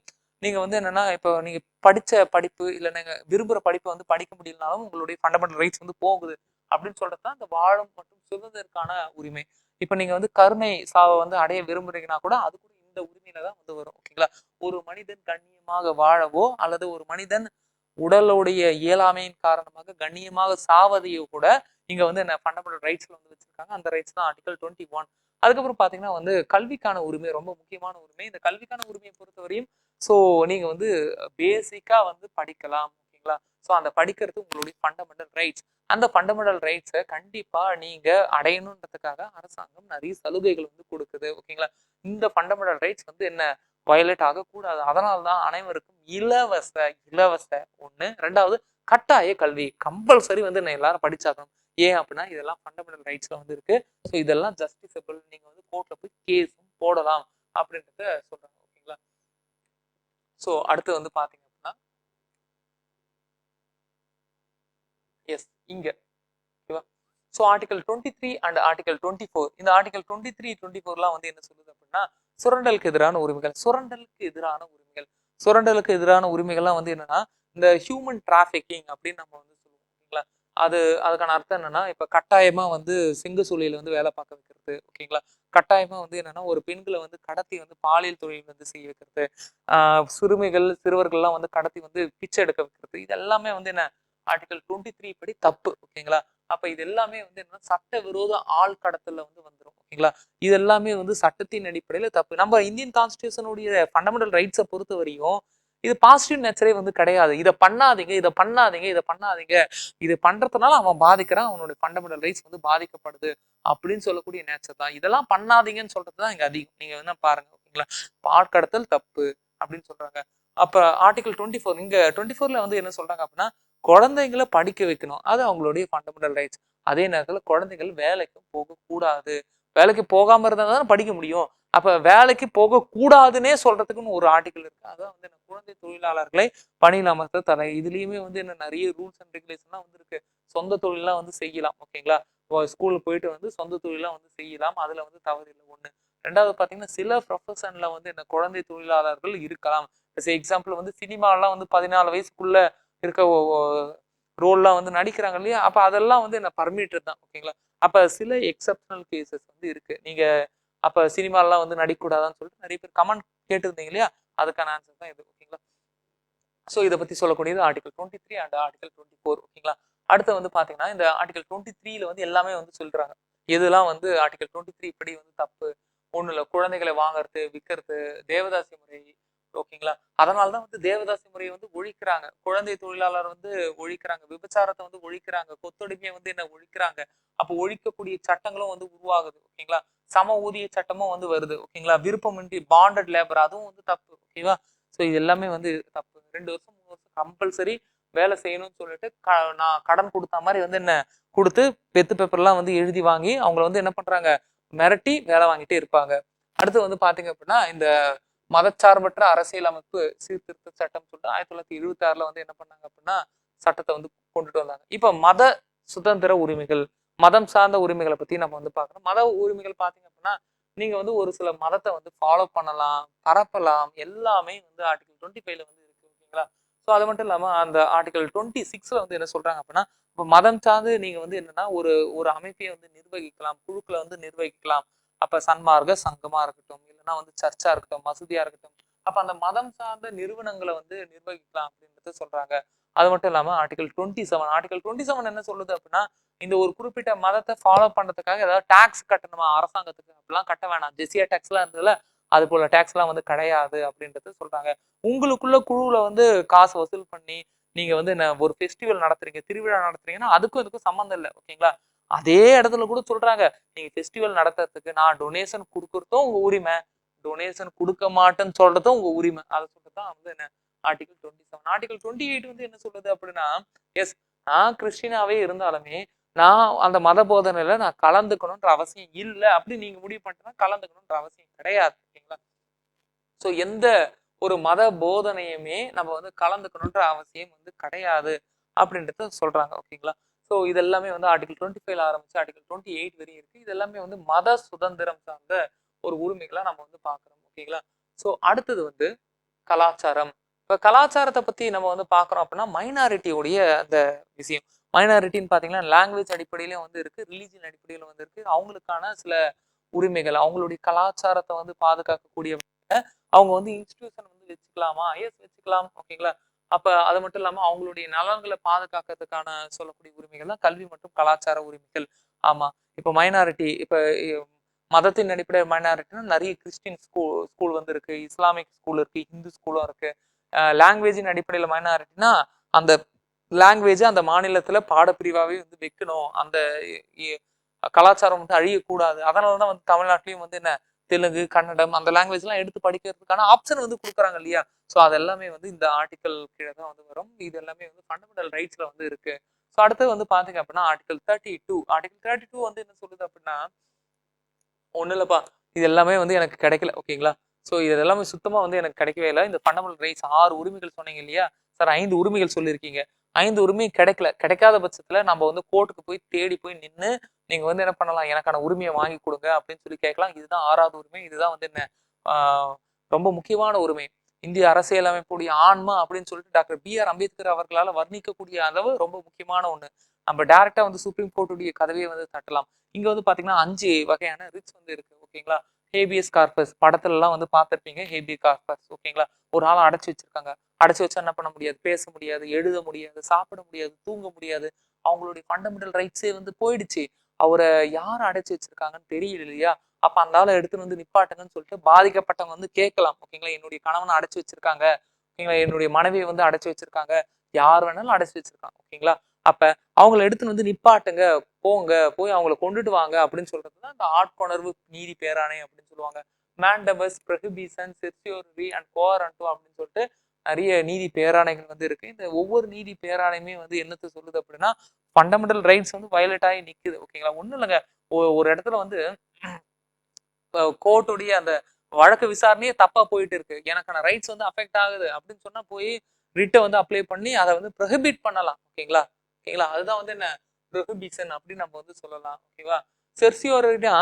நீங்க வந்து என்னன்னா, இப்போ நீங்க படிச்ச படிப்பு இல்ல நீங்க விரும்புற படிப்பை வந்து படிக்க முடியலனாலும் உங்களுடைய ஃபண்டமெண்டல் ரைட்ஸ் வந்து போகுது அப்படின்னு சொல்றதுதான் இந்த வாழும் மற்றும் சுதந்திரத்துக்கான உரிமை. இப்ப நீங்க வந்து கருணை சாவை வந்து அடைய விரும்புறீங்கன்னா கூட அது கூட இந்த உரிமையில தான் வந்து வரும். ஓகேங்களா? ஒரு மனிதன் கண்ணியமாக வாழவோ அல்லது ஒரு மனிதன் உடலுடைய இயலாமையின் காரணமாக கண்ணியமாக சாவதையோ கூட இங்க வந்து என்ன ஃபண்டமெண்டல் ரைட்ஸ்ல வந்து வச்சிருக்காங்க. அந்த ரைட்ஸ் தான் ஆர்டிகல் 21. அதுக்கப்புறம் பாத்தீங்கன்னா வந்து கல்விக்கான உரிமை ரொம்ப முக்கியமான உரிமை. இந்த கல்விக்கான உரிமையை பொறுத்தவரையும் ஸோ நீங்க வந்து பேசிக்கா வந்து படிக்கலாம். ஓகேங்களா? ஸோ அந்த படிக்கிறது உங்களுடைய ஃபண்டமெண்டல் ரைட்ஸ். அந்த ஃபண்டமெண்டல் ரைட்ஸை கண்டிப்பா நீங்க அடையணுன்றதுக்காக அரசாங்கம் நிறைய சலுகைகள் வந்து கொடுக்குது. ஓகேங்களா? இந்த ஃபண்டமெண்டல் ரைட்ஸ் வந்து என்ன வயலேட் ஆகக்கூடாது. அதனால்தான் அனைவருக்கும் இலவச இலவச ஒண்ணு, ரெண்டாவது கட்டாய கல்வி கம்பல்சரி வந்து என்ன எல்லாரும் படிச்சாகணும். ஏன் அப்படின்னா இதெல்லாம் ஃபண்டமெண்டல் ரைட்ஸ்ல வந்து இருக்கு. ஸோ இதெல்லாம் ஜஸ்டிசபிள், நீங்க வந்து கோர்ட்ல போய் கேஸும் போடலாம் அப்படின்றத சொல்றாங்க. ஓகேங்களா? ஸோ அடுத்து வந்து பாத்தீங்க அப்படின்னா எஸ் இங்க ஓகேவா? ஸோ ஆர்டிகல் 23 அண்ட் ஆர்டிகல் 24, இந்த ஆர்டிகல் 23, 24லாம் வந்து என்ன சொல்லுது அப்படின்னா சுரண்டலுக்கு எதிரான உரிமைகள். சுரண்டலுக்கு எதிரான உரிமைகள், சுரண்டலுக்கு எதிரான உரிமைகள்லாம் வந்து என்னன்னா இந்த ஹியூமன் டிராஃபிக்கிங் அப்படின்னு நம்ம வந்து சொல்லுவோம். ஓகேங்களா? அது அதுக்கான அர்த்தம் என்னன்னா இப்ப கட்டாயமா வந்து சிங்க சூழலில் வந்து வேலை பார்க்க வைக்கிறது. ஓகேங்களா? கட்டாயமா வந்து என்னன்னா ஒரு பெண்களை வந்து கடத்தி வந்து பாலியல் தொழில் வந்து செய்ய வைக்கிறது, சிறுமிகள் சிறுவர்கள்லாம் வந்து கடத்தி வந்து பிச்சை எடுக்க வைக்கிறது, இது எல்லாமே வந்து என்ன ஆர்டிகல் 23 படி தப்பு. ஓகேங்களா? அப்ப இது எல்லாமே வந்து என்ன சட்ட விரோத ஆள் கடத்தல வந்து வந்துடும். ஓகேங்களா? இது எல்லாமே வந்து சட்டத்தின் அடிப்படையில தப்பு. நம்ம இந்தியன் கான்ஸ்டிடியூஷனுடைய ஃபண்டமெண்டல் ரைட்ஸை பொறுத்த வரையும் இது பாசிட்டிவ் நேச்சரே வந்து கிடையாது. இதை பண்ணாதீங்க, இதை பண்ணாதீங்க, இதை பண்ணாதீங்க, இது பண்றதுனால அவன் பாதிக்கிறான், அவனுடைய ஃபண்டமெண்டல் ரைட்ஸ் வந்து பாதிக்கப்படுது அப்படின்னு சொல்லக்கூடிய நேச்சர் தான். இதெல்லாம் பண்ணாதீங்கன்னு சொல்றதுதான் இங்க அதிகம். நீங்க என்ன பாருங்க. ஓகேங்களா? ஆட்கடத்தல் தப்பு அப்படின்னு சொல்றாங்க. அப்ப ஆர்டிகல் 24 இங்க 24ல வந்து என்ன சொல்றாங்க அப்படின்னா குழந்தைங்களை படிக்க வைக்கணும், அது அவங்களுடைய ஃபண்டமெண்டல் ரைட்ஸ். அதே நேரத்துல குழந்தைகள் வேலைக்கும் போகக்கூடாது. வேலைக்கு போகாம இருந்தா தானே படிக்க முடியும். அப்ப வேலைக்கு போக கூடாதுன்னே சொல்றதுக்குன்னு ஒரு ஆர்டிகல் இருக்கு. அதான் வந்து குழந்தை தொழிலாளர்களை பணியில் அமர்த்த தடை. இதுலயுமே வந்து என்ன நிறைய ரூல்ஸ் அண்ட் ரெகுலேஷன்லாம் வந்து இருக்கு. சொந்த தொழிலாம் வந்து செய்யலாம். ஓகேங்களா? ஸ்கூலுக்கு போயிட்டு வந்து சொந்த தொழிலாம் வந்து செய்யலாம். அதுல வந்து தவறு இல்லை ஒண்ணு. ரெண்டாவது பாத்தீங்கன்னா சில ப்ரொஃபஷன்ல வந்து என்ன குழந்தை தொழிலாளர்கள் இருக்கலாம். எக்ஸாம்பிள் வந்து சினிமாலாம் வந்து 14 வயசுக்குள்ள இருக்க ரோல்லாம் வந்து நடிக்கிறாங்க இல்லையா? அப்ப அதெல்லாம் வந்து என்ன பர்மிட்டட் தான். ஓகேங்களா? அப்ப சில எக்ஸப்ஷனல் கேசஸ் வந்து இருக்கு. நீங்க அப்ப சினிமாலாம் வந்து நடிக்கக்கூடாதான்னு சொல்லிட்டு நிறைய பேர் கமெண்ட் கேட்டிருந்தீங்க இல்லையா? அதுக்கான ஆன்சர் தான் இது. ஓகேங்களா? ஸோ இதை பத்தி சொல்லக்கூடியது ஆர்டிகல் 23 அண்ட் ஆர்டிகல் 24. ஓகேங்களா? அடுத்து வந்து பாத்தீங்கன்னா இந்த ஆர்டிகல் 23ல வந்து எல்லாமே வந்து சொல்றாங்க. எதெல்லாம் வந்து ஆர்டிகல் 23 படி வந்து தப்பு, ஒண்ணு இல்ல குழந்தைகளை வாங்குறது, விற்கிறது, தேவதாசி முறை. ஓகேங்களா? அதனாலதான் வந்து தேவதாசி முறையை வந்து ஒழிக்கிறாங்க, குழந்தை தொழிலாளர் வந்து ஒழிக்கிறாங்க, விபச்சாரத்தை வந்து ஒழிக்கிறாங்க, கொத்தடிமையை வந்து என்ன ஒழிக்கிறாங்க. அப்போ ஒழிக்கக்கூடிய சட்டங்களும் வந்து உருவாகுது. ஓகேங்களா? சம ஊதிய சட்டமும் வந்து வருது. ஓகேங்களா? விருப்பமின்றி பாண்டட் லேபர் அதுவும் வந்து தப்பு. ஓகேவா? ஸோ இது எல்லாமே வந்து தப்பு. 2 வருஷம் 3 வருஷம் கம்பல்சரி வேலை செய்யணும்னு சொல்லிட்டு நான் கடன் கொடுத்த மாதிரி வந்து என்ன கொடுத்து வெத்து பேப்பர்லாம் வந்து எழுதி வாங்கி அவங்கள வந்து என்ன பண்றாங்க, மிரட்டி வேலை வாங்கிட்டே இருப்பாங்க. அடுத்து வந்து பாத்தீங்க அப்படின்னா இந்த மதச்சார்பற்ற அரசியலமைப்பு சீர்திருத்த சட்டம் சொல்லிட்டு 1976ல வந்து என்ன பண்ணாங்க அப்படின்னா சட்டத்தை வந்து கொண்டுட்டு வந்தாங்க. இப்ப மத சுதந்திர உரிமைகள், மதம் சார்ந்த உரிமைகளை பத்தி நம்ம வந்து பார்க்கணும். மத உரிமைகள் பாத்தீங்க அப்படின்னா நீங்க வந்து ஒரு சில மதத்தை வந்து ஃபாலோ பண்ணலாம், பரப்பலாம், எல்லாமே வந்து ஆர்டிகல் 25ல வந்து இருக்கு. ஓகேங்களா? ஸோ அது மட்டும் இல்லாம அந்த ஆர்டிகல் 26ல வந்து என்ன சொல்றாங்க அப்படின்னா, இப்போ மதம் சார்ந்து நீங்க வந்து என்னன்னா ஒரு ஒரு அமைப்பை வந்து நிர்வகிக்கலாம், குழுக்களை வந்து நிர்வகிக்கலாம். அப்ப சன்மார்க்க சங்கமா இருக்கட்டும், இல்லைன்னா வந்து சர்ச்சா இருக்கட்டும், மசூதியா இருக்கட்டும். அப்ப அந்த மதம் சார்ந்த நிறுவனங்களை வந்து நிர்வகிக்கலாம் அப்படின்றத சொல்றாங்க. அது மட்டும் இல்லாம ஆர்டிகல் 27 என்ன சொல்லுது அப்படின்னா, இந்த ஒரு குறிப்பிட்ட மதத்தை ஃபாலோ பண்றதுக்காக ஏதாவது டாக்ஸ் கட்டணுமா அரசாங்கத்துக்கு, அப்படிலாம் கட்ட வேணாம். ஜெசியா டாக்ஸ் எல்லாம் இருந்ததுல அது போல டாக்ஸ் எல்லாம் வந்து கிடையாது அப்படின்றது சொல்றாங்க. உங்களுக்குள்ள குழுவுல வந்து காசு வசூல் பண்ணி நீங்க வந்து ஒரு ஃபெஸ்டிவல் நடத்துறீங்க, திருவிழா நடத்துறீங்கன்னா அதுக்கும் இதுக்கும் சம்மந்தம் இல்லை. ஓகேங்களா? அதே இடத்துல கூட சொல்றாங்க, நீங்க ஃபெஸ்டிவல் நடத்துறதுக்கு நான் டொனேஷன் கொடுக்கறதும் உங்க உரிமை, டொனேஷன் கொடுக்க மாட்டேன்னு சொல்றதும் உங்க உரிமை. அதை சொல்றதுதான் வந்து என்ன ஆர்டிகல் 27. ஆர்டிகல் 28 வந்து என்ன சொல்றது அப்படின்னா, எஸ் நான் கிறிஸ்டினாவே இருந்தாலுமே நான் அந்த மத போதனையில நான் கலந்துக்கணும்ன்ற அவசியம் இல்லை அப்படி நீங்க முடிவு பண்ணிட்டா கலந்துக்கணும்ன்ற அவசியம் கிடையாது. ஓகேங்களா? ஸோ எந்த ஒரு மத போதனையுமே நம்ம வந்து கலந்துக்கணுன்ற அவசியம் வந்து கிடையாது அப்படின்றத சொல்றாங்க. ஓகேங்களா? ஸோ இது எல்லாமே வந்து ஆர்டிகல் 25ல ஆரம்பிச்சு ஆர்டிகல் 28 வரையும் இருக்கு. இது எல்லாமே வந்து மத சுதந்திரம் சார்ந்த ஒரு உரிமைகளை நம்ம வந்து பார்க்கிறோம். ஓகேங்களா? ஸோ அடுத்தது வந்து கலாச்சாரம். இப்ப கலாச்சாரத்தை பத்தி நம்ம வந்து பார்க்கிறோம் அப்படின்னா மைனாரிட்டியோடைய அந்த விஷயம். மைனாரிட்டின்னு பாத்தீங்கன்னா லாங்குவேஜ் அடிப்படையிலும் வந்து இருக்கு, ரிலீஜியன் அடிப்படையில வந்து இருக்கு. அவங்களுக்கான சில உரிமைகள், அவங்களுடைய கலாச்சாரத்தை வந்து பாதுகாக்கக்கூடிய அவங்க வந்து இன்ஸ்டிடியூஷன் வந்து வச்சுக்கலாமா? எஸ் வச்சுக்கலாம். ஓகேங்களா? அப்ப அது மட்டும் இல்லாம அவங்களுடைய நலன்களை பாதுகாக்கிறதுக்கான சொல்லக்கூடிய உரிமைகள் தான் கல்வி மற்றும் கலாச்சார உரிமைகள். ஆமா. இப்ப மைனாரிட்டி இப்ப மதத்தின் அடிப்படை மைனாரிட்டினா நிறைய கிறிஸ்டின் ஸ்கூல் வந்து இருக்கு, இஸ்லாமிக் ஸ்கூல் இருக்கு, ஹிந்து ஸ்கூலும் இருக்கு. லாங்குவேஜின் அடிப்படையில மைனாரிட்டினா அந்த லாங்குவேஜ் அந்த மாநிலத்துல பாடப்பிரிவாவே வந்து வைக்கணும். அந்த கலாச்சாரம் வந்து அழியக்கூடாது. அதனாலதான் வந்து தமிழ்நாட்டிலையும் வந்து என்ன தெலுங்கு, கன்னடம் அந்த லாங்குவேஜ் எல்லாம் எடுத்து படிக்கிறதுக்கான ஆப்ஷன் வந்து கொடுக்குறாங்க இல்லையா? ஸோ அது எல்லாமே வந்து இந்த ஆர்டிக்கல் கீழே தான் வந்து வரும். இது எல்லாமே வந்து ஃபண்டமெண்டல் ரைட்ஸ்ல வந்து இருக்கு. ஸோ அடுத்து வந்து பாத்தீங்க அப்படின்னா ஆர்டிகல் 32 வந்து என்ன சொல்லுது அப்படின்னா, ஒண்ணு இல்லப்பா, இது எல்லாமே வந்து எனக்கு கிடைக்கல. ஓகேங்களா? ஸோ இது எல்லாமே சுத்தமா வந்து எனக்கு கிடைக்கவே இல்லை. இந்த ஃபண்டமெண்டல் ரைட்ஸ் 6 உரிமைகள் சொன்னீங்க இல்லையா? சார் 5 உரிமைகள் சொல்லியிருக்கீங்க. 5 உரிமையும் கிடைக்கல. கிடைக்காத பட்சத்துல நம்ம வந்து கோர்ட்டுக்கு போய் தேடி போய் நின்னு நீங்க வந்து என்ன பண்ணலாம், எனக்கான உரிமையை வாங்கி கொடுங்க அப்படின்னு சொல்லி கேட்கலாம். இதுதான் 6வது உரிமை. இதுதான் வந்து என்ன ரொம்ப முக்கியமான உரிமை. இந்திய அரசியலமைப்புடைய ஆன்மா அப்படின்னு சொல்லிட்டு டாக்டர் பி.ஆர். அம்பேத்கர் அவர்களால வர்ணிக்கக்கூடிய அளவு ரொம்ப முக்கியமான ஒண்ணு. நம்ம டைரக்டா வந்து சுப்ரீம் கோர்ட்டுடைய கதவியை வந்து தட்டலாம். இங்க வந்து பாத்தீங்கன்னா 5 வகையான ரிட்ஸ் வந்து இருக்கு. ஓகேங்களா? ஹேபியஸ் கார்பஸ் படத்துல எல்லாம் வந்து பார்த்திருப்பீங்க. Habeas corpus. ஓகேங்களா? ஒரு ஆளை அடைச்சு வச்சிருக்காங்க. அடைச்சு வச்சா என்ன பண்ண முடியாது, பேச முடியாது, எழுத முடியாது, சாப்பிட முடியாது, தூங்க முடியாது. அவங்களுடைய ஃபண்டமெண்டல் ரைட்ஸே வந்து போயிடுச்சு. அவரை யார் அடைச்சு வச்சிருக்காங்கன்னு தெரியல இல்லையா? அப்ப அந்த ஆளை எடுத்துன்னு வந்து நிப்பாட்டுங்கன்னு சொல்லிட்டு பாதிக்கப்பட்டவங்க வந்து கேட்கலாம். ஓகேங்களா? என்னுடைய கணவனை அடைச்சு வச்சிருக்காங்க, ஓகேங்களா, என்னுடைய மனைவியை வந்து அடைச்சு வச்சிருக்காங்க, யார் வேணாலும் அடைச்சு வச்சிருக்காங்க. ஓகேங்களா? அப்ப அவங்களை எடுத்துன்னு வந்து நிப்பாட்டுங்க, போங்க, போய் அவங்களை கொண்டுட்டு வாங்க அப்படின்னு சொல்றதுதான் இந்த ஆட்கொணர்வு நீதி பேராணை அப்படின்னு சொல்லுவாங்க. மேண்டபஸ், ப்ரொஹிபிஷன், செர்சியோரி அண்ட் கோரண்டோ அப்படின்னு சொல்லிட்டு நிறைய நீதி பேராணைகள் வந்து இருக்கு. இந்த ஒவ்வொரு நீதி பேராணையுமே வந்து என்னத்தை சொல்லுது அப்படின்னா, ஃபண்டமெண்டல் ரைட்ஸ் வந்து வயலேட் ஆகி நிக்குது. ஓகேங்களா? ஒண்ணும் இல்லைங்க, ஒரு இடத்துல வந்து கோர்ட்டுடைய அந்த வழக்கு விசாரணையே தப்பா போயிட்டு இருக்கு, எனக்கான ரைட்ஸ் வந்து அஃபெக்ட் ஆகுது அப்படின்னு சொன்னா போய் ரிட்டை வந்து அப்ளை பண்ணி அதை வந்து ப்ரொஹிபிட் பண்ணலாம். ஓகேங்களா? ஓகேங்களா? அதுதான் வந்து என்ன ப்ரொஹிபிஷன் அப்படின்னு நம்ம வந்து சொல்லலாம். ஓகேவா? செர்சியோரினா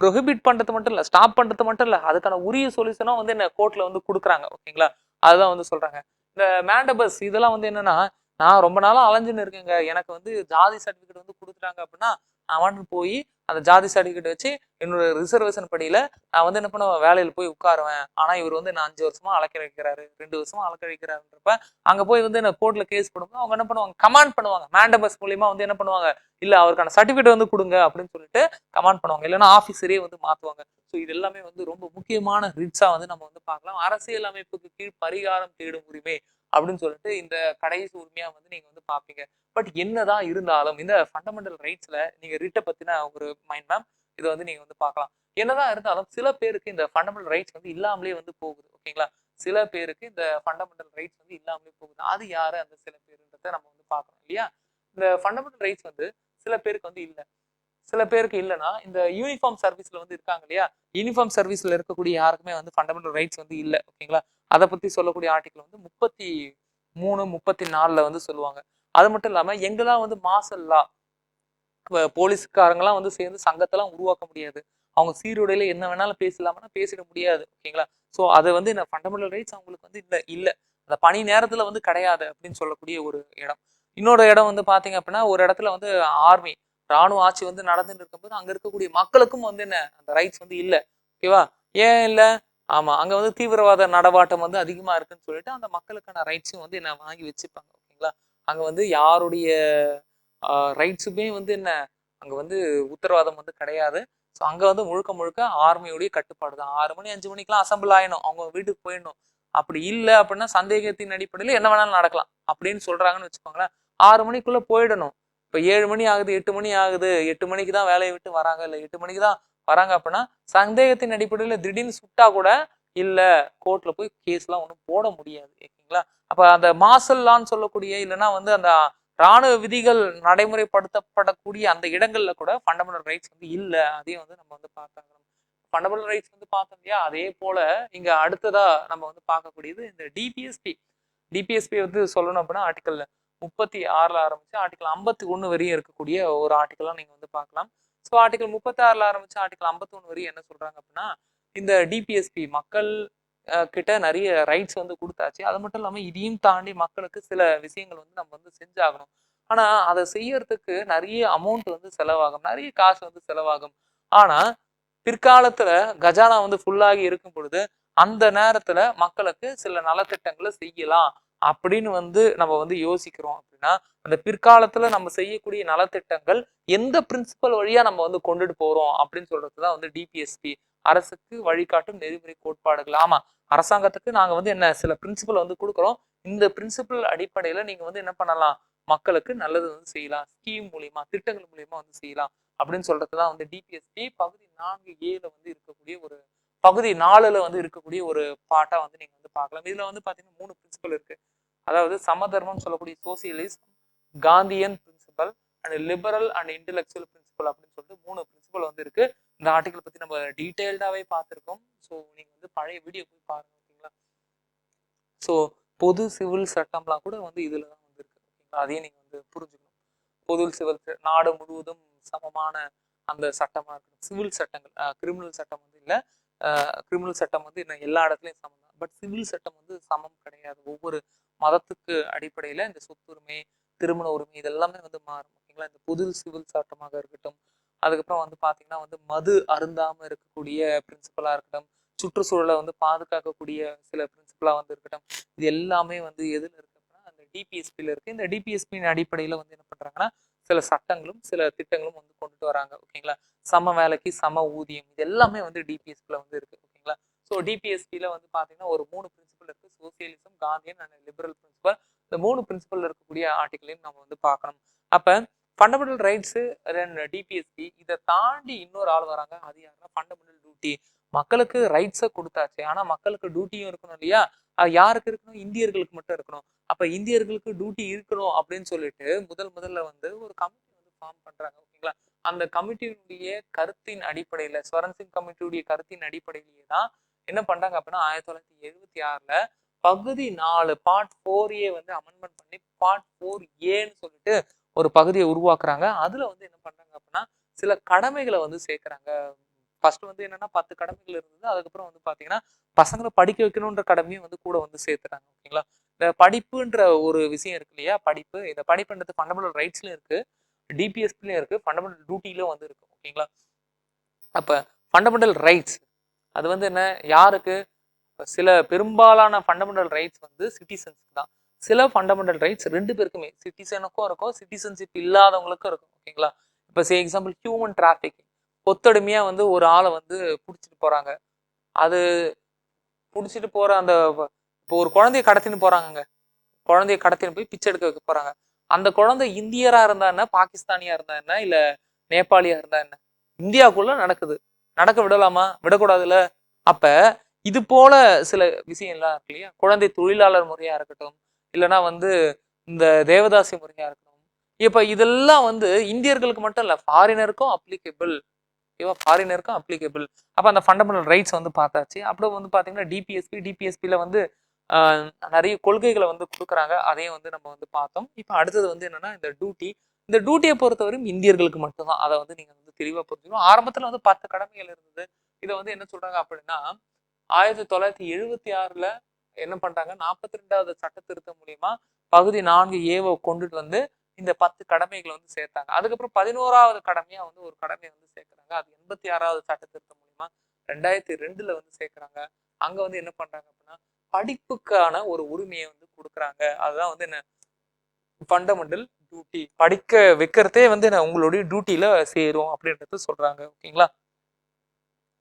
ப்ரொஹிபிட் பண்றது மட்டும் இல்ல, ஸ்டாப் பண்றது மட்டும் இல்ல, அதுக்கான உரிய சொல்யூஷனும் வந்து என்ன கோர்ட்ல வந்து கொடுக்குறாங்க. ஓகேங்களா? அதுதான் வந்து சொல்றாங்க. இந்த மேண்டபஸ் இதெல்லாம் வந்து என்னன்னா, நான் ரொம்ப நாளா அலைஞ்சுன்னு இருக்கேங்க, எனக்கு வந்து ஜாதி சர்டிபிகேட் வந்து கொடுத்துட்டாங்க அப்படின்னா அவன் போய் அந்த ஜாதி சர்டிபிகேட் வச்சு என்னோட ரிசர்வேஷன் படியில நான் வந்து என்ன பண்ணுவேன், வேலையில போய் உட்காருவேன். ஆனா இவர் வந்து நான் 5 வருஷமா அழைக்க வைக்கிறாரு, 2 வருஷமா அழைக்க வைக்கிறாருன்றப்ப அங்க போய் வந்து என்ன கோர்ட்ல கேஸ் போடும்போது அவங்க என்ன பண்ணுவாங்க, கமாண்ட் பண்ணுவாங்க. மேண்டபஸ் மூலியமா வந்து என்ன பண்ணுவாங்க, இல்ல அவருக்கான சர்டிபிகேட் வந்து கொடுங்க அப்படின்னு சொல்லிட்டு கமாண்ட் பண்ணுவாங்க. இல்லைன்னா ஆபீஸரே வந்து மாத்துவாங்க. ஸோ இது எல்லாமே வந்து ரொம்ப முக்கியமான ரிட்ஸா வந்து நம்ம வந்து பார்க்கலாம். அரசியல் அமைப்புக்கு கீழ் பரிகாரம் தேடும் உரிமை அப்படின்னு சொல்லிட்டு இந்த கடைசி உரிமையா வந்து நீங்க வந்து பாப்பீங்க. பட் என்னதான் இருந்தாலும் இந்த ஃபண்டமெண்டல் ரைட்ஸ்ல நீங்க ரிட்டை பத்தின ஒரு மைண்ட் மேம் இதை வந்து நீங்க வந்து பார்க்கலாம். என்னதான் இருந்தாலும் சில பேருக்கு இந்த ஃபண்டமெண்டல் ரைட்ஸ் வந்து இல்லாமலே வந்து போகுது. ஓகேங்களா? சில பேருக்கு இந்த ஃபண்டமெண்டல் ரைட்ஸ் வந்து இல்லாமலே போகுது. அது யாரு அந்த சில பேருன்றத நம்ம வந்து பார்க்கணும் இல்லையா? இந்த ஃபண்டமெண்டல் ரைட்ஸ் வந்து சில பேருக்கு வந்து இல்லை. சில பேருக்கு இல்லைன்னா இந்த யூனிஃபார்ம் சர்வீஸ்ல வந்து இருக்காங்க இல்லையா, யூனிஃபார்ம் சர்வீஸ்ல இருக்கக்கூடிய யாருக்குமே வந்து ஃபண்டமெண்டல் ரைட்ஸ் வந்து இல்லை. ஓகேங்களா, அதை பத்தி சொல்லக்கூடிய ஆர்டிகல் வந்து 33, 34 வந்து சொல்லுவாங்க. அது மட்டும் இல்லாம எங்கெல்லாம் வந்து மார்ஷல் லா, போலீஸ்காரங்கெல்லாம் வந்து சேர்ந்து சங்கத்தெல்லாம் உருவாக்க முடியாது. அவங்க சீருடையில என்ன வேணாலும் பேசலாம்னா பேசிட முடியாது. ஓகேங்களா, ஸோ அது வந்து இந்த ஃபண்டமெண்டல் ரைட்ஸ் அவங்களுக்கு வந்து இல்லை. அந்த பணி நேரத்துல வந்து கிடையாது அப்படின்னு சொல்லக்கூடிய ஒரு இடம். இன்னொரு இடம் வந்து பாத்தீங்க அப்படின்னா, ஒரு இடத்துல வந்து ஆர்மி, ராணுவ ஆட்சி வந்து நடந்துட்டு இருக்கும்போது அங்க இருக்கக்கூடிய மக்களுக்கும் வந்து என்ன அந்த ரைட்ஸ் வந்து இல்லை. ஓகேவா, ஏன் இல்லை? ஆமா, அங்க வந்து தீவிரவாத நடவாட்டம் வந்து அதிகமா இருக்குன்னு சொல்லிட்டு அந்த மக்களுக்கான ரைட்ஸும் வந்து என்ன வாங்கி வச்சுப்பாங்க. ஓகேங்களா, அங்க வந்து யாருடைய ரைட்ஸுமே வந்து என்ன அங்க வந்து உத்தரவாதம் வந்து கிடையாது. ஸோ அங்க வந்து முழுக்க முழுக்க ஆர்மியுடைய கட்டுப்பாடு தான். 6 மணி 5 மணிக்கெல்லாம் அசம்பிள் ஆயிடணும், அவங்க வீட்டுக்கு போயிடணும். அப்படி இல்லை அப்படின்னா சந்தேகத்தின் அடிப்படையில் என்ன வேணாலும் நடக்கலாம் அப்படின்னு சொல்றாங்கன்னு வச்சுக்கோங்களேன். 6 மணிக்குள்ள போயிடணும். இப்போ 7 மணி ஆகுது, 8 மணி ஆகுது, 8 மணிக்கு தான் வேலையை விட்டு வராங்க, இல்லை 8 மணிக்கு தான் வராங்க அப்படின்னா சந்தேகத்தின் அடிப்படையில் திடீர்னு சுட்டா கூட இல்ல கோர்ட்ல போய் கேஸ்லாம் ஒன்றும் போட முடியாது. ஓகேங்களா, அப்ப அந்த மார்ஷல் லான்னு சொல்லக்கூடிய இல்லைன்னா வந்து அந்த ராணுவ விதிகள் நடைமுறைப்படுத்தப்படக்கூடிய அந்த இடங்கள்ல கூட ஃபண்டமெண்டல் ரைட்ஸ் வந்து இல்லை. அதையும் வந்து நம்ம வந்து பார்த்தாங்க. ஃபண்டமெண்டல் ரைட்ஸ் வந்து பார்த்தோம் இல்லையா, அதே போல இங்க அடுத்ததா நம்ம வந்து பார்க்கக்கூடியது இந்த டிபிஎஸ்பி. டிபிஎஸ்பி வந்து சொல்லணும் அப்படின்னா ஆர்டிகல் 36 ஆரம்பிச்சு ஆர்டிகல் 51 வரையும் இருக்கக்கூடிய ஒரு ஆர்டிகல்லாம் நீங்க வந்து பார்க்கலாம். ஸோ ஆர்டிகல் 36 ஆரம்பிச்சு ஆர்டிகல் 51 வரையும் என்ன சொல்றாங்க அப்படின்னா, இந்த டிபிஎஸ்பி மக்கள் கிட்ட நிறைய ரைட்ஸ் வந்து கொடுத்தாச்சு. அது மட்டும் இல்லாம இதையும் தாண்டி மக்களுக்கு சில விஷயங்கள் வந்து நம்ம வந்து செஞ்சாகணும். ஆனா அதை செய்யறதுக்கு நிறைய அமௌண்ட் வந்து செலவாகும், நிறைய காசு வந்து செலவாகும். ஆனா பிற்காலத்துல கஜானா வந்து ஃபுல்லாகி இருக்கும் பொழுது அந்த நேரத்துல மக்களுக்கு சில நலத்திட்டங்களை செய்யலாம் அப்படின்னு வந்து நம்ம வந்து யோசிக்கிறோம் அப்படின்னா, அந்த பிற்காலத்துல நம்ம செய்யக்கூடிய நலத்திட்டங்கள் எந்த பிரின்சிபல் வழியா நம்ம வந்து கொண்டுட்டு போறோம் அப்படின்னு சொல்றதுதான் வந்து டிபிஎஸ்பி, அரசுக்கு வழிகாட்டும் நெறிமுறை கோட்பாடுகள். ஆமா, அரசாங்கத்துக்கு நாங்க வந்து என்ன சில பிரின்சிபல் வந்து கொடுக்குறோம். இந்த பிரின்சிபல் அடிப்படையில நீங்க வந்து என்ன பண்ணலாம், மக்களுக்கு நல்லது வந்து செய்யலாம், ஸ்கீம் மூலியமா திட்டங்கள் மூலியமா வந்து செய்யலாம் அப்படின்னு சொல்றதுதான் வந்து டிபிஎஸ்பி பகுதி 4A வந்து இருக்கக்கூடிய ஒரு பகுதி 4ல வந்து இருக்கக்கூடிய ஒரு பாட்டா வந்து நீங்க வந்து பார்க்கலாம். இதுல வந்து பாத்தீங்கன்னா 3 பிரின்சிபல் இருக்கு. அதாவது சமதர்மம் சொல்லக்கூடிய socialist, Gandhian principle and liberal and intellectual principle அப்படின்னு சொல்லிட்டு 3 பிரின்சிபல் வந்து இருக்கு. இந்த ஆர்டிகல் பத்தி நம்ம டீடைல்டாவே பார்த்திருக்கோம். ஸோ நீங்க வந்து பழைய வீடியோ போய் பாருங்க. ஓகேங்களா, ஸோ பொது சிவில் சட்டம்லாம் கூட வந்து இதுல தான் வந்து இருக்கு. ஓகேங்களா, அதையும் நீங்க வந்து புரிஞ்சுக்கணும். பொது சிவில் நாடு முழுவதும் சமமான அந்த சட்டமா இருக்கணும். சிவில் சட்டங்கள், கிரிமினல் சட்டம் வந்து இல்லை. கிரிமினல் சட்டம் வந்து எல்லா இடத்துலையும் சமம் தான். பட் சிவில் சட்டம் வந்து சமம் கிடையாது. ஒவ்வொரு மதத்துக்கு அடிப்படையில இந்த சொத்துரிமை, திருமண உரிமை இதெல்லாமே வந்து மாறும். ஓகேங்களா, இந்த பொது சிவில் சட்டமாக இருக்கட்டும், அதுக்கப்புறம் வந்து பாத்தீங்கன்னா வந்து மது அருந்தாம இருக்கக்கூடிய பிரின்சிபலா இருக்கட்டும், சுற்றுச்சூழலை வந்து பாதுகாக்கக்கூடிய சில பிரின்சிபலா வந்து இருக்கட்டும், இது எல்லாமே வந்து எதுல இருக்கு அப்படின்னா அந்த டிபிஎஸ்பியில இருக்கு. இந்த டிபிஎஸ்பியின் அடிப்படையில வந்து என்ன பண்றாங்கன்னா சில சட்டங்களும் சில திட்டங்களும் வந்து கொண்டுட்டு வராங்க. ஓகேங்களா, சம வேலைக்கு சம ஊதியம், இது எல்லாமே வந்து டிபிஎஸ்பில வந்து இருக்கு. ஓகேங்களா, ஸோ டிபிஎஸ்பியில வந்து பாத்தீங்கன்னா ஒரு 3 பிரின்சிபல் இருக்கு. Socialism, Gandhian and liberal principle. இந்த 3 பிரின்சிபல் இருக்கக்கூடிய ஆர்டிகளையும் நம்ம வந்து பார்க்கணும். அப்ப ஃபண்டமெண்டல் ரைட்ஸ் டிபிஎஸ்பி இதை தாண்டி இன்னொரு ஆள் வராங்க. அது யாருன்னா ஃபண்டமெண்டல் டியூட்டி. மக்களுக்கு ரைட்ஸை கொடுத்தாச்சு, ஆனா மக்களுக்கு டியூட்டியும் இருக்கணும் இல்லையா? அது யாருக்கு இருக்கணும்? இந்தியர்களுக்கு மட்டும் இருக்கணும். அப்ப இந்தியர்களுக்கு டியூட்டி இருக்கணும் அப்படின்னு சொல்லிட்டு முதல்ல வந்து ஒரு கமிட்டி வந்து ஃபார்ம் பண்றாங்க. ஓகேங்களா, அந்த கமிட்டியுடைய கருத்தின் அடிப்படையில, ஸ்வரன் சிங் கமிட்டியுடைய கருத்தின் அடிப்படையிலேயே தான் என்ன பண்றாங்க அப்படின்னா 1976ல பகுதி 4 பார்ட் 4A வந்து அமெண்ட்மெண்ட் பண்ணி பார்ட் 4Aன்னு சொல்லிட்டு ஒரு பகுதியை உருவாக்குறாங்க. அதுல வந்து என்ன பண்றாங்க அப்படின்னா சில கடமைகளை வந்து சேர்க்கிறாங்க. ஃபர்ஸ்ட் வந்து என்னன்னா 10 கடமைகள் இருந்தது. அதுக்கப்புறம் வந்து பாத்தீங்கன்னா பசங்களை படிக்க வைக்கணும்ன்ற கடமையும் வந்து கூட வந்து சேர்த்துறாங்க. ஓகேங்களா, இந்த படிப்புன்ற ஒரு விஷயம் இருக்கு இல்லையா, படிப்பு, இந்த படிப்புன்றது ஃபண்டமெண்டல் ரைட்ஸ்லயும் இருக்கு, டிபிஎஸ்பிலயும் இருக்கு, ஃபண்டமெண்டல் டியூட்டிலும் வந்து இருக்கு. ஓகேங்களா, அப்ப ஃபண்டமெண்டல் ரைட்ஸ் அது வந்து என்ன, யாருக்கு? சில பெரும்பாலான ஃபண்டமெண்டல் ரைட்ஸ் வந்து சிட்டிசன்ஸ்க்கு தான். சில ஃபண்டமெண்டல் ரைட்ஸ் 2 பேருக்குமே, சிட்டிசனுக்கும் இருக்கும், சிட்டிசன்ஷிப் இல்லாதவங்களுக்கும் இருக்கும். ஓகேங்களா, இப்போ சே எக்ஸாம்பிள் ஹியூமன் டிராஃபிக்கிங், கொத்தடிமையா வந்து ஒரு ஆளை வந்து பிடிச்சிட்டு போறாங்க. அது பிடிச்சிட்டு போற அந்த இப்போ ஒரு குழந்தைய கடத்தின்னு போறாங்க, குழந்தைய கடத்தின்னு போய் பிச்சை எடுக்க வைக்க போறாங்க. அந்த குழந்தை இந்தியரா இருந்தா என்ன, பாகிஸ்தானியா இருந்தா என்ன, இல்ல நேபாளியா இருந்தா என்ன, இந்தியாவுக்குள்ள நடக்குது, நடக்க விடலாமா? விடக்கூடாதுல்ல. அப்ப இது போல சில விஷயம்லாம் இருக்கு இல்லையா, குழந்தை தொழிலாளர் முறையா இருக்கட்டும், இல்லைன்னா வந்து இந்த தேவதாசி முறையா இருக்கட்டும், இப்ப இதெல்லாம் வந்து இந்தியர்களுக்கு மட்டும் இல்ல, ஃபாரினருக்கும் அப்ளிகபிள். ஓகேவா? ஃபாரினருக்கும் அப்ளிகபிள். அப்ப அந்த ஃபண்டமெண்டல் ரைட்ஸ் வந்து பார்த்தாச்சு. அப்புறம் வந்து பாத்தீங்கன்னா டிபிஎஸ்பில வந்து நிறைய கொள்கைகளை வந்து கொடுக்குறாங்க. அதையும் வந்து நம்ம வந்து பார்த்தோம். இப்ப அடுத்தது வந்து என்னன்னா இந்த டியூட்டி. இந்த டியூட்டியை பொறுத்தவரையும் இந்தியர்களுக்கு மட்டும்தான். அதை வந்து நீங்க வந்து தெளிவா புரிஞ்சுக்கணும். ஆரம்பத்துல வந்து 10 கடமைகள் இருந்தது. இதை வந்து என்ன சொல்றாங்க அப்படின்னா 1976ல என்ன பண்றாங்க, 42வது சட்ட திருத்தம் மூலியமா பகுதி 4A கொண்டுட்டு வந்து இந்த 10 கடமைகளை வந்து சேர்த்தாங்க. அதுக்கப்புறம் 11வது கடமையா வந்து ஒரு கடமையை வந்து சேர்க்கிறாங்க. அது 86வது சட்ட திருத்தம் மூலியமா 2002ல வந்து சேர்க்கிறாங்க. அங்க வந்து என்ன பண்றாங்க அப்படின்னா படிப்புக்கான ஒரு உரிமையை வந்து கொடுக்குறாங்க. அதுதான் வந்து என்ன ஃபண்டமெண்டல் டியூட்டி. படிக்க வைக்கிறதே வந்து உங்களுடைய டியூட்டில சேரும் அப்படின்றது சொல்றாங்க. ஓகேங்களா?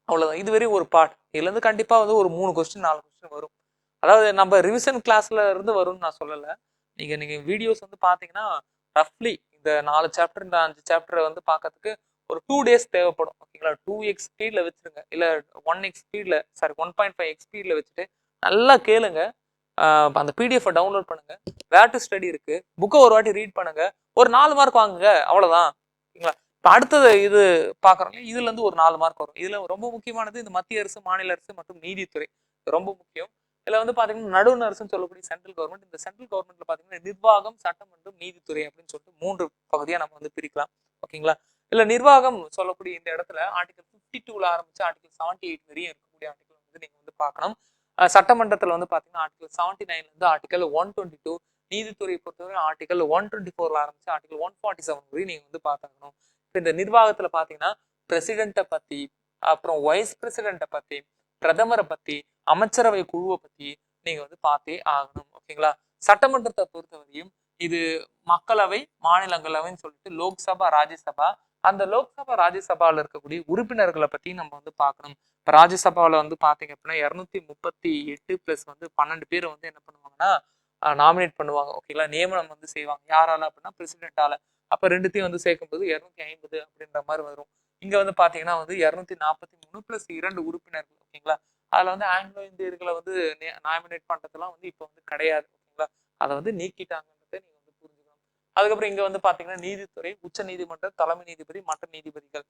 அவ்வளவுதான். இதுவரை ஒரு பார்ட். இதுல இருந்து கண்டிப்பா வந்து ஒரு 3 கொஸ்டின் 4 கொஸ்டின் வரும். அதாவது நம்ம ரிவிஷன் கிளாஸ்ல இருந்து வரும்னு நான் சொல்லல. நீங்க வீடியோஸ் வந்து பாத்தீங்கன்னா ரஃப்லி இந்த 4 சாப்டர் இந்த 5 சாப்டரை வந்து பார்க்கறதுக்கு ஒரு 2 டேஸ் தேவைப்படும். ஓகேங்களா? 2x ஸ்பீட்ல வச்சிருங்க. இல்ல 1x ஸ்பீட்ல, சாரி 1.5x ஸ்பீட்ல வச்சுட்டு நல்லா கேளுங்க. அந்த பிடிஎஃப் டவுன்லோட் பண்ணுங்க. வேர் டு ஸ்டடி இருக்கு. புக்கை ஒரு வாட்டி ரீட் பண்ணுங்க. ஒரு 4 மார்க் வாங்குங்க. அவ்வளவுதான். ஓகேங்களா? இப்ப அடுத்தது இது பாக்குறோம். இதுல இருந்து ஒரு 4 மார்க் வரும். இதுல ரொம்ப முக்கியமானது இந்த மத்திய அரசு, மாநில அரசு மற்றும் நீதித்துறை. ரொம்ப முக்கியம். இதுல வந்து பாத்தீங்கன்னா நடுவண் அரசுன்னு சொல்லக்கூடிய சென்ட்ரல் கவர்மெண்ட். இந்த சென்ட்ரல் கவர்மெண்ட்ல பாத்தீங்கன்னா நிர்வாகம், சட்டம் மற்றும் நீதித்துறை அப்படின்னு சொல்லிட்டு 3 பகுதியா நம்ம வந்து பிரிக்கலாம். ஓகேங்களா? இல்ல நிர்வாகம் சொல்லக்கூடிய இந்த இடத்துல ஆர்டிகல் 52ல ஆரம்பிச்சு ஆர்டிகல் 78 வரையும் இருக்கக்கூடிய ஆர்டிகல் வந்து நீங்க வந்து பார்க்கணும். சட்டமன்றத்துல வந்து பாத்தீங்கன்னா ஆர்டிகல் 79ல இருந்து ஆர்டிகல் 122, நீதித்துறை பொறுத்தவரை ஆர்டிகல் 124ல ஆரம்பிச்சு ஆர்டிகல் 147 வரையும் நீங்க வந்து பார்த்தாகணும். இந்த நிர்வாகத்துல பாத்தீங்கன்னா பிரசிடென்ட்டை பத்தி, அப்புறம் வைஸ் பிரசிடென்ட்டை பத்தி, பிரதமரை பத்தி, அமைச்சரவை குழுவை பத்தி நீங்க வந்து பார்த்தே ஆகணும். ஓகேங்களா? சட்டமன்றத்தை பொறுத்தவரையும் இது மக்களவை, மாநிலங்களவைன்னு சொல்லிட்டு லோக்சபா, ராஜ்யசபா. அந்த லோக்சபா, ராஜ்யசபால இருக்கக்கூடிய உறுப்பினர்களை பத்தி நம்ம வந்து பார்க்கணும். இப்ப ராஜ்யசபால வந்து பாத்தீங்க அப்படின்னா 238 பிளஸ் வந்து 12 பேர் வந்து என்ன பண்ணுவாங்கன்னா நாமினேட் பண்ணுவாங்க. ஓகேங்களா? நியமனம் வந்து செய்வாங்க. யாரால அப்படின்னா பிரசிடென்டால. அப்ப ரெண்டுத்தையும் வந்து சேர்க்கும்போது 250 அப்படின்ற மாதிரி வரும். இங்க வந்து பாத்தீங்கன்னா வந்து 243 பிளஸ் 2 உறுப்பினர்கள். ஓகேங்களா? அதுல வந்து ஆங்கிலோ இந்தியர்களை வந்து நாமினேட் பண்றதுலாம் வந்து இப்ப வந்து கிடையாது. ஓகேங்களா? அதை வந்து நீக்கிட்டாங்கன்றதை நீங்க வந்து புரிஞ்சுக்கணும். அதுக்கப்புறம் இங்க வந்து பாத்தீங்கன்னா நீதித்துறை, உச்ச நீதிமன்ற தலைமை நீதிபதி, மற்ற நீதிபதிகள்.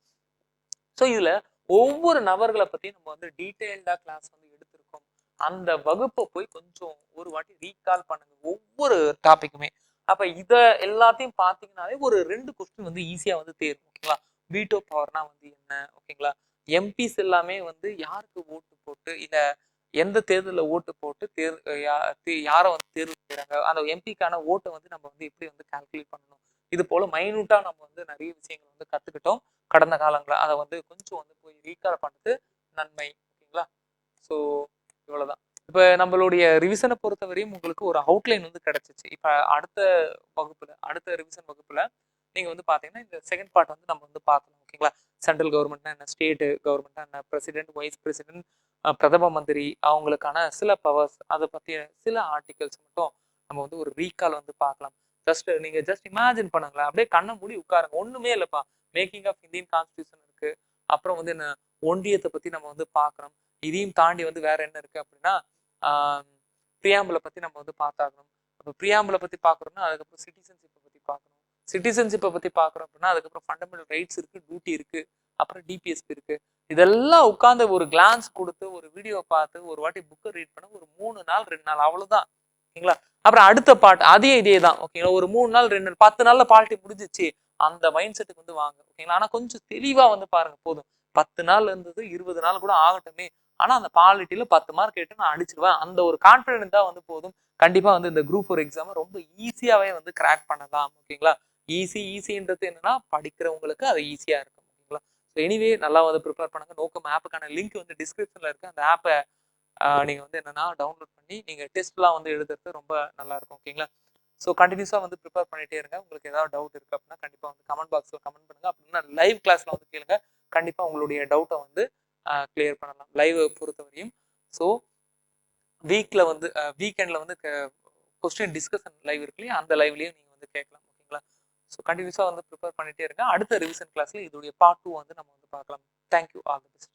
ஸோ இதுல ஒவ்வொரு நபர்களை பத்தி நம்ம வந்து டீட்டெயில்டா கிளாஸ் வந்து எடுத்திருக்கோம். அந்த வகுப்பை போய் கொஞ்சம் ஒரு வாட்டி ரீகால் பண்ணுங்க ஒவ்வொரு டாபிக்குமே. அப்ப இத எல்லாத்தையும் பாத்தீங்கன்னாலே ஒரு 2 கொஸ்டின் வந்து ஈஸியா வந்து தேரும். ஓகேங்களா? வீட்டோ பவர்னா வந்து என்ன? ஓகேங்களா? எம்பிஸ் எல்லாமே வந்து யாருக்கு ஓட்டு போட்டு இல்ல எந்த தேர்தலில் ஓட்டு போட்டு யாரை வந்து தேர்வு செய்யறாங்க, அந்த எம்பிக்கான ஓட்டை வந்து நம்ம வந்து எப்படி வந்து கால்குலேட் பண்ணணும். இது போல மைனூட்டா நம்ம வந்து நிறைய விஷயங்கள் வந்து கத்துக்கிட்டோம் கடந்த காலங்களில். அதை வந்து கொஞ்சம் வந்து போய் ரீகால் பண்ணுறது நன்மை. ஓகேங்களா? ஸோ இவ்வளவுதான். இப்ப நம்மளுடைய ரிவிஷனை பொறுத்தவரையும் உங்களுக்கு ஒரு அவுட்லைன் வந்து கிடைச்சிச்சு. இப்ப அடுத்த வகுப்புல, அடுத்த ரிவிஷன் வகுப்புல நீங்க வந்து பாத்தீங்கன்னா இந்த செகண்ட் பார்ட் வந்து நம்ம வந்து பார்க்கலாம். ஓகேங்களா? சென்ட்ரல் கவர்மெண்ட்னா என்ன, ஸ்டேட் கவர்மெண்ட்னா என்ன, பிரசிடென்ட், வைஸ் பிரசிடென்ட், பிரதம மந்திரி, அவங்களுக்கான சில பவர்ஸ், அதை பத்திய சில ஆர்டிகல்ஸ் மட்டும் நம்ம வந்து ஒரு ரீகால் வந்து பார்க்கலாம். நீங்க ஜஸ்ட் இமேஜின் பண்ணுங்களேன். அப்படியே கண்ணை மூடி உட்காருங்க. ஒண்ணுமே இல்லப்பா. மேக்கிங் ஆஃப் இந்தியன் கான்ஸ்டியூஷன் இருக்கு. அப்புறம் வந்து என்ன ஒன்றியத்தை பத்தி நம்ம வந்து பார்க்கணும். இதையும் தாண்டி வந்து வேற என்ன இருக்கு அப்படின்னா பிரியாம்பிளை பத்தி நம்ம வந்து பார்த்தாகணும். அப்போ பிரியாம்பிளை பத்தி பார்க்கறோம்னா அதுக்கப்புறம் சிட்டிசன்ஷிப்பை பத்தி பார்க்கணும். சிட்டிசன்ஷிப்பை பத்தி பார்க்கறோம் அப்படின்னா அதுக்கப்புறம் ஃபண்டமெண்டல் ரைட்ஸ் இருக்கு, டியூட்டி இருக்கு, அப்புறம் டிபிஎஸ்பி இருக்கு. இதெல்லாம் உட்காந்து ஒரு கிளான்ஸ் கொடுத்து ஒரு வீடியோ பார்த்து ஒரு வாட்டி புக்கை ரீட் பண்ண ஒரு 3 நாள் 2 நாள் அவ்வளவுதான். ஓகேங்களா? அப்புறம் அடுத்த பாட்டு அதே இதே தான். ஓகேங்களா? ஒரு 3 நாள் 2 நாள் 10 நாள்ல பால்ட்டி முடிஞ்சிச்சு. அந்த மைண்ட் செட்டுக்கு வந்து வாங்க. ஓகேங்களா? ஆனா கொஞ்சம் தெளிவா வந்து பாருங்க போதும். 10 நாள் இருந்தது 20 நாள் கூட ஆகட்டுமே. ஆனா அந்த பாலிட்டியில 10 மார்க் கேட்டு நான் அடிச்சிருவேன். அந்த ஒரு கான்பிடன்ஸ் தான் வந்து போதும். கண்டிப்பா வந்து இந்த குரூப் 4 எக்ஸாம் ரொம்ப ஈஸியாவே வந்து கிராக் பண்ணலாம். ஓகேங்களா? ஈஸின்றது என்னன்னா படிக்கிறவங்களுக்கு அது ஈஸியா இருக்கும். ஓகேங்களா? ஸோ எனிவே நல்லா வந்து ப்ரிப்பேர் பண்ணுங்க. நோக்கம் ஆப்புக்கான லிங்க் வந்து டிஸ்கிரிப்ஷன்ல இருக்கு. அந்த ஆப்பை நீங்க வந்து என்னன்னா டவுன்லோட் பண்ணி நீங்க டெஸ்ட்லாம் வந்து எழுதுறது ரொம்ப நல்லா இருக்கும். ஓகேங்களா? ஸோ கண்டினியூஸாக வந்து ப்ரிப்பேர் பண்ணிட்டே இருங்க. உங்களுக்கு ஏதாவது டவுட் இருக்கு அப்படின்னா கண்டிப்பாக வந்து கமெண்ட் பாக்ஸில் கமெண்ட் பண்ணுங்க. அப்படின்னா லைவ் கிளாஸ்ல வந்து கேளுங்க. கண்டிப்பாக உங்களுடைய டவுட்டை வந்து கிளியர் பண்ணலாம் லைவ் பொறுத்தவரையும். ஸோ வீக்கில் வந்து வீக்கெண்டில் வந்து கொஸ்டின் டிஸ்கஷன் லைவ் இருக்கு இல்லையா, அந்த லைவ்லையும் நீங்கள் வந்து கேட்கலாம். ஓகேங்களா? ஸோ கண்டினியூஸாக வந்து ப்ரிப்பேர் பண்ணிட்டே இருங்க. அடுத்த ரிவிஷன் கிளாஸ்ல இதோடைய பார்ட் 2 வந்து நம்ம வந்து பார்க்கலாம். தேங்க்யூ. All the best.